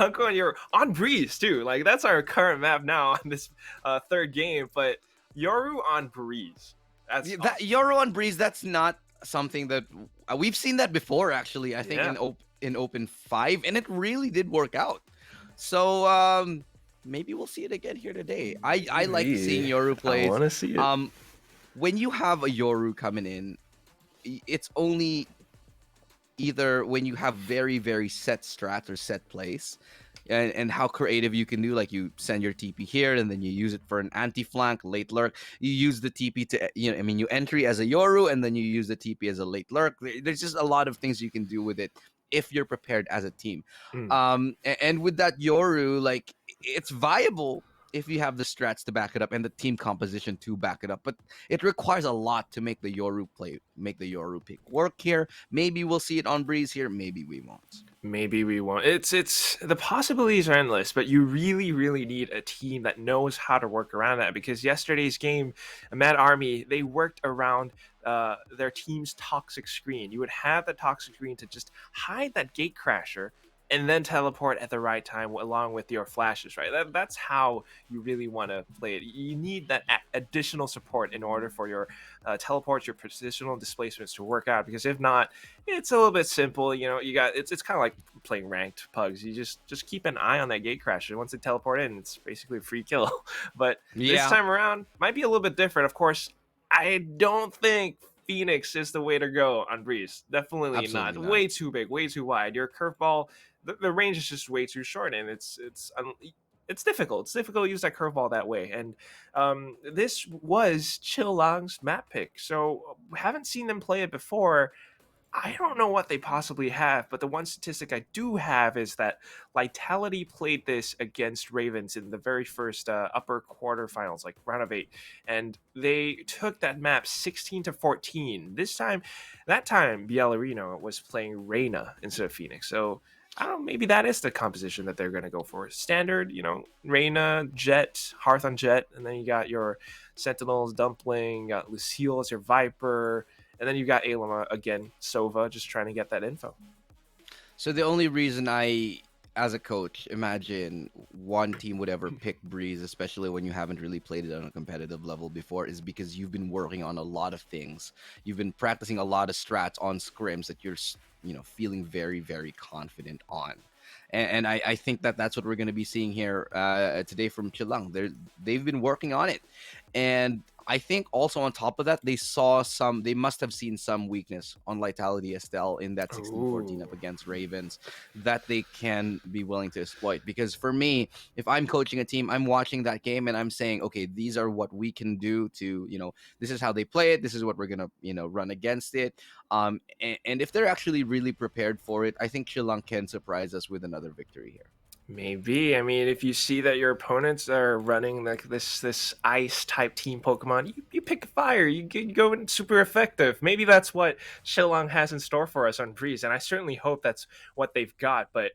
I'm going Yoru. On Breeze, too. Like, that's our current map now on this third game. But Yoru on Breeze. That's that, Yoru on Breeze, that's not something that we've seen that before, actually. I think in Open 5, and it really did work out. So maybe we'll see it again here today. I like seeing Yoru plays. I want to see it. When you have a Yoru coming in, it's only either when you have very, very set strats or set plays, and how creative you can do, like you send your TP here and then you use it for an anti-flank, late lurk. You use the TP to, you entry as a Yoru and then you use the TP as a late lurk. There's just a lot of things you can do with it if you're prepared as a team. And with that Yoru, like, it's viable if you have the strats to back it up and the team composition to back it up. But it requires a lot to make the Yoru pick work here. Maybe we'll see it on Breeze here. Maybe we won't. Maybe we won't. It's the possibilities are endless, but you really, really need a team that knows how to work around that. Because yesterday's game, Mad Army, they worked around their team's toxic screen. You would have the toxic screen to just hide that gate crasher and then teleport at the right time along with your flashes, right? That's how you really want to play it. You need that additional support in order for your teleports, your positional displacements to work out. Because if not, it's a little bit simple. It's kind of like playing ranked pugs. You just keep an eye on that gate crasher. Once they teleport in, it's basically a free kill. But this time around, might be a little bit different. Of course, I don't think Phoenix is the way to go on Breeze. Definitely Absolutely not. Way too big, way too wide. Your curveball, the range is just way too short, and it's difficult. It's difficult to use that curveball that way. And this was Chillang's map pick, so haven't seen them play it before. I don't know what they possibly have, but the one statistic I do have is that Lightality played this against Ravens in the very first upper quarterfinals, like round of 8, and they took that map 16-14. That time, Bielorino was playing Reyna instead of Phoenix, so I don't know, maybe that is the composition that they're going to go for. Standard, Reyna, Jet, Hearth on Jet, and then you got your Sentinels, Dumpling, you got Lucille as your Viper, and then you got Alema again, Sova, just trying to get that info. So the only reason I, as a coach, imagine one team would ever pick Breeze, especially when you haven't really played it on a competitive level before, is because you've been working on a lot of things. You've been practicing a lot of strats on scrims that you're feeling very, very confident on. And I think that's what we're going to be seeing here today from Chillang. They've been working on it. And I think also on top of that, they must have seen some weakness on Lightality Estelle in that 16-14 up against Ravens that they can be willing to exploit. Because for me, if I'm coaching a team, I'm watching that game and I'm saying, okay, these are what we can do to, this is how they play it. This is what we're going to, run against it. And if they're actually really prepared for it, I think Chillang can surprise us with another victory here. Maybe. I mean, if you see that your opponents are running like this ice type team Pokemon, you pick fire. You go in super effective. Maybe that's what Chillang has in store for us on Breeze, and I certainly hope that's what they've got. But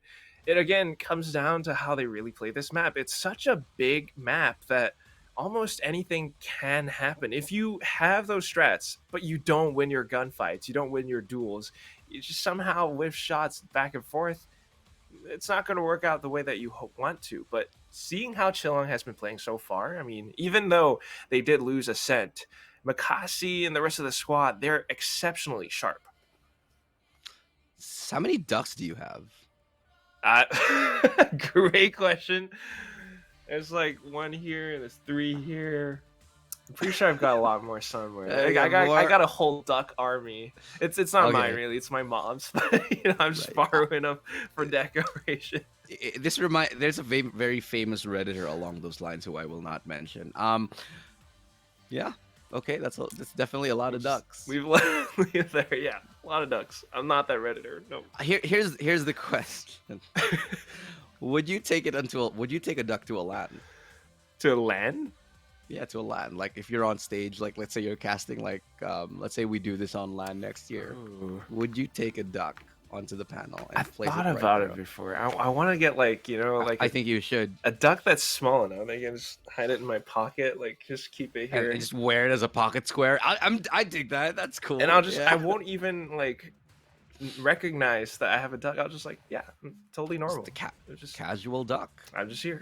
it again comes down to how they really play this map. It's such a big map that almost anything can happen. If you have those strats, but you don't win your gunfights, you don't win your duels, you just somehow whiff shots back and forth, it's not going to work out the way that you want to. But seeing how Chillang has been playing so far, I mean, even though they did lose Ascent, Makasi and the rest of the squad, they're exceptionally sharp. How many ducks do you have? Great question. There's like 1 here, there's 3 here. I'm pretty sure I've got a lot more somewhere. I got a whole duck army. It's not mine really. It's my mom's. But I'm just borrowing them for decoration. There's a very famous Redditor along those lines who I will not mention. Yeah. Okay, that's definitely a lot of ducks. We've left there. Yeah, a lot of ducks. I'm not that Redditor. No. Here's the question. Would you take a duck to a LAN? To a LAN? Yeah, to a LAN. Like if you're on stage, like let's say you're casting, like let's say we do this on LAN next year. Ooh. Would you take a duck onto the panel and I've thought about it before. I want to get I think you should. A duck that's small enough. I can just hide it in my pocket, like just keep it here. And just wear it as a pocket square. I dig that. That's cool. And I won't even like recognize that I have a duck. I'll just like, yeah, totally normal. Just casual duck. I'm just here.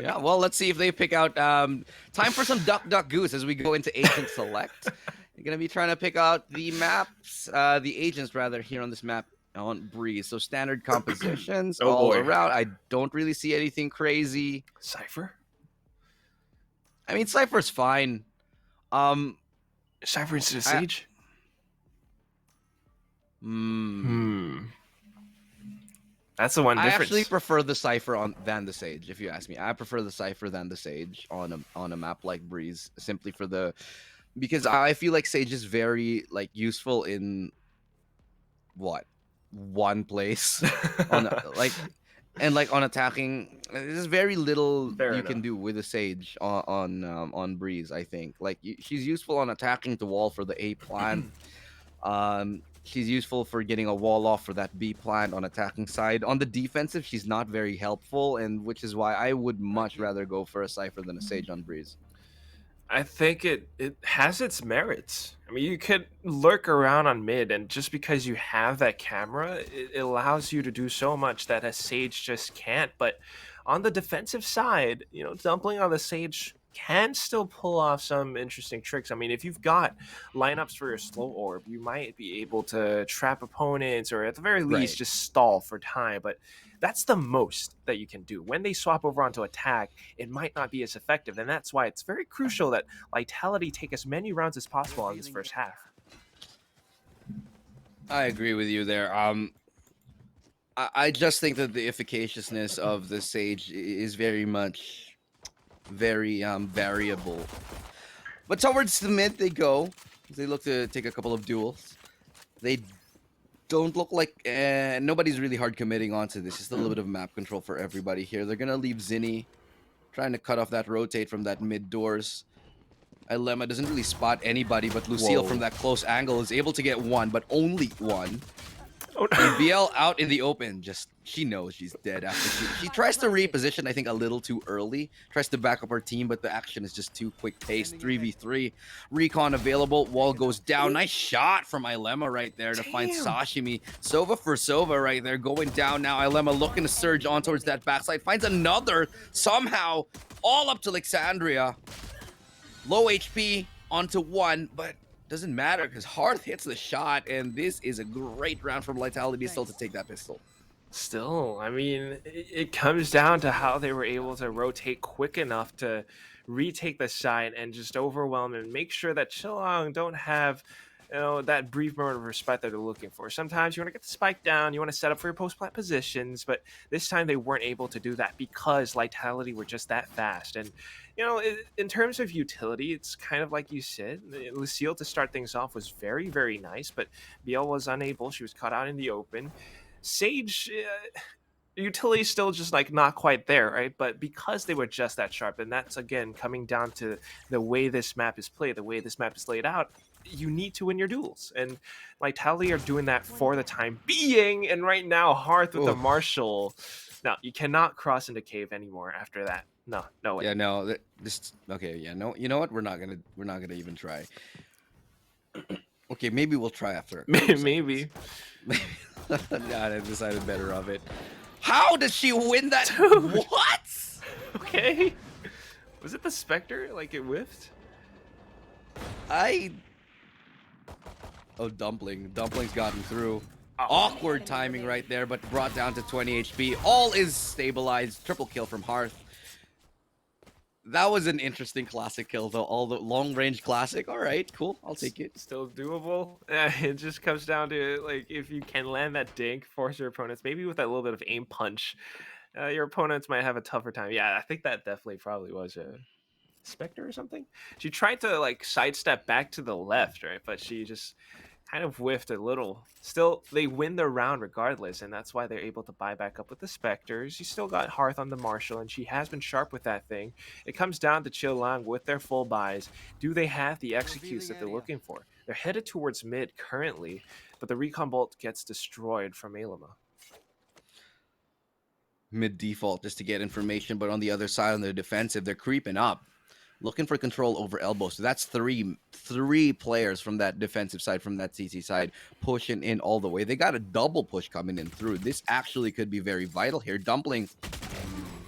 Yeah, well, let's see if they pick out time for some duck goose as we go into Agent Select. You're gonna be trying to pick out the maps, the agents rather, here on this map on Breeze. So standard compositions Oh, all boy. around. I don't really see anything crazy. Cypher? I mean, Cypher's fine. Cypher instead of I- Sage? That's the one I difference. actually prefer the Cypher than the Sage, if you ask me. I prefer the Cypher than the Sage on a map like Breeze, simply because I feel like Sage is very like useful in one place on on attacking. There's very little Fair you can enough. do with a Sage on Breeze. I think she's useful on attacking the wall for the A plant. She's useful for getting a wall off for that B plant on attacking side. On the defensive, she's not very helpful, and which is why I would much rather go for a Cypher than a Sage on Breeze. I think it has its merits. I mean, you could lurk around on mid, and just because you have that camera, it allows you to do so much that a Sage just can't. But on the defensive side, dumpling on the Sage can still pull off some interesting tricks. I mean, if you've got lineups for your slow orb, you might be able to trap opponents, or at the very least, Right. just stall for time. But that's the most that you can do. When they swap over onto attack, it might not be as effective, and that's why it's very crucial that Lightality take as many rounds as possible on this first half. I agree with you there. I just think that the efficaciousness of the Sage is very variable. But towards the mid they go. They look to take a couple of duels. They don't look like nobody's really hard committing onto this. Just a little bit of map control for everybody here. They're gonna leave Zinni trying to cut off that rotate from that mid doors. Ilema doesn't really spot anybody, but Lucille Whoa. from that close angle is able to get one, but only one. Oh, And BL out in the open, she knows she's dead after she tries to reposition, I think, a little too early. Tries to back up her team, but the action is just too quick paced. 3v3. Recon available. Wall goes down. Nice shot from Ilema right there to find Damn. Sashimi. Sova for Sova right there. Going down now. Ilema looking to surge on towards that backside. Finds another somehow all up to Alexandria. Low HP onto one, but doesn't matter because Hearth hits the shot, and this is a great round from Lightality still to take that pistol. Still, I mean, it comes down to how they were able to rotate quick enough to retake the side and just overwhelm and make sure that Chillong don't have, that brief moment of respite that they're looking for. Sometimes you want to get the spike down, you want to set up for your post-plant positions, but this time they weren't able to do that because Lightality were just that fast. And in terms of utility, it's kind of like you said. Lucille to start things off was very, very nice, but BL was unable. She was caught out in the open. Sage, utility still just like not quite there, right? But because they were just that sharp, and that's again coming down to the way this map is played, the way this map is laid out, you need to win your duels. And Lightality are doing that for the time being. And right now, Hearth with the Oof. Marshall. No, you cannot cross into cave anymore after that. No way. Yeah, no, okay, yeah, no, you know what? We're not gonna even try. Okay, maybe we'll try after. Maybe. Yeah, I decided better of it. How did she win that? Dude. What? Okay. Was it the Spectre? Like it whiffed? Oh, Dumpling's gotten through. Awkward timing right there, but brought down to 20 HP. All is stabilized. Triple kill from Hearth. That was an interesting classic kill, though. All the long-range classic. All right, cool. I'll take it. Still doable. It just comes down to like if you can land that dink, force your opponents, maybe with that little bit of aim punch, your opponents might have a tougher time. Yeah, I think that definitely probably was a Spectre or something. She tried to like sidestep back to the left, right? But she just kind of whiffed a little. Still, they win the round regardless, and that's why they're able to buy back up with the Spectres. You still got Hearth on the Marshall, and she has been sharp with that thing. It comes down to Chillong with their full buys. Do they have the executes that they're looking for? They're headed towards mid currently, but the Recon Bolt gets destroyed from Ilema. Mid default just to get information, but on the other side, on the defensive, they're creeping up. Looking for control over elbow. So that's three players from that defensive side, from that CT side, pushing in all the way. They got a double push coming in through. This actually could be very vital here. Dumpling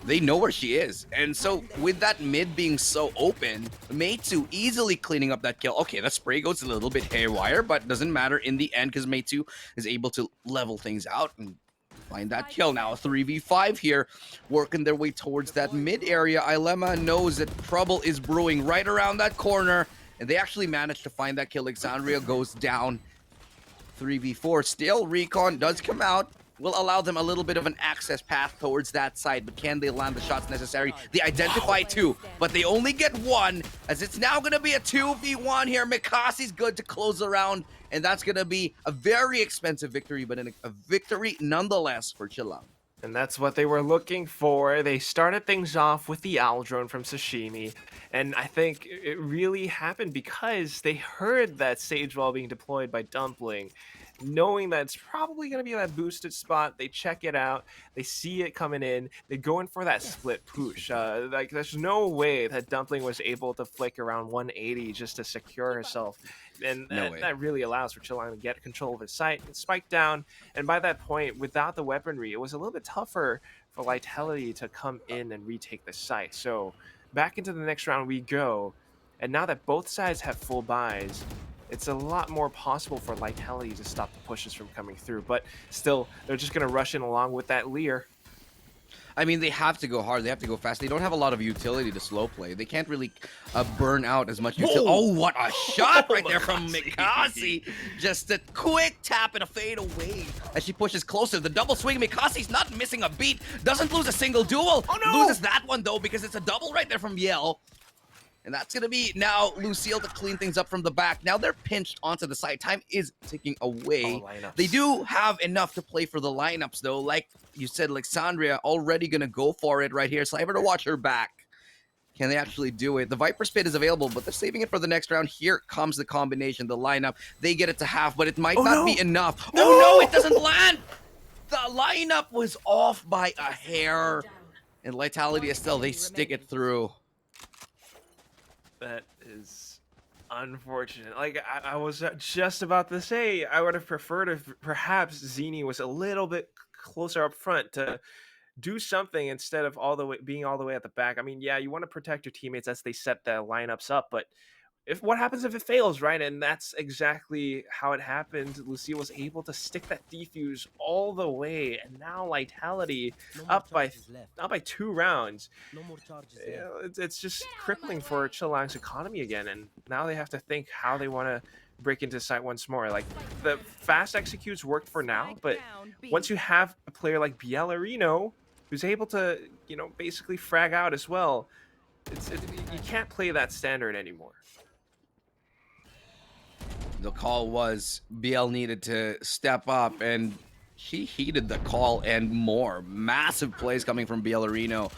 they know where she is. And so with that mid being so open, Meitu easily cleaning up that kill. Okay, that spray goes a little bit haywire, but doesn't matter in the end because Meitu is able to level things out and find that kill. Now a 3v5 here, working their way towards that mid area. Ilema knows that trouble is brewing right around that corner, and they actually managed to find that kill. Alexandria goes down 3v4. Still, Recon does come out, will allow them a little bit of an access path towards that side, but can they land the shots necessary? They identify two, but they only get one, as it's now going to be a 2v1 here. Mikasi's good to close the round, and that's going to be a very expensive victory, but a victory nonetheless for Chilang. And that's what they were looking for. They started things off with the owl drone from Sashimi. And I think it really happened because they heard that Sage Wall being deployed by Dumpling. Knowing that it's probably going to be that boosted spot, they check it out, they see it coming in, they go in for that split push. Like, there's no way that Dumpling was able to flick around 180 just to secure herself. And that really allows for Chilang to get control of his site and spike down. And by that point, without the weaponry, it was a little bit tougher for Lightality to come in and retake the site. So back into the next round we go. And now that both sides have full buys, it's a lot more possible for Lightality to stop the pushes from coming through. But still, they're just going to rush in along with that Lear. I mean, they have to go hard. They have to go fast. They don't have a lot of utility to slow play. They can't really burn out as much utility. Oh, what a shot right there from Mikasi. Just a quick tap and a fade away as she pushes closer. The double swing. Mikasi's not missing a beat. Doesn't lose a single duel. Oh, no! Loses that one, though, because it's a double right there from Yell. And that's going to be now Lucille to clean things up from the back. Now they're pinched onto the side. Time is ticking away. They do have enough to play for the lineups, though. Like you said, Alexandria already going to go for it right here. Sliver to watch her back. Can they actually do it? The Viper Spit is available, but they're saving it for the next round. Here comes the combination, the lineup. They get it to half, but it might not be enough. No! Oh, no, it doesn't land. The lineup was off by a hair. And Lightality Estelle, they stick it through. That is unfortunate. Like, I was just about to say, I would have preferred if perhaps Zini was a little bit closer up front to do something instead of being all the way at the back. I mean, yeah, you want to protect your teammates as they set the lineups up, but what happens if it fails, right? And that's exactly how it happened. Lucia was able to stick that defuse all the way, and now Lightality up by 2 rounds. It's just crippling for Chilang's economy again, and now they have to think how they want to break into site once more. Like, the fast executes worked for now, but once you have a player like Bielarino who's able to, basically frag out as well, you can't play that standard anymore. The call was BL needed to step up, and she heeded the call and more. Massive plays coming from Bielarino.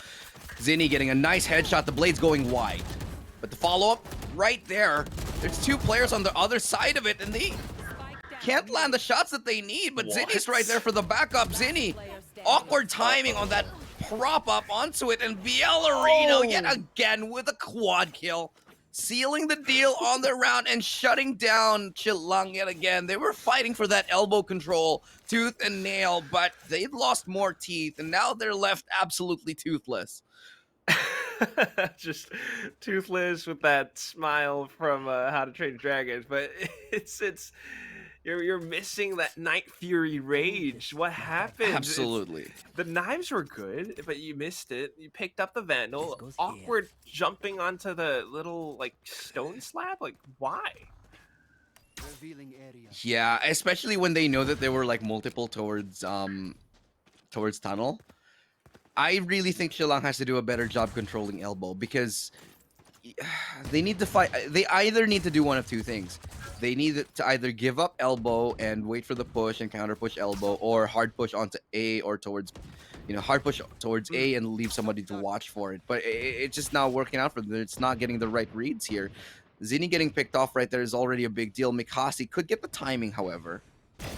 Zinni getting a nice headshot. The blade's going wide. But the follow-up right there, there's 2 players on the other side of it, and they can't land the shots that they need, but Zinni's right there for the backup. Zinni, awkward timing on that prop up onto it, and Bielarino yet again with a quad kill. Sealing the deal on the round and shutting down Chilang yet again. They were fighting for that elbow control, tooth and nail, but they've lost more teeth, and now they're left absolutely toothless. Just toothless with that smile from How to Train Dragons, but you're missing that Night Fury rage. What happened? Absolutely. The knives were good, but you missed it. You picked up the Vandal. Awkward jumping onto the little stone slab. Like, why? Yeah, especially when they know that there were multiple towards tunnel. I really think Chilang has to do a better job controlling elbow, because they need to fight. They either need to do one of 2 things. They need to either give up elbow and wait for the push and counter push elbow, or hard push onto A or towards, hard push towards A and leave somebody to watch for it. But it's just not working out for them. It's not getting the right reads here. Zinni getting picked off right there is already a big deal. Mikasi could get the timing, however.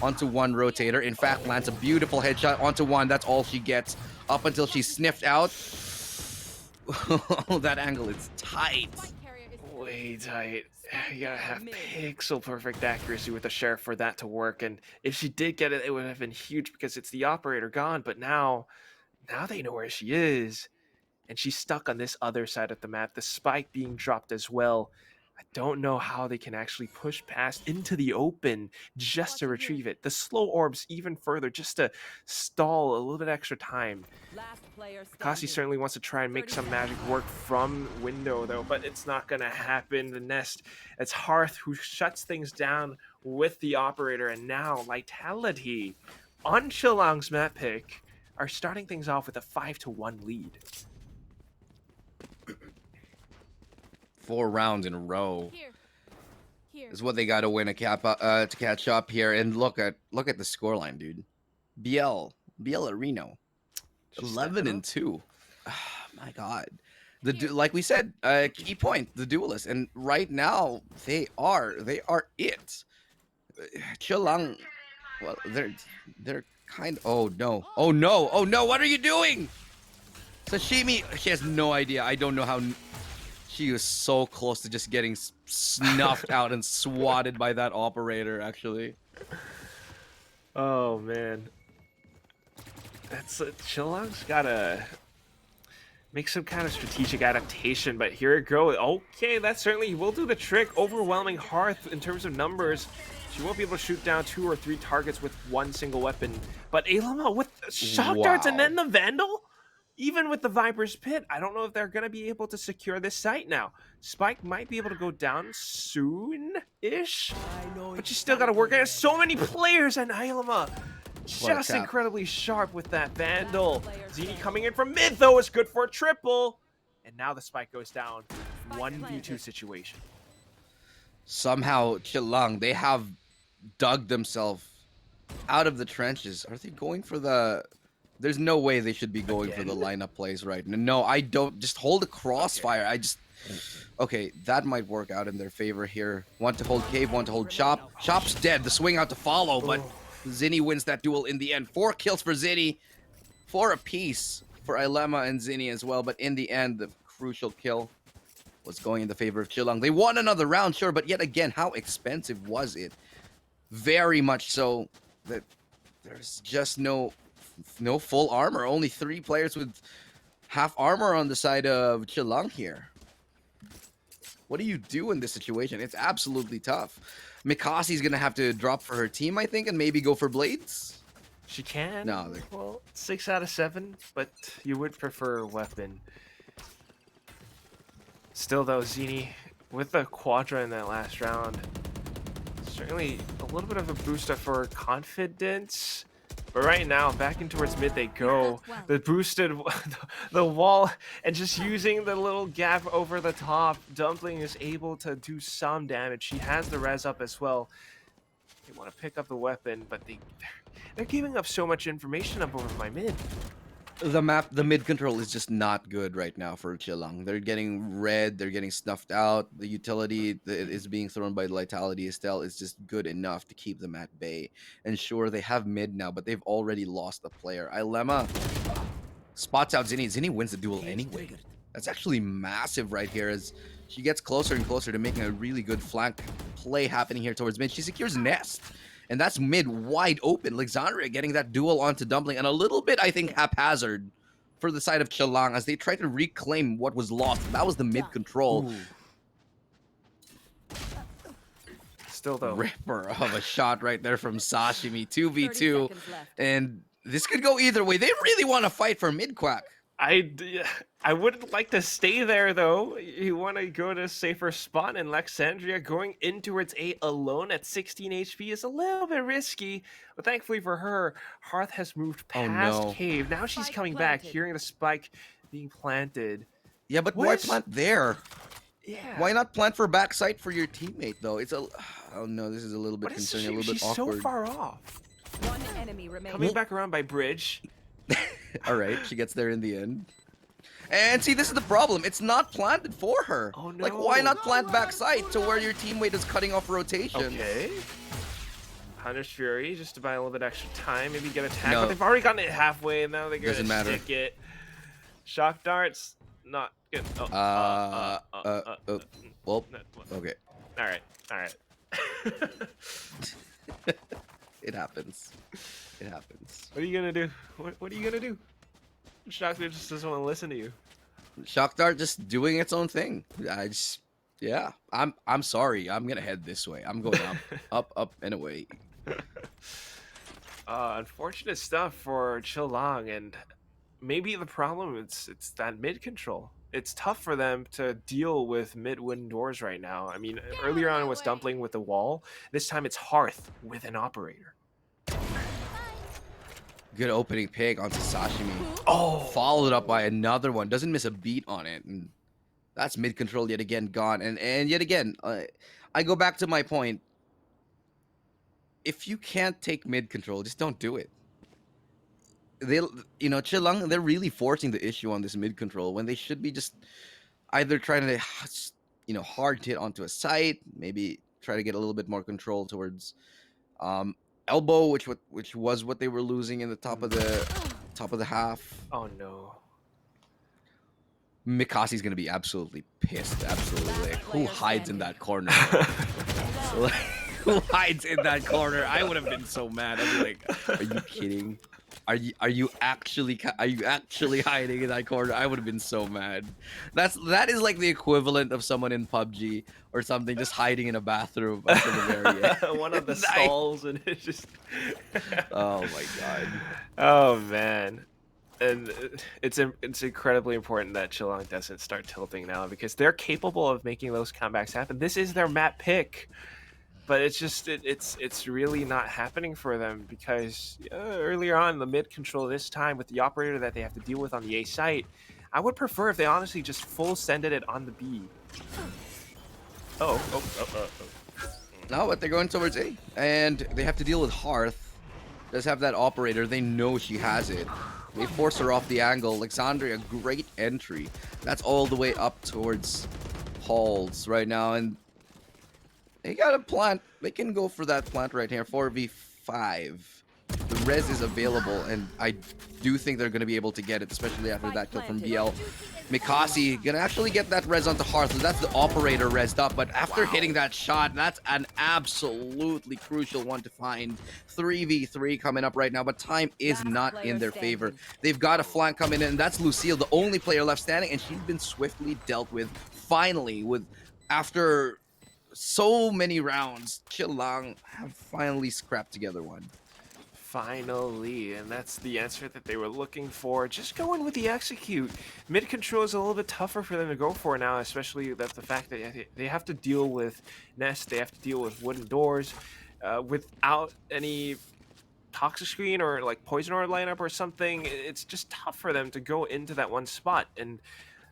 Onto one rotator. In fact, lands a beautiful headshot onto one. That's all she gets up until she's sniffed out. That angle is tight. Way tight. You gotta have pixel perfect accuracy with the Sheriff for that to work. And if she did get it, it would have been huge because it's the operator gone. But now they know where she is. and she's stuck on this other side of the map. The spike being dropped as well. I don't know how they can actually push past into the open just to retrieve it. The slow orbs even further just to stall a little bit extra time. Akasi certainly wants to try and make some magic work from window though, but it's not going to happen. The nest, it's Hearth who shuts things down with the operator, and now Lightality on Shillong's map pick are starting things off with a 5-1 lead. 4 rounds in a row is what they got to win to catch up here. And look at the scoreline, dude. BL Reno, 11-2. Oh, my God. Like we said, key point, the duelist, and right now they are it. Chilang, well, they're kind. Oh no! What are you doing? Sashimi, she has no idea. I don't know how. She was so close to just getting snuffed out and swatted by that operator, actually. Oh, man. That's Shillong's gotta make some kind of strategic adaptation, but here it goes. Okay, that certainly will do the trick. Overwhelming Hearth in terms of numbers. She won't be able to shoot down 2 or 3 targets with one single weapon. But Aylama with shock darts and then the Vandal? Even with the Viper's Pit, I don't know if they're going to be able to secure this site now. Spike might be able to go down soon-ish, but you still got to work. There's so many players, and Aylama just incredibly sharp with that Vandal. Zini coming in from mid, though, is good for a triple. And now the Spike goes down. 1v2 situation. Somehow, Chilang, they have dug themselves out of the trenches. Are they going for the... There's no way they should be going for the lineup plays right now. No, I don't. Just hold a crossfire. Okay, that might work out in their favor here. Want to hold Cave, want to hold Chop. Chop's dead. The swing out to follow, but Zinni wins that duel in the end. 4 kills for Zinni. 4 apiece for Ilema and Zinni as well. But in the end, the crucial kill was going in the favor of Chilang. They won another round, sure, but yet again, how expensive was it? Very much so that there's just no full armor. Only 3 players with half armor on the side of Chilang here. What do you do in this situation? It's absolutely tough. Mikasi's gonna have to drop for her team, I think, and maybe go for blades. She can. No, well, 6 out of 7, but you would prefer a weapon. Still, though, Zini with the Quadra in that last round, certainly a little bit of a booster for confidence. But right now, back in towards mid they go. The boosted, the wall, and just using the little gap over the top, Dumpling is able to do some damage. She has the res up as well. They want to pick up the weapon, but they're giving up so much information up over my mid. The mid control is just not good right now for Chilang. They're getting red, they're getting snuffed out. The utility that is being thrown by Lightality Estelle is just good enough to keep them at bay. And sure, they have mid now, but they've already lost a player. Ilema spots out Zinni. Zinni wins the duel anyway. That's actually massive right here as she gets closer and closer to making a really good flank play happening here towards mid. She secures Nest. And that's mid wide open. Alexandria getting that duel onto Dumpling, and a little bit, I think, haphazard for the side of Chilang as they try to reclaim what was lost. That was the mid control. Ooh. Still, though. Ripper of a shot right there from Sashimi. 2v2. And this could go either way. They really want to fight for mid, Quack. I wouldn't like to stay there, though. You want to go to a safer spot, and Alexandria going in towards A alone at 16 HP is a little bit risky. But thankfully for her, Hearth has moved past Cave. Now she's coming back, hearing the spike being planted. Yeah, but why plant there? Yeah. Why not plant for backside for your teammate, though? It's a... Oh, no, this is a little bit concerning, a little bit awkward. She's so far off. One enemy remaining. Coming back around by bridge. All right, she gets there in the end. And see, this is the problem. It's not planted for her. Oh, no. Like, why not plant backside to where your teammate is cutting off rotation? Okay. Hunter's Fury, just to buy a little bit extra time, maybe get attacked. No. But they've already gotten it halfway, and now they're going to stick it. Shock darts, not good. Well, okay. All right. It happens. It happens. What are you gonna do? What are you gonna do? Shock just doesn't want to listen to you. Shakhtar just doing its own thing. Yeah. I'm sorry. I'm gonna head this way. I'm going up and away. Unfortunate stuff for Chilong, and maybe the problem it's that mid control. It's tough for them to deal with mid wooden doors right now. I mean, earlier on it was Dumpling with the wall. This time it's Hearth with an operator. Good opening pick onto Sashimi. Oh, Followed up by another one. Doesn't miss a beat on it. And that's mid control yet again gone. And yet again, I go back to my point. If you can't take mid control, just don't do it. Chilang, they're really forcing the issue on this mid control when they should be just either trying to, hard hit onto a site, maybe try to get a little bit more control towards elbow, which was what they were losing in the top of the half. oh no. Mikasi's gonna be absolutely pissed. Absolutely, like, who hides in that corner? Like, who hides in that corner? I would have been so mad. I'd be like, "Are you kidding? Are you actually hiding in that corner?" I would have been so mad. That is like the equivalent of someone in PUBG or something just hiding in a bathroom until the very end. One of the stalls, and it just. Oh my god. Oh man. And it's incredibly important that Chilong doesn't start tilting now, because they're capable of making those comebacks happen. This is their map pick, but it's just it's really not happening for them, because earlier on the mid control this time with the operator that they have to deal with on the A site, I would prefer if they honestly just full sended it on the B. Oh. No, but they're going towards A, and they have to deal with Hearth. Does have that operator. They know she has it. They force her off the angle. Alexandria, great entry. That's all the way up towards Halls right now, and they got a plant. They can go for that plant right here. 4v5. The res is available, and I do think they're going to be able to get it, especially after that kill from BL. Mikasi gonna actually get that res onto Hearth. That's the operator resed up, but after hitting that shot, that's an absolutely crucial one to find. 3v3 coming up right now, but time is not in their favor. They've got a flank coming in, and that's Lucille, the only player left standing, and she's been swiftly dealt with. Finally, after so many rounds, Chilong have finally scrapped together one. Finally, and that's the answer that they were looking for. Just going with the execute. Mid control is a little bit tougher for them to go for now, especially that's the fact that they have to deal with Nest, they have to deal with wooden doors, without any toxic screen or like poison orb lineup or something. It's just tough for them to go into that one spot. And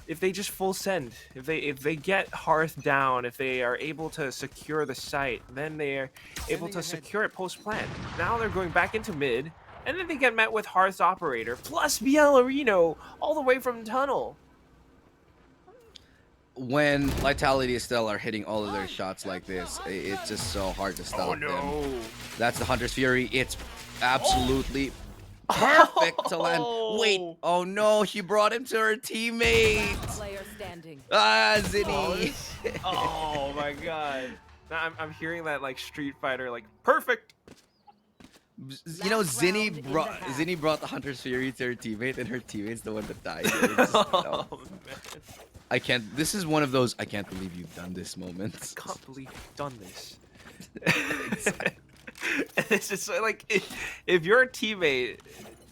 if they just full send, if they get Hearth down, if they are able to secure the site, then they are able to secure it post plant. Now they're going back into mid, and then they get met with Hearth's operator plus Bielorino all the way from tunnel. When Lightality Estelle are hitting all of their shots like this, it's just so hard to stop them. That's the Hunter's Fury. It's absolutely perfect to land. Wait, oh no, she brought him to her teammate. Player standing. Zinni. Oh my god. Now I'm hearing that like Street Fighter, like perfect. Zinni brought the Hunter's Fury to her teammate, and her teammate's the one that died. Oh, man. I can't. This is one of those I can't believe you've done this moments. I can't believe you've done this. It's just like, if you're a teammate,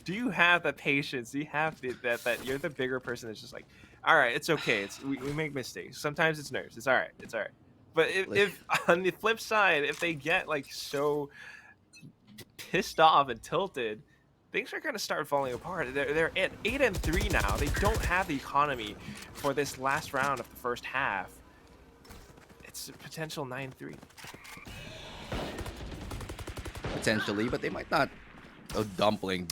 do you have the patience? Do you have that you're the bigger person that's just like, all right, it's okay. We make mistakes. Sometimes it's nerves. It's all right. It's all right. But if on the flip side, if they get like so pissed off and tilted, things are gonna start falling apart. They're at 8-3 now. They don't have the economy for this last round of the first half. It's a potential 9-3. Potentially, but they might not. Oh, Dumpling.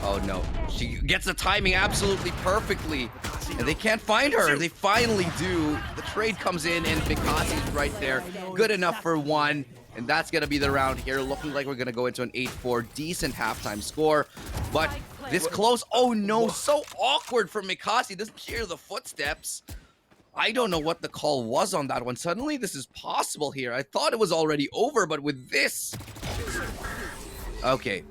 Oh no, she gets the timing absolutely perfectly, and they can't find her. They finally do. The trade comes in, and Mikasi's right there. Good enough for one, and that's gonna be the round here. Looking like we're gonna go into an 8-4, decent halftime score, but this close. Oh no, so awkward for Mikasi. Doesn't hear the footsteps. I don't know what the call was on that one. Suddenly this is possible here. I thought it was already over, but with this... Okay,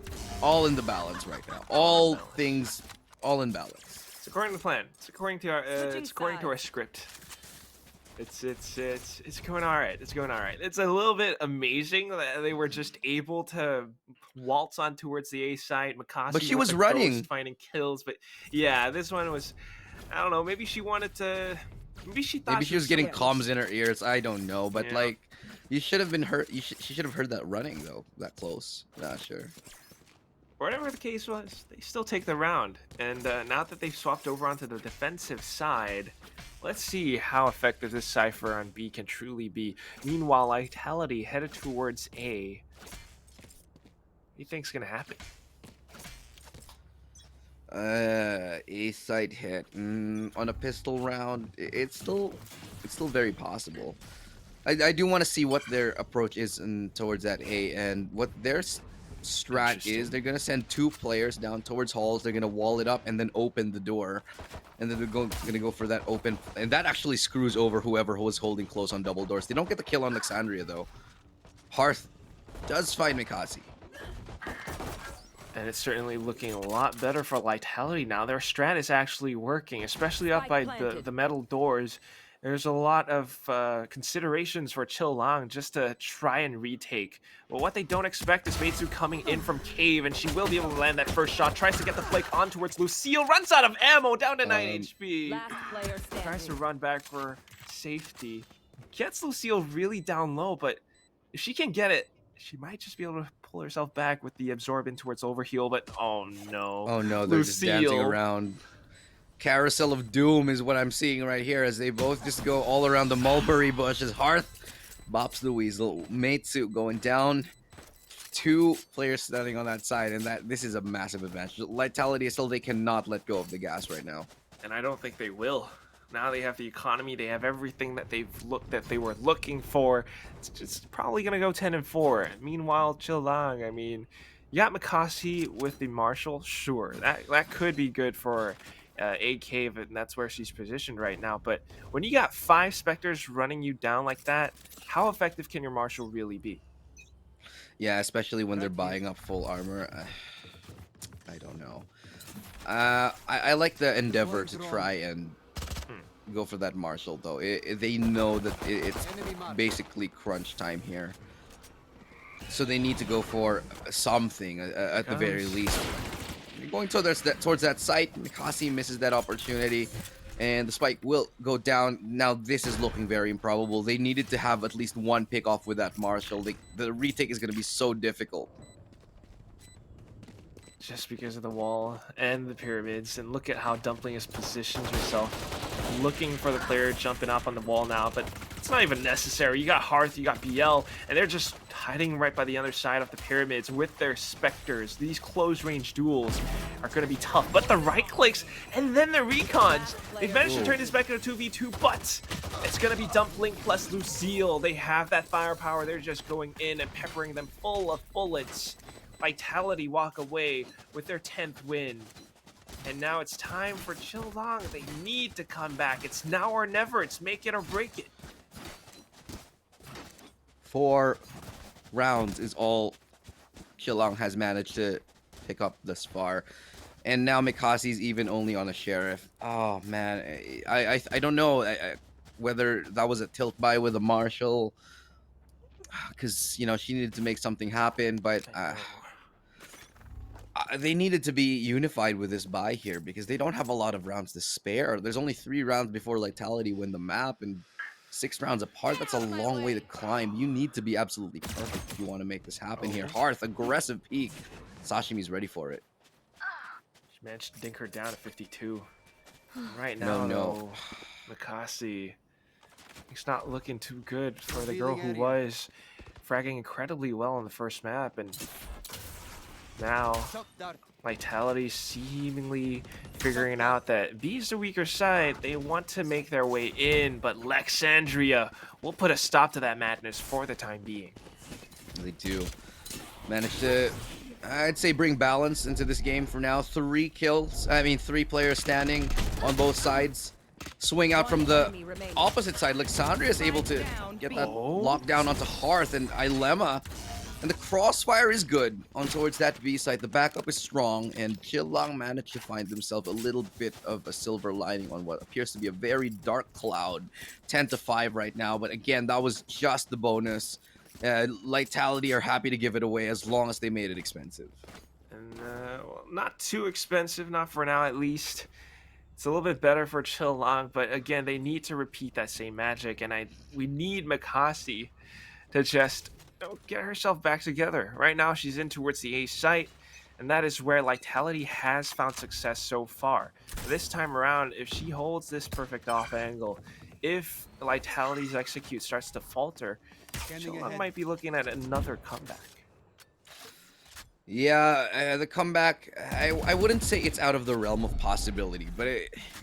all in the balance right now. All things, all in balance. according to the plan. It's according to our script. It's going all right. It's going all right. It's a little bit amazing that they were just able to waltz on towards the A side. Makasi, But she with was the running. ghost finding kills, but yeah, this one was. I don't know. Maybe she wanted to. Maybe she thought Maybe she was getting so comms in her ears. I don't know, but Yeah. like, you should have been hurt. She should have heard that running though, that close. Not sure. Whatever the case was, they still take the round. And now that they've swapped over onto the defensive side, let's see how effective this Cypher on B can truly be. Meanwhile, Lightality headed towards A. What do you think's gonna happen? A side hit on a pistol round. It's still very possible. I do want to see what their approach is towards that A, and what their strat is. They're gonna send 2 players down towards halls. They're gonna wall it up and then open the door, and then they're gonna go for that open, and that actually screws over whoever was holding close on double doors. They don't get the kill on Alexandria though. Hearth does find Mikasi. And it's certainly looking a lot better for Lightality now. Their strat is actually working, especially up by the metal doors. There's a lot of considerations for Chillang just to try and retake. But what they don't expect is Meitsu coming in from cave, and she will be able to land that first shot. Tries to get the flick on towards Lucille, runs out of ammo, down to 9 HP. Tries to run back for safety. Gets Lucille really down low, but if she can get it, she might just be able to pull herself back with the absorb in towards overheal, but oh no. Oh no, they're just dancing around. Carousel of Doom is what I'm seeing right here as they both just go all around the mulberry bushes. Hearth bops the weasel. Meitsu going down. 2 players standing on that side, and this is a massive advantage. Lightality is still, they cannot let go of the gas right now. And I don't think they will. Now they have the economy, they have everything that they were looking for. It's just probably gonna go 10-4. Meanwhile, Chillang, I mean, you got Mikasi with the Marshal, sure. That could be good for A Cave, and that's where she's positioned right now. But when you got 5 Spectres running you down like that, how effective can your Marshal really be? Yeah, especially when they're buying up full armor. I don't know. I like the endeavor to try and go for that Marshal though. They know that it's basically crunch time here, so they need to go for something at the very least. They're going towards that site. Mikasi misses that opportunity, and the spike will go down. Now this is looking very improbable. They needed to have at least 1 pick off with that Marshal. The retake is going to be so difficult. Just because of the wall and the pyramids, and look at how Dumpling has positioned herself, looking for the player jumping up on the wall now, but it's not even necessary. You got Hearth, you got BL, and they're just hiding right by the other side of the pyramids with their Spectres. These close-range duels are going to be tough, but the right clicks and then the recons, they've managed to turn this back into 2v2, but it's going to be Dumpling plus Lucille. They have that firepower. They're just going in and peppering them full of bullets. Lightality walk away with their 10th win. And now it's time for Chillang. They need to come back. It's now or never. It's make it or break it. 4 rounds is all Chillang has managed to pick up thus far. And now Mikasi's even only on a Sheriff. Oh man, I don't know whether that was a tilt buy with a Marshal, because you know she needed to make something happen, but they needed to be unified with this buy here because they don't have a lot of rounds to spare. There's only 3 rounds before Lightality win the map, and 6 rounds apart. That's a long way to climb. You need to be absolutely perfect if you want to make this happen here. Hearth, aggressive peek. Sashimi's ready for it. She managed to dink her down to 52. Right now, though, Mikasi, it's not looking too good for the girl who was fragging incredibly well on the first map, and now Lightality seemingly figuring out that B is the weaker side. They want to make their way in, but Lexandria will put a stop to that madness for the time being. They do manage to, I'd say, bring balance into this game for now. 3 players standing on both sides. Swing out from the opposite side. Lexandria is able to get that lockdown onto Hearth, and Ilema And the crossfire is good on towards that B site. The backup is strong, and Chillang managed to find himself a little bit of a silver lining on what appears to be a very dark cloud. 10-5 right now, but again, that was just the bonus. Lightality are happy to give it away as long as they made it expensive. And well, not too expensive, not for now at least. It's a little bit better for Chillang, but again, they need to repeat that same magic, and we need Makasi to just get herself back together. Right now, she's in towards the A site, and that is where Lightality has found success so far. This time around, if she holds this perfect off angle, if Lightality's execute starts to falter, Chillang might be looking at another comeback. Yeah, the comeback, I wouldn't say it's out of the realm of possibility, but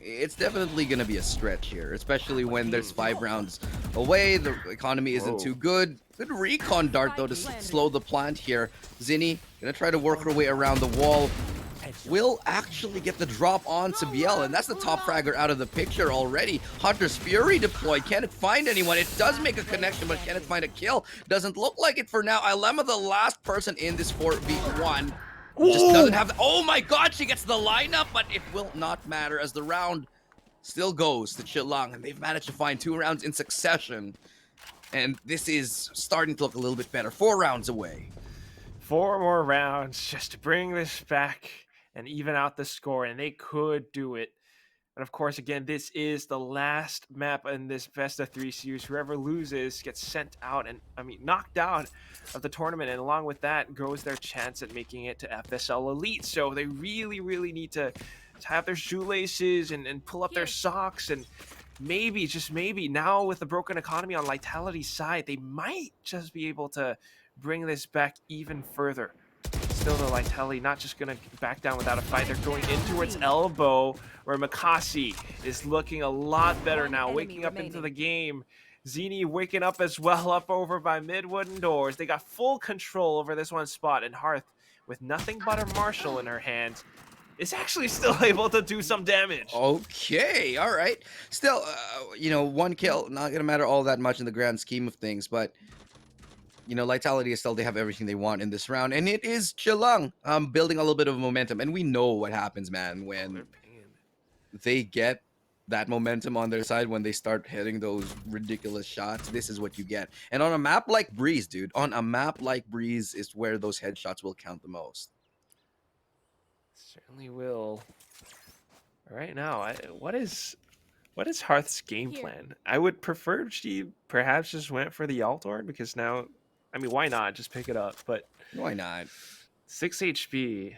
it's definitely going to be a stretch here, especially when there's 5 rounds away, the economy isn't too good. Good recon dart, though, to slow the plant here. Zinni going to try to work her way around the wall. Will actually get the drop on to BL, and that's the top fragger out of the picture already. Hunter's Fury deployed. Can it find anyone? It does make a connection, but can it find a kill? Doesn't look like it for now. Ilema, the last person in this 4v1. Just doesn't have the... Oh my god, she gets the lineup, but it will not matter as the round still goes to Chillang, and they've managed to find 2 rounds in succession. And this is starting to look a little bit better. 4 rounds away. 4 more rounds just to bring this back and even out the score, and they could do it. And of course, again, this is the last map in this best of 3 series. Whoever loses gets sent out and, knocked out of the tournament, and along with that goes their chance at making it to FSL Elite. So they really, really need to have their shoelaces and pull up their socks, and maybe, just maybe, now with the broken economy on Lightality's side, they might just be able to bring this back even further. Still, the Lightality not just going to back down without a fight. They're going in towards elbow, where Makasi is looking a lot better now, waking up into the game. Zinni waking up as well, up over by mid wooden doors. They got full control over this one spot, and Hearth, with nothing but a Marshall in her hands, is actually still able to do some damage. Okay, all right. Still, 1 kill, not going to matter all that much in the grand scheme of things, but... Lightality is still, they have everything they want in this round, and it is Chillang building a little bit of momentum, and we know what happens, man, when they get that momentum on their side, when they start hitting those ridiculous shots. This is what you get. And on a map like Breeze, dude, on a map like Breeze is where those headshots will count the most. Certainly will. Right now, what is Hearth's game plan? I would prefer she perhaps just went for the alt orb, because now, why not just pick it up? But why not? 6 HP,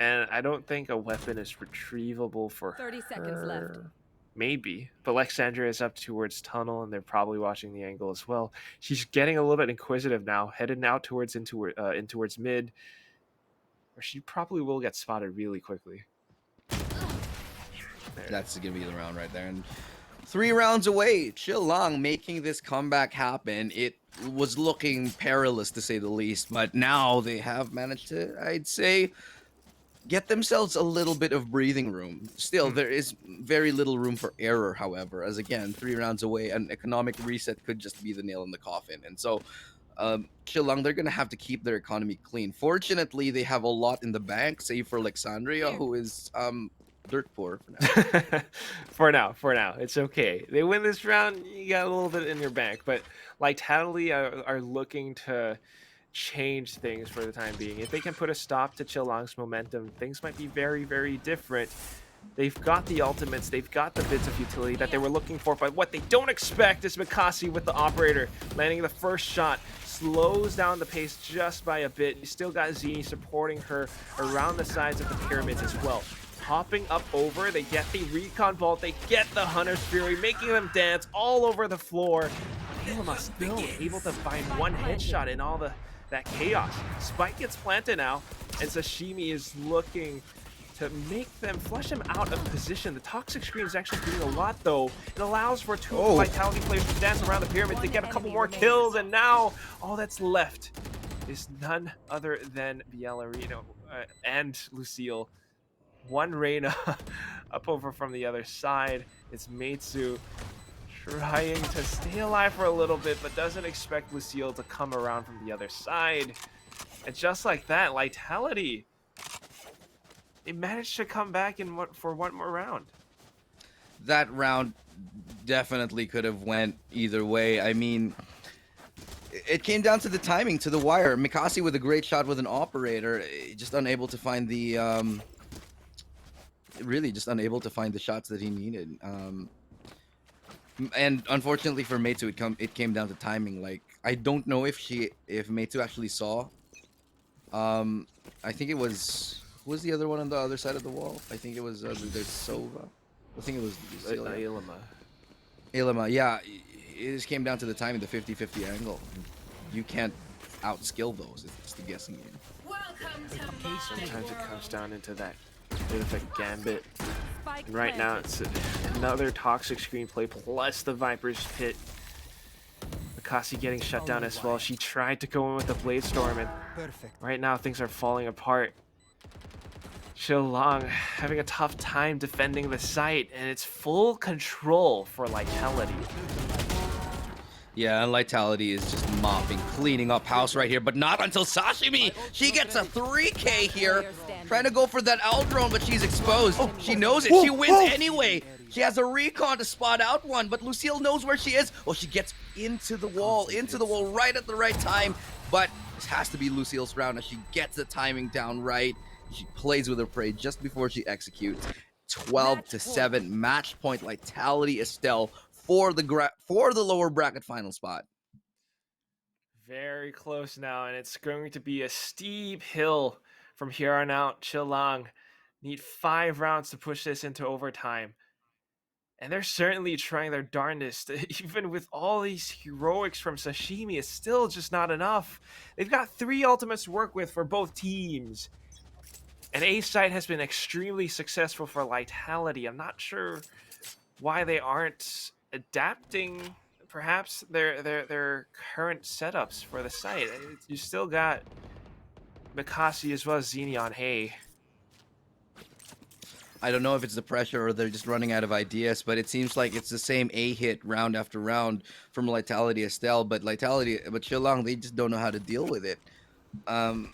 and I don't think a weapon is retrievable for 30 seconds left. Maybe, but Alexandria is up towards tunnel, and they're probably watching the angle as well. She's getting a little bit inquisitive now, headed now towards in towards mid, where she probably will get spotted really quickly. That's gonna be the round right there. And 3 rounds away, Chillang making this comeback happen. It was looking perilous, to say the least, but now they have managed to, I'd say, get themselves a little bit of breathing room. Still, there is very little room for error, however, as again, 3 rounds away, an economic reset could just be the nail in the coffin. And so, Chillang, they're going to have to keep their economy clean. Fortunately, they have a lot in the bank, save for Alexandria, who is dirt poor for now. for now, it's okay. They win this round, you got a little bit in your bank, but Lightality are looking to change things for the time being. If they can put a stop to Chillang's momentum, things might be very, very different. They've got the ultimates, they've got the bits of utility that they were looking for, but what they don't expect is Makasi with the operator landing the first shot. Slows down the pace just by a bit. You still got Zinni supporting her around the sides of the pyramids as well. Hopping up over, they get the recon vault, they get the Hunter's Fury, making them dance all over the floor. Ilema still able to find 1 headshot in all that chaos. Spike gets planted now, and Sashimi is looking to make them, flush them out of position. The toxic screen is actually doing a lot, though. It allows for 2 Lightality players to dance around the pyramid to get a couple more kills, and now all that's left is none other than Bielorino and Lucille. 1 Reyna up over from the other side. It's Meitsu trying to stay alive for a little bit, but doesn't expect Lucille to come around from the other side. And just like that, Lightality, they managed to come back for one more round. That round definitely could have went either way. I mean, it came down to the timing, to the wire. Mikasi with a great shot with an operator, just unable to find the really just unable to find the shots that he needed. And unfortunately for Meitu, it came down to timing. Like, I don't know if Meitu actually saw. I think it was, who was the other one on the other side of the wall? I think it was there's Sova. I think it was Ilima. Yeah, it just came down to the timing, the 50-50 angle. You can't outskill those. It's the guessing game. Sometimes it comes down into that bit of a gambit. And right now, it's another toxic screenplay plus the Viper's Pit. Mikasi getting shut down as well. She tried to go in with the Blade Storm, and right now things are falling apart. Shillong having a tough time defending the site, and it's full control for Lightality. Yeah, and Lightality is just mopping, cleaning up house right here, but not until Sashimi. She gets a 3K here, trying to go for that L drone, but she's exposed. She knows it. She wins anyway. She has a recon to spot out one, but Lucille knows where she is. Oh, she gets into the wall right at the right time, but this has to be Lucille's round as she gets the timing down right. She plays with her prey just before she executes. 12-7 match point. Lightality Estelle for the lower bracket final spot. Very close now, and it's going to be a steep hill from here on out. Shillong need 5 rounds to push this into overtime. And they're certainly trying their darndest. Even with all these heroics from Sashimi, it's still just not enough. They've got 3 ultimates to work with for both teams. And A site has been extremely successful for Lightality. I'm not sure why they aren't adapting perhaps their current setups for the site. You still got Mikasi as well as Xenion Hay. I don't know if it's the pressure or they're just running out of ideas, but it seems like it's the same A hit round after round from Lightality Estelle, but Shillong, they just don't know how to deal with it. Now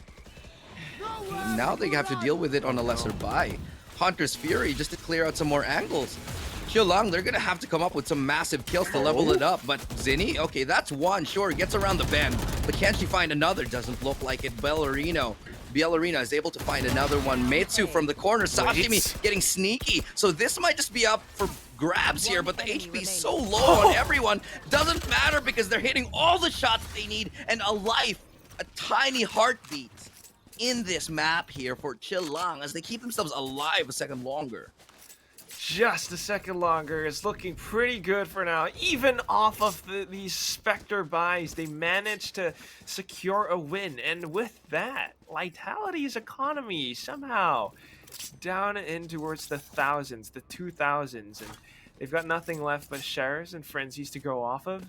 they have to deal with it on a lesser buy. Hunter's Fury just to clear out some more angles. Shillong, they're gonna have to come up with some massive kills to level it up, but Zinni, okay, that's one, sure, gets around the bend, but can she find another? Doesn't look like it. Bielorina is able to find another one. Meitu from the corner. Sashimi getting sneaky. So this might just be up for grabs here, but the HP is so low on everyone. Doesn't matter because they're hitting all the shots they need, and a tiny heartbeat in this map here for Shillong as they keep themselves alive a second longer. Just a second longer is looking pretty good for now. Even off of these Spectre buys, they managed to secure a win. And with that, Lightality's economy somehow down in towards the thousands, the 2000s. And they've got nothing left but shares and frenzies to go off of.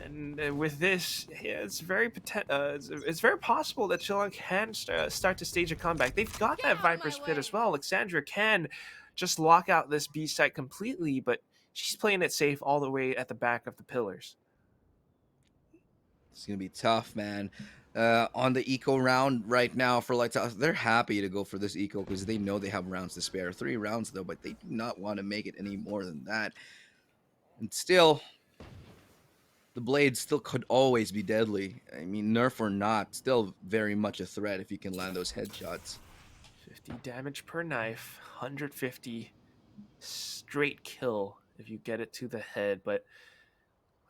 And with this, yeah, it's very possible that Shillong can start to stage a comeback. They've got that Viper's Pit as well. Alexandra can just lock out this B site completely, but she's playing it safe all the way at the back of the pillars. It's gonna be tough, man. On the eco round right now for Lightality, they're happy to go for this eco because they know they have rounds to spare. 3 rounds though, but they do not want to make it any more than that. And still, the blade still could always be deadly. I mean, nerf or not, still very much a threat if you can land those headshots. 50 damage per knife, 150 straight kill if you get it to the head, but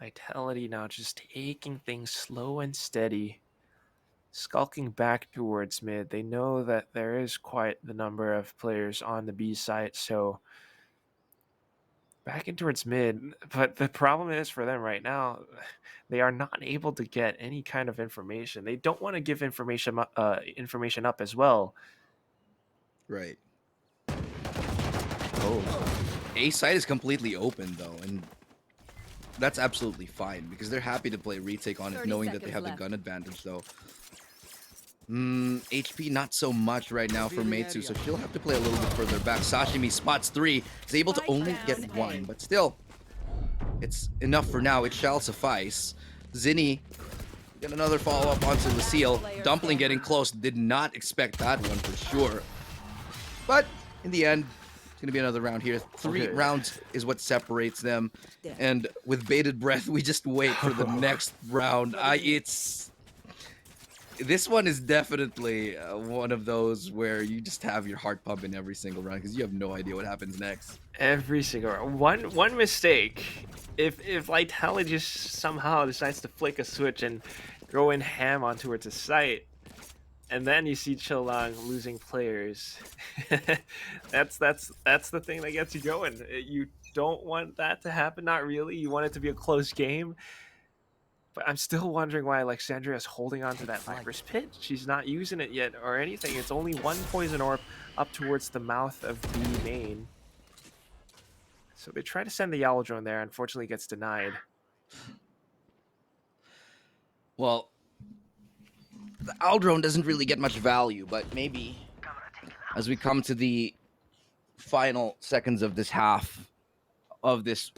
Lightality now just taking things slow and steady, skulking back towards mid. They know that there is quite the number of players on the B site, so back in towards mid. But the problem is for them right now, they are not able to get any kind of information. They don't want to give information up as well. Right. Oh. A site is completely open though, and that's absolutely fine because they're happy to play retake on it, knowing that they have the gun advantage though. HP not so much right now for Meitu, so she'll have to play a little bit further back. Sashimi spots 3, is able to only get 1, but still, It's enough for now. It shall suffice. Zinni get another follow-up onto Lucille. Dumpling getting close. Did not expect that one for sure. But in the end, it's going to be another round here. 3 rounds is what separates them. And with bated breath, we just wait for the next round. This one is definitely one of those where you just have your heart pumping every single round because you have no idea what happens next. Every single round. One mistake. If Lightality just somehow decides to flick a switch and go in ham on towards a site, and then you see Chilang losing players, that's the thing that gets you going. You don't want that to happen, not really. You want it to be a close game. But I'm still wondering why Alexandria is holding on to that Viper's Pit. She's not using it yet or anything. It's only 1 poison orb up towards the mouth of B main. So they try to send the Yowl drone there. Unfortunately, gets denied. Well, the Owl drone doesn't really get much value, but maybe as we come to the final seconds of this half, of this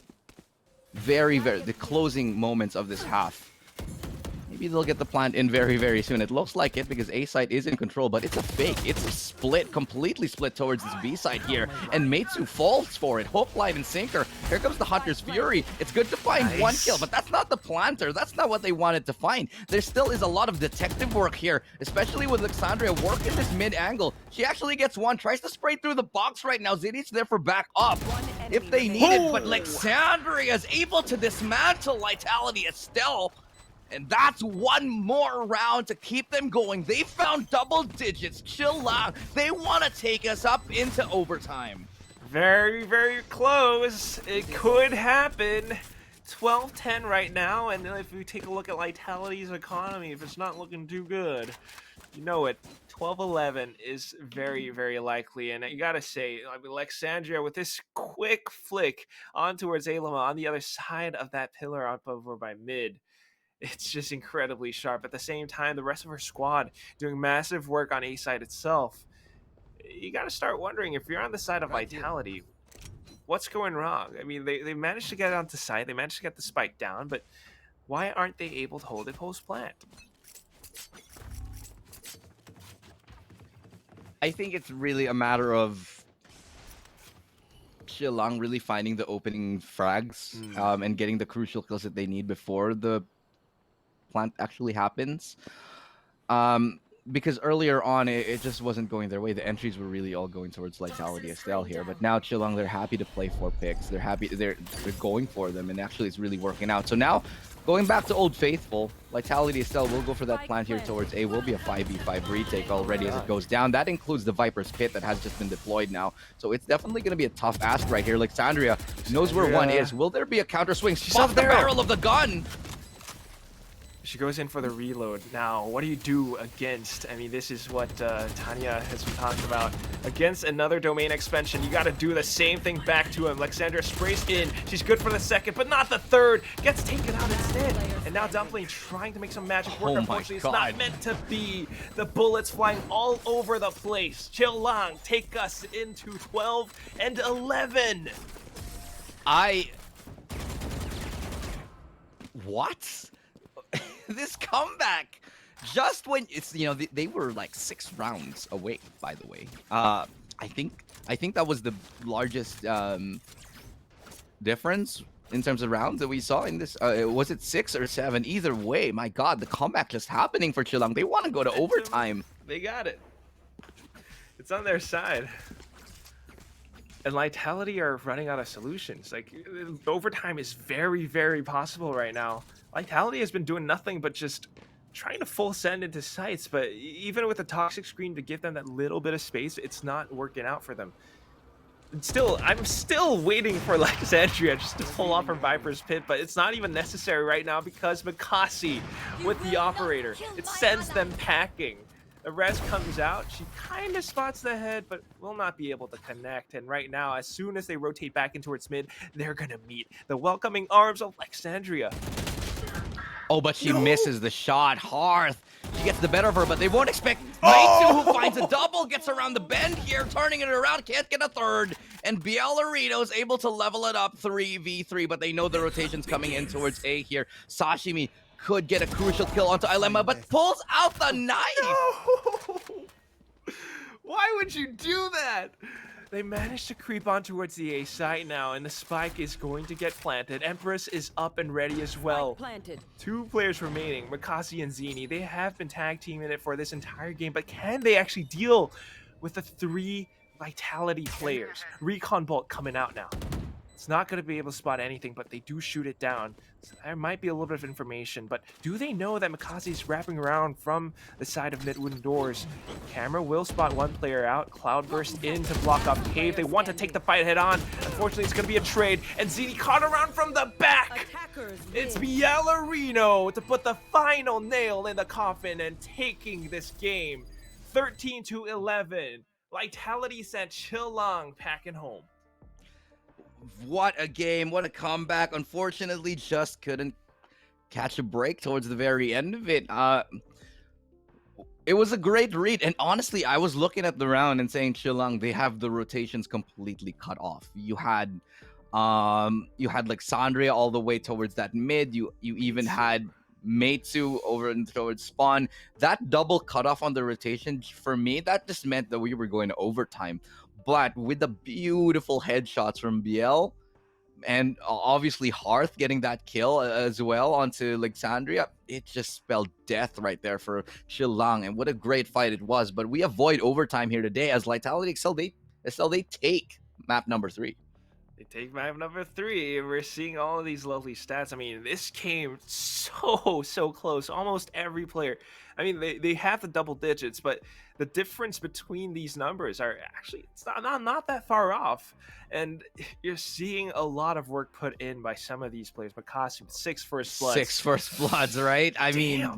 the closing moments of this half, maybe they'll get the plant in very, very soon. It looks like it because A side is in control, but it's a fake. It's a split, completely split towards this B side here. And Meitsu falls for it. Hook, line, and sinker. Here comes the Hunter's Fury. It's good to find one kill, but that's not the planter. That's not what they wanted to find. There still is a lot of detective work here, especially with Alexandria working this mid angle. She actually gets one, tries to spray through the box right now. Zinni's there for back up if they need it, but Alexandria is able to dismantle Lightality Estelle. And that's one more round to keep them going. They found double digits. Chill out. They want to take us up into overtime. Very, very close. It could happen. 12-10 right now, and if we take a look at Lightality's economy, if it's not looking too good, you know it. 12-11 is very, very likely, and you gotta say, I mean, Alexandria with this quick flick on towards Alama on the other side of that pillar up over by mid. It's just incredibly sharp. At the same time, the rest of her squad doing massive work on A side itself. You got to start wondering, if you're on the side of Lightality, what's going wrong? I mean, they managed to get it onto site. They managed to get the spike down, but why aren't they able to hold it post-plant? I think it's really a matter of Chilang really finding the opening frags and getting the crucial kills that they need before the plant actually happens. Because earlier on, it just wasn't going their way. The entries were really all going towards Lightality Estelle here. But now Chilang, they're happy to play 4 picks. They're happy, they're going for them, and actually it's really working out. So now, going back to Old Faithful, Lightality Estelle will go for that plant here towards A. Will be a 5v5 retake already as it goes down. That includes the Viper's Pit that has just been deployed now. So it's definitely going to be a tough ask right here. Alexandria knows where one is. Will there be a counter swing? She's off the barrel of the gun! She goes in for the reload. Now, what do you do against? I mean, this is what Tanya has been talking about. Against another domain expansion, you got to do the same thing back to him. Alexandria sprays in. She's good for the second, but not the third. Gets taken out instead. And now Dumpling trying to make some magic work. Unfortunately, it's not meant to be. The bullets flying all over the place. Chilang take us into 12 and 11. What? This comeback, just when it's, you know, they were like 6 rounds away, by the way. I think that was the largest difference in terms of rounds that we saw in this. Was it 6 or 7? Either way, my God, the comeback just happening for Chilang. They want to go to overtime. They got it. It's on their side. And Lightality are running out of solutions. Like, overtime is very, very possible right now. Lightality has been doing nothing but just trying to full send into sites, but even with the toxic screen to give them that little bit of space, it's not working out for them. And still, I'm still waiting for Alexandria just to pull off her Viper's Pit, but it's not even necessary right now because Mikasi with the operator, it sends them packing. The res comes out, she kind of spots the head, but will not be able to connect. And right now, as soon as they rotate back in towards mid, they're going to meet the welcoming arms of Alexandria. Oh, but she misses the shot. Hearth, she gets the better of her, but they won't expect Maitsu, who finds a double, gets around the bend here, turning it around, can't get a third. And Bielorino is able to level it up 3v3, but they know the rotation's coming in towards A here. Sashimi could get a crucial kill onto Ilema, but pulls out the knife. No! Why would you do that? They managed to creep on towards the A site now, and the spike is going to get planted. Empress is up and ready as well. Planted. 2 players remaining, Mikasi and Zini. They have been tag teaming it for this entire game, but can they actually deal with the 3 Lightality players? Recon Bolt coming out now. It's not going to be able to spot anything, but they do shoot it down. So there might be a little bit of information, but do they know that Mikasi is wrapping around from the side of mid wooden doors? Camera will spot 1 player out. Cloudburst in to block up Cave. They want to take the fight head on. Unfortunately, it's going to be a trade, and Zini caught around from the back. It's Bielorino to put the final nail in the coffin and taking this game 13-11. Lightality sent Chillong packing home. What a game, what a comeback. Unfortunately, just couldn't catch a break towards the very end of it. It was a great read, and honestly, I was looking at the round and saying, Chillong, they have the rotations completely cut off. You had like Sandria all the way towards that mid. You even had Maitsu over and towards spawn. That double cutoff on the rotation, for me, that just meant that we were going to overtime. But with the beautiful headshots from BL, and obviously Hearth getting that kill as well onto Alexandria, it just spelled death right there for Chillong. And what a great fight it was. But we avoid overtime here today as Lightality Estelle, they take map number 3. They take map number 3, and we're seeing all of these lovely stats. I mean, this came so close. Almost every player. I mean, they have the double digits, but the difference between these numbers are actually, it's not that far off. And you're seeing a lot of work put in by some of these players. Mikasi with 6 first bloods. 6 first bloods, right? I mean,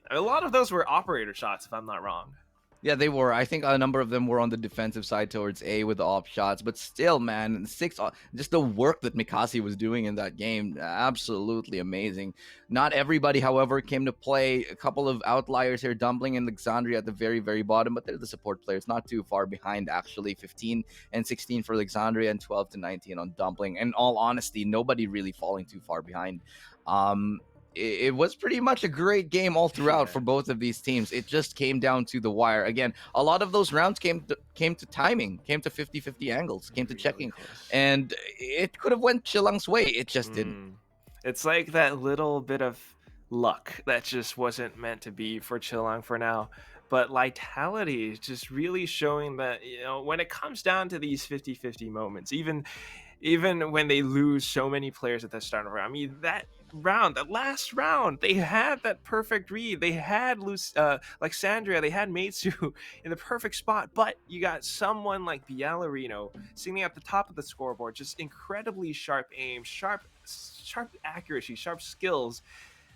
a lot of those were operator shots, if I'm not wrong. Yeah, they were. I think a number of them were on the defensive side towards A with the op shots, but still, man, 6, just the work that Mikasi was doing in that game, absolutely amazing. Not everybody, however, came to play. A couple of outliers here, Dumpling and Alexandria at the very, very bottom, but they're the support players, not too far behind, actually. 15 and 16 for Alexandria and 12 to 19 on Dumpling. In all honesty, nobody really falling too far behind. It was pretty much a great game all throughout for both of these teams. It just came down to the wire. Again, a lot of those rounds came to timing, came to 50-50 angles, came to checking. And it could have went Chillong's way. It just didn't. It's like that little bit of luck that just wasn't meant to be for Chillong for now. But Lightality is just really showing that, you know, when it comes down to these 50-50 moments, even when they lose so many players at the start of the round, I mean, that last round, they had that perfect read. They had Alexandria, they had Maitsu in the perfect spot, but you got someone like Bielorino sitting at the top of the scoreboard, just incredibly sharp aim, sharp accuracy, sharp skills,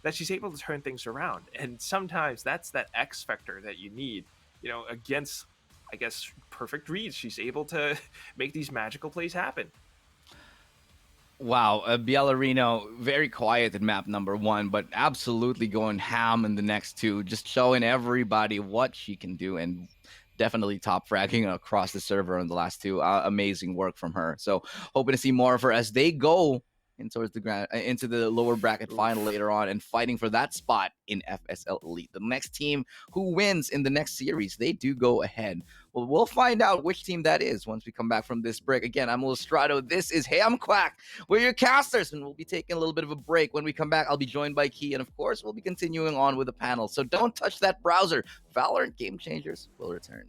that she's able to turn things around. And sometimes that's that X factor that you need, you know, against, I guess, perfect reads. She's able to make these magical plays happen. Wow, Bielorino, very quiet in map number 1, but absolutely going ham in the next 2, just showing everybody what she can do, and definitely top fragging across the server in the last 2. Amazing work from her. So hoping to see more of her as they go into the lower bracket final later on and fighting for that spot in FSL Elite. The next team who wins in the next series, they do go ahead. Well, we'll find out which team that is once we come back from this break. Again, I'm Illustrato. This is Hey, I'm Quack. We're your casters, and we'll be taking a little bit of a break. When we come back, I'll be joined by Key, and of course, we'll be continuing on with the panel. So don't touch that browser. Valorant Game Changers will return.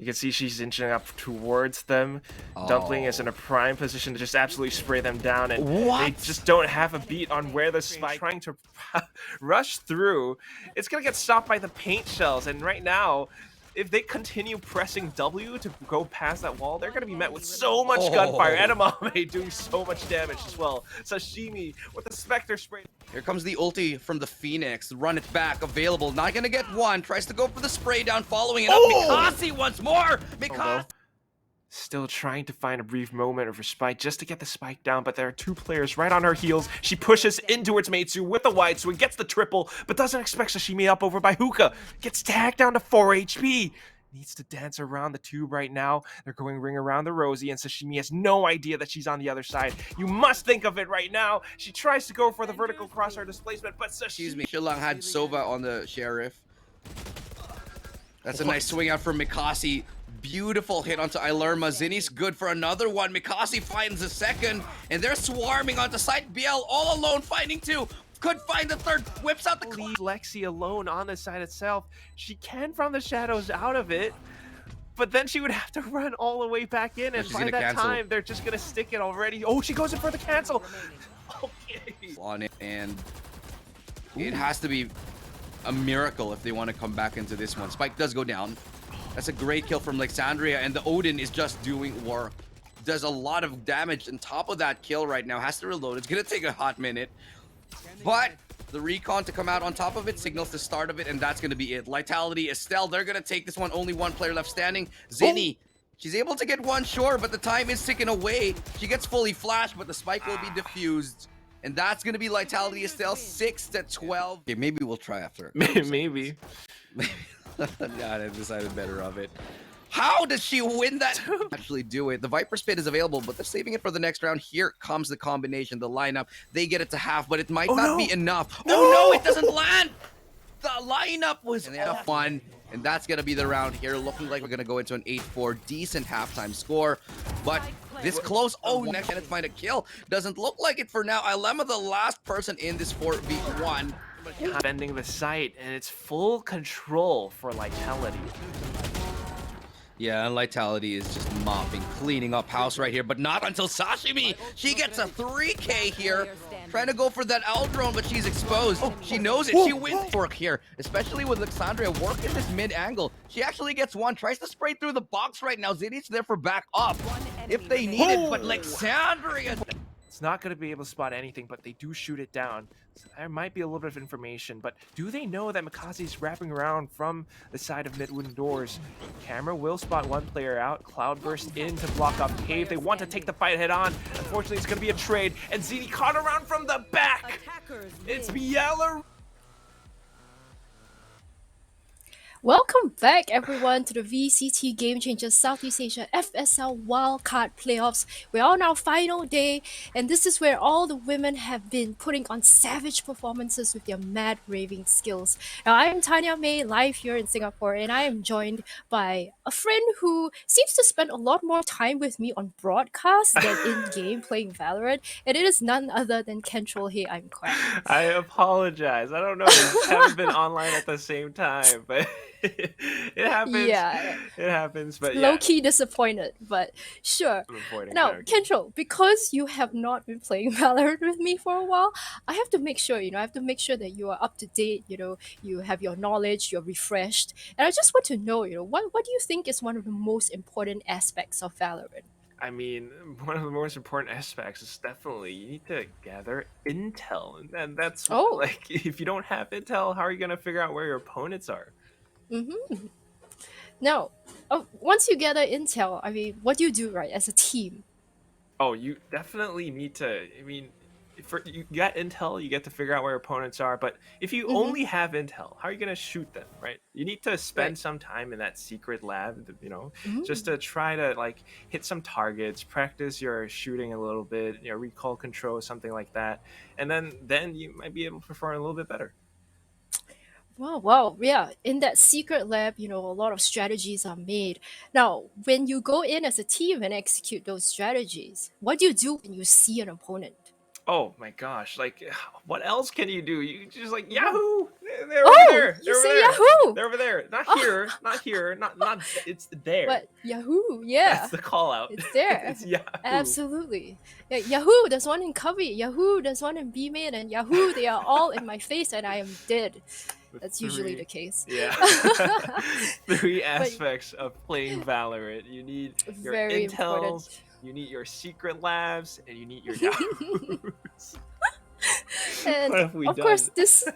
You can see she's inching up towards them. Dumpling is in a prime position to just absolutely spray them down, and they just don't have a beat on where the spike trying to rush through. It's gonna get stopped by the paint shells, and right now, if they continue pressing W to go past that wall, they're going to be met with so much gunfire. Edamame doing so much damage as well. Sashimi with the Spectre spray. Here comes the ulti from the Phoenix. Run it back, available. Not going to get one. Tries to go for the spray down, following it up. Mikasi once more. Mikasi. Still trying to find a brief moment of respite just to get the spike down, but there are two players right on her heels. She pushes in towards Meitsu with the wide swing, gets the triple, but doesn't expect Sashimi up over by Hookah. Gets tagged down to 4 HP. Needs to dance around the tube right now. They're going ring around the Rosie, and Sashimi has no idea that she's on the other side. You must think of it right now. She tries to go for the vertical crosshair displacement, but Sashimi... Excuse me. Shilang had Sova on the Sheriff. That's a nice swing out from Mikasi. Beautiful hit onto Ilerma. Zinni's good for another one. Mikasi finds the second, and they're swarming onto site. BL all alone fighting two. Could find the third. Whips out the lead. Lexi alone on the side itself. She can from the shadows out of it, but then she would have to run all the way back in, and by that time, they're just gonna stick it already. Oh, she goes in for the cancel. Okay. On it, and it has to be a miracle if they want to come back into this one. Spike does go down. That's a great kill from Alexandria, and the Odin is just doing work. Does a lot of damage on top of that kill right now. Has to reload. It's gonna take a hot minute, but the recon to come out on top of it signals the start of it, and that's gonna be it. Lightality, Estelle, they're gonna take this one. Only one player left standing. Zinni, she's able to get one, sure, but the time is ticking away. She gets fully flashed, but the spike will be diffused. And that's gonna be Lightality, Estelle, 6-12. Okay, maybe we'll try after. Maybe. God, I decided better of it. How does she win that? Actually do it. The Viper Spit is available, but they're saving it for the next round. Here comes the combination, the lineup. They get it to half, but it might not be enough. No! Oh no, it doesn't land! The lineup was fun, and that's gonna be the round here. Looking like we're gonna go into an 8-4, decent halftime score, but this close. Oh, next chance to find a kill. Doesn't look like it for now. Ilemma, the last person in this 4v1. Defending the site, and it's full control for Lightality. Yeah, and Lightality is just mopping, cleaning up house right here, but not until Sashimi. She gets a 3K here, trying to go for that Aldrone, but she's exposed. She knows it. She wins work here, especially with Alexandria working this mid angle. She actually gets one, tries to spray through the box right now. Zinni's there for back up if they need it, but Alexandria... It's not going to be able to spot anything, but they do shoot it down. So there might be a little bit of information, but do they know that Mikazi's wrapping around from the side of mid-wooden doors? Camera will spot one player out. Cloudburst in to block off Cave. They want to take the fight head on. Unfortunately, it's going to be a trade, and Zinni caught around from the back. It's Biella. Welcome back, everyone, to the VCT Game Changers Southeast Asia FSL Wildcard Playoffs. We're on our final day, and this is where all the women have been putting on savage performances with their mad raving skills. Now, I am Tanya May, live here in Singapore, and I am joined by a friend who seems to spend a lot more time with me on broadcast than in-game playing Valorant, and it is none other than Kentrol. Hey, I'm Quack. I apologize. I don't know. We haven't been online at the same time, but... it happens. Yeah. It happens, but low-key disappointed, but sure. Now, Kentrol, because you have not been playing Valorant with me for a while, I have to make sure, that you are up to date, you have your knowledge, you're refreshed. And I just want to know, what do you think is one of the most important aspects of Valorant? I mean, one of the most important aspects is definitely you need to gather intel. And that's like, if you don't have intel, how are you going to figure out where your opponents are? Mm-hmm. Now, once you gather intel, I mean, what do you do, right, as a team? Oh, you definitely need to, you got intel, you get to figure out where opponents are, but if you only have intel, how are you going to shoot them, right? You need to spend some time in that secret lab, just to try to, like, hit some targets, practice your shooting a little bit, recall control, something like that, and then you might be able to perform a little bit better. Wow, yeah. In that secret lab, a lot of strategies are made. Now, when you go in as a team and execute those strategies, what do you do when you see an opponent? Oh my gosh! Like, what else can you do? You just like What? Yahoo! They're over Oh, there. you They're over say there. Yahoo! They're over there. Not Oh, here. Not here. Not. It's there. but Yahoo, That's yeah, the call out. it's there. It's Yahoo. Absolutely. Yeah, Yahoo, there's one in Cubby. Yahoo, there's one in B-Main. And Yahoo, they are all in my face and I am dead. The That's usually the three. case. Yeah. Three But aspects of playing Valorant. You need your very important. intels, you need your secret labs, and you need your Yahoos. What And have we of course, done? this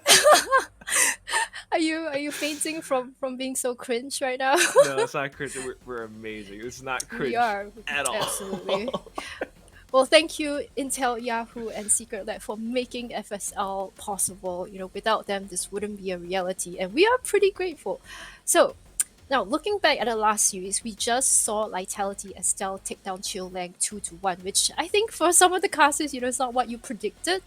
are you fainting from being so cringe right now? No, it's not cringe. We're amazing. It's not We cringe are at all. absolutely. Well, thank you, Intel, Yahoo, and Secret Lab for making FSL possible. Without them, this wouldn't be a reality, and we are pretty grateful. So, now looking back at the last series, we just saw Lightality Estelle take down Chill Lang 2-1, which I think for some of the casters, it's not what you predicted.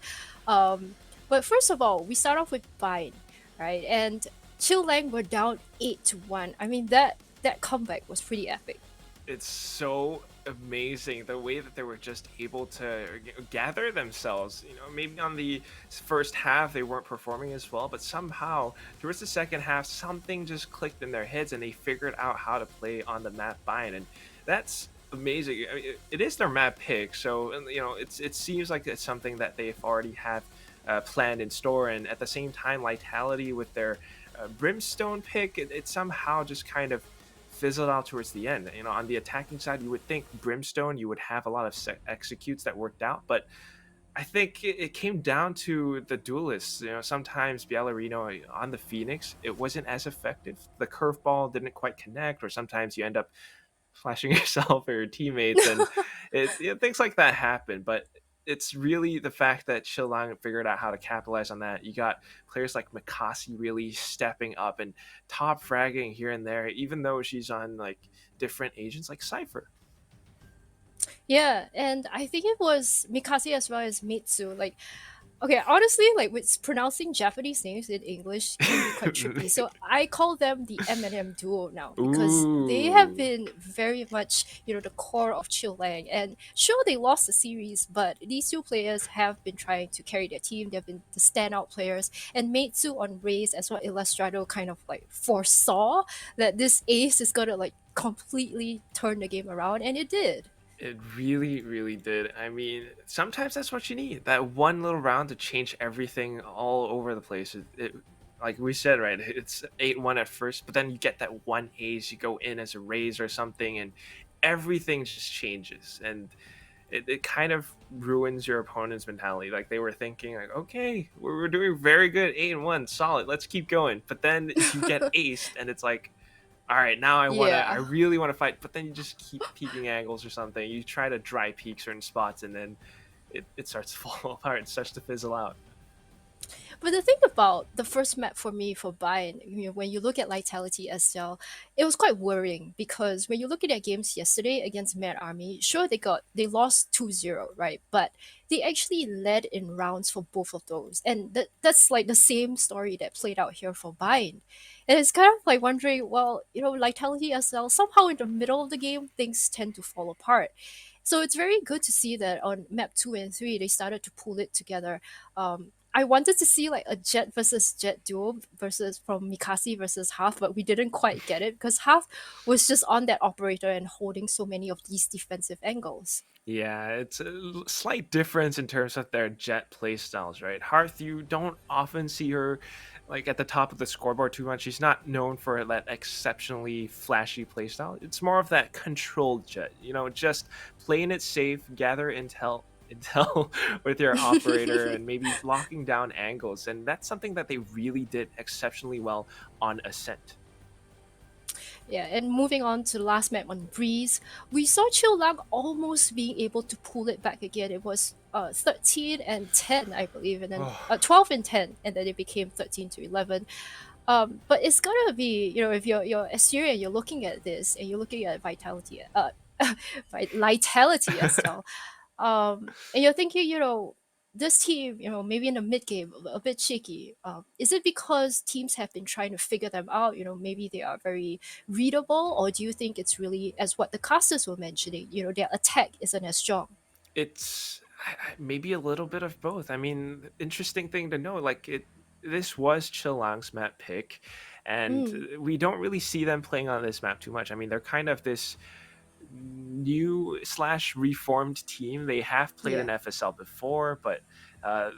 Um, but first of all, we start off with Vine, right? And Chill Lang were down 8-1. I mean, that comeback was pretty epic. It's so amazing the way that they were just able to gather themselves. Maybe on the first half they weren't performing as well, but somehow towards the second half something just clicked in their heads and they figured out how to play on the map Bind, and that's amazing. I mean, it is their map pick, so it seems like it's something that they've already have planned in store, and at the same time Lightality with their Brimstone pick, it somehow just kind of fizzled out towards the end. On the attacking side, you would think Brimstone, you would have a lot of executes that worked out, but I think it came down to the duelists. Sometimes Ballerino on the Phoenix, it wasn't as effective. The curveball didn't quite connect, or sometimes you end up flashing yourself or your teammates, and things like that happen. But it's really the fact that Shillong figured out how to capitalize on that. You got players like Mikasi really stepping up and top fragging here and there, even though she's on like different agents like Cypher. Yeah, and I think it was Mikasi as well as Mitsu. Like, okay, honestly, like with pronouncing Japanese names in English can be quite tricky. So I call them the M&M duo now because they have Ooh. been very much, the core of Chill Lang. And sure, they lost the series, but these two players have been trying to carry their team. They've been the standout players. And Meitsu on Raze as well, Illustrato kind of like foresaw that this ace is gonna like completely turn the game around, and it did. It really, really did. I mean, sometimes that's what you need. That one little round to change everything all over the place. Like we said, right? It's 8-1 at first, but then you get that one ace, you go in as a raise or something, and everything just changes. And it kind of ruins your opponent's mentality. Like they were thinking, like, okay, we're doing very good, 8-1, solid, let's keep going. But then you get aced, and it's like, all right, now I Yeah. really want to fight, but then you just keep peeking angles or something. You try to dry peek certain spots, and then it starts to fall apart. It starts to fizzle out. But the thing about the first map for me for Bayern, when you look at Vitality Estelle, it was quite worrying because when you look at their games yesterday against Mad Army, sure they lost 2-0, right? But they actually led in rounds for both of those. And that's like the same story that played out here for Bayern. And it's kind of like wondering, well, Vitality Estelle, somehow in the middle of the game, things tend to fall apart. So it's very good to see that on map 2 and 3, they started to pull it together. I wanted to see like a Jet versus Jet duo versus from Mikasi versus Half, but we didn't quite get it because Half was just on that operator and holding so many of these defensive angles. Yeah, it's a slight difference in terms of their jet playstyles, right? Hearth, you don't often see her like at the top of the scoreboard too much. She's not known for that exceptionally flashy playstyle. It's more of that controlled jet, just playing it safe, gather intel with your operator and maybe locking down angles. And that's something that they really did exceptionally well on Ascent. Yeah, and moving on to the last map on Breeze, we saw Chill Lang almost being able to pull it back again. It was 13 and 10, I believe, and then 12 and 10, and then it became 13 to 11. But it's gonna be, if you're Assyria, you're looking at this and you're looking at Vitality, Vitality as well, and you're thinking, this team, maybe in the mid game, a bit shaky. Is it because teams have been trying to figure them out? Maybe they are very readable, or do you think it's really as what the casters were mentioning? Their attack isn't as strong. It's Maybe a little bit of both. I mean, interesting thing to know, like this was Chillang's map pick, and Mm, we don't really see them playing on this map too much. I mean, they're kind of this new slash reformed team. They have played yeah. in FSL before, but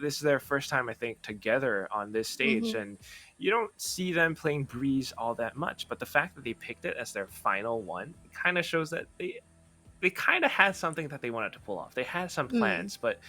this is their first time, I think, together on this stage, Mm-hmm. and you don't see them playing Breeze all that much. But the fact that they picked it as their final one kind of shows that they kind of had something that they wanted to pull off. They had some Mm. plans, but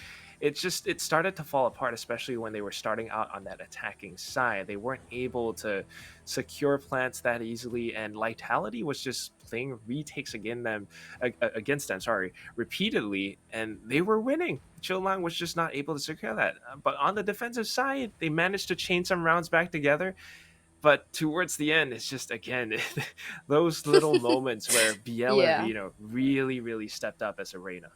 it started to fall apart, especially when they were starting out on that attacking side. They weren't able to secure plants that easily, and Lightality was just playing retakes against them, sorry, repeatedly, and they were winning. Chillang was just not able to secure that. But on the defensive side, they managed to chain some rounds back together, but towards the end, it's just again those little moments where BL and Yeah. Reno really, really stepped up as Arena.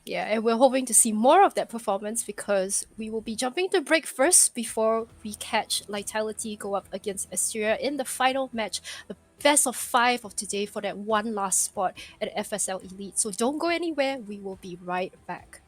Yeah, and we're hoping to see more of that performance because we will be jumping to break first before we catch Lightality go up against Asteria in the final match, the best of 5 of today for that one last spot at FSL Elite. So don't go anywhere, we will be right back.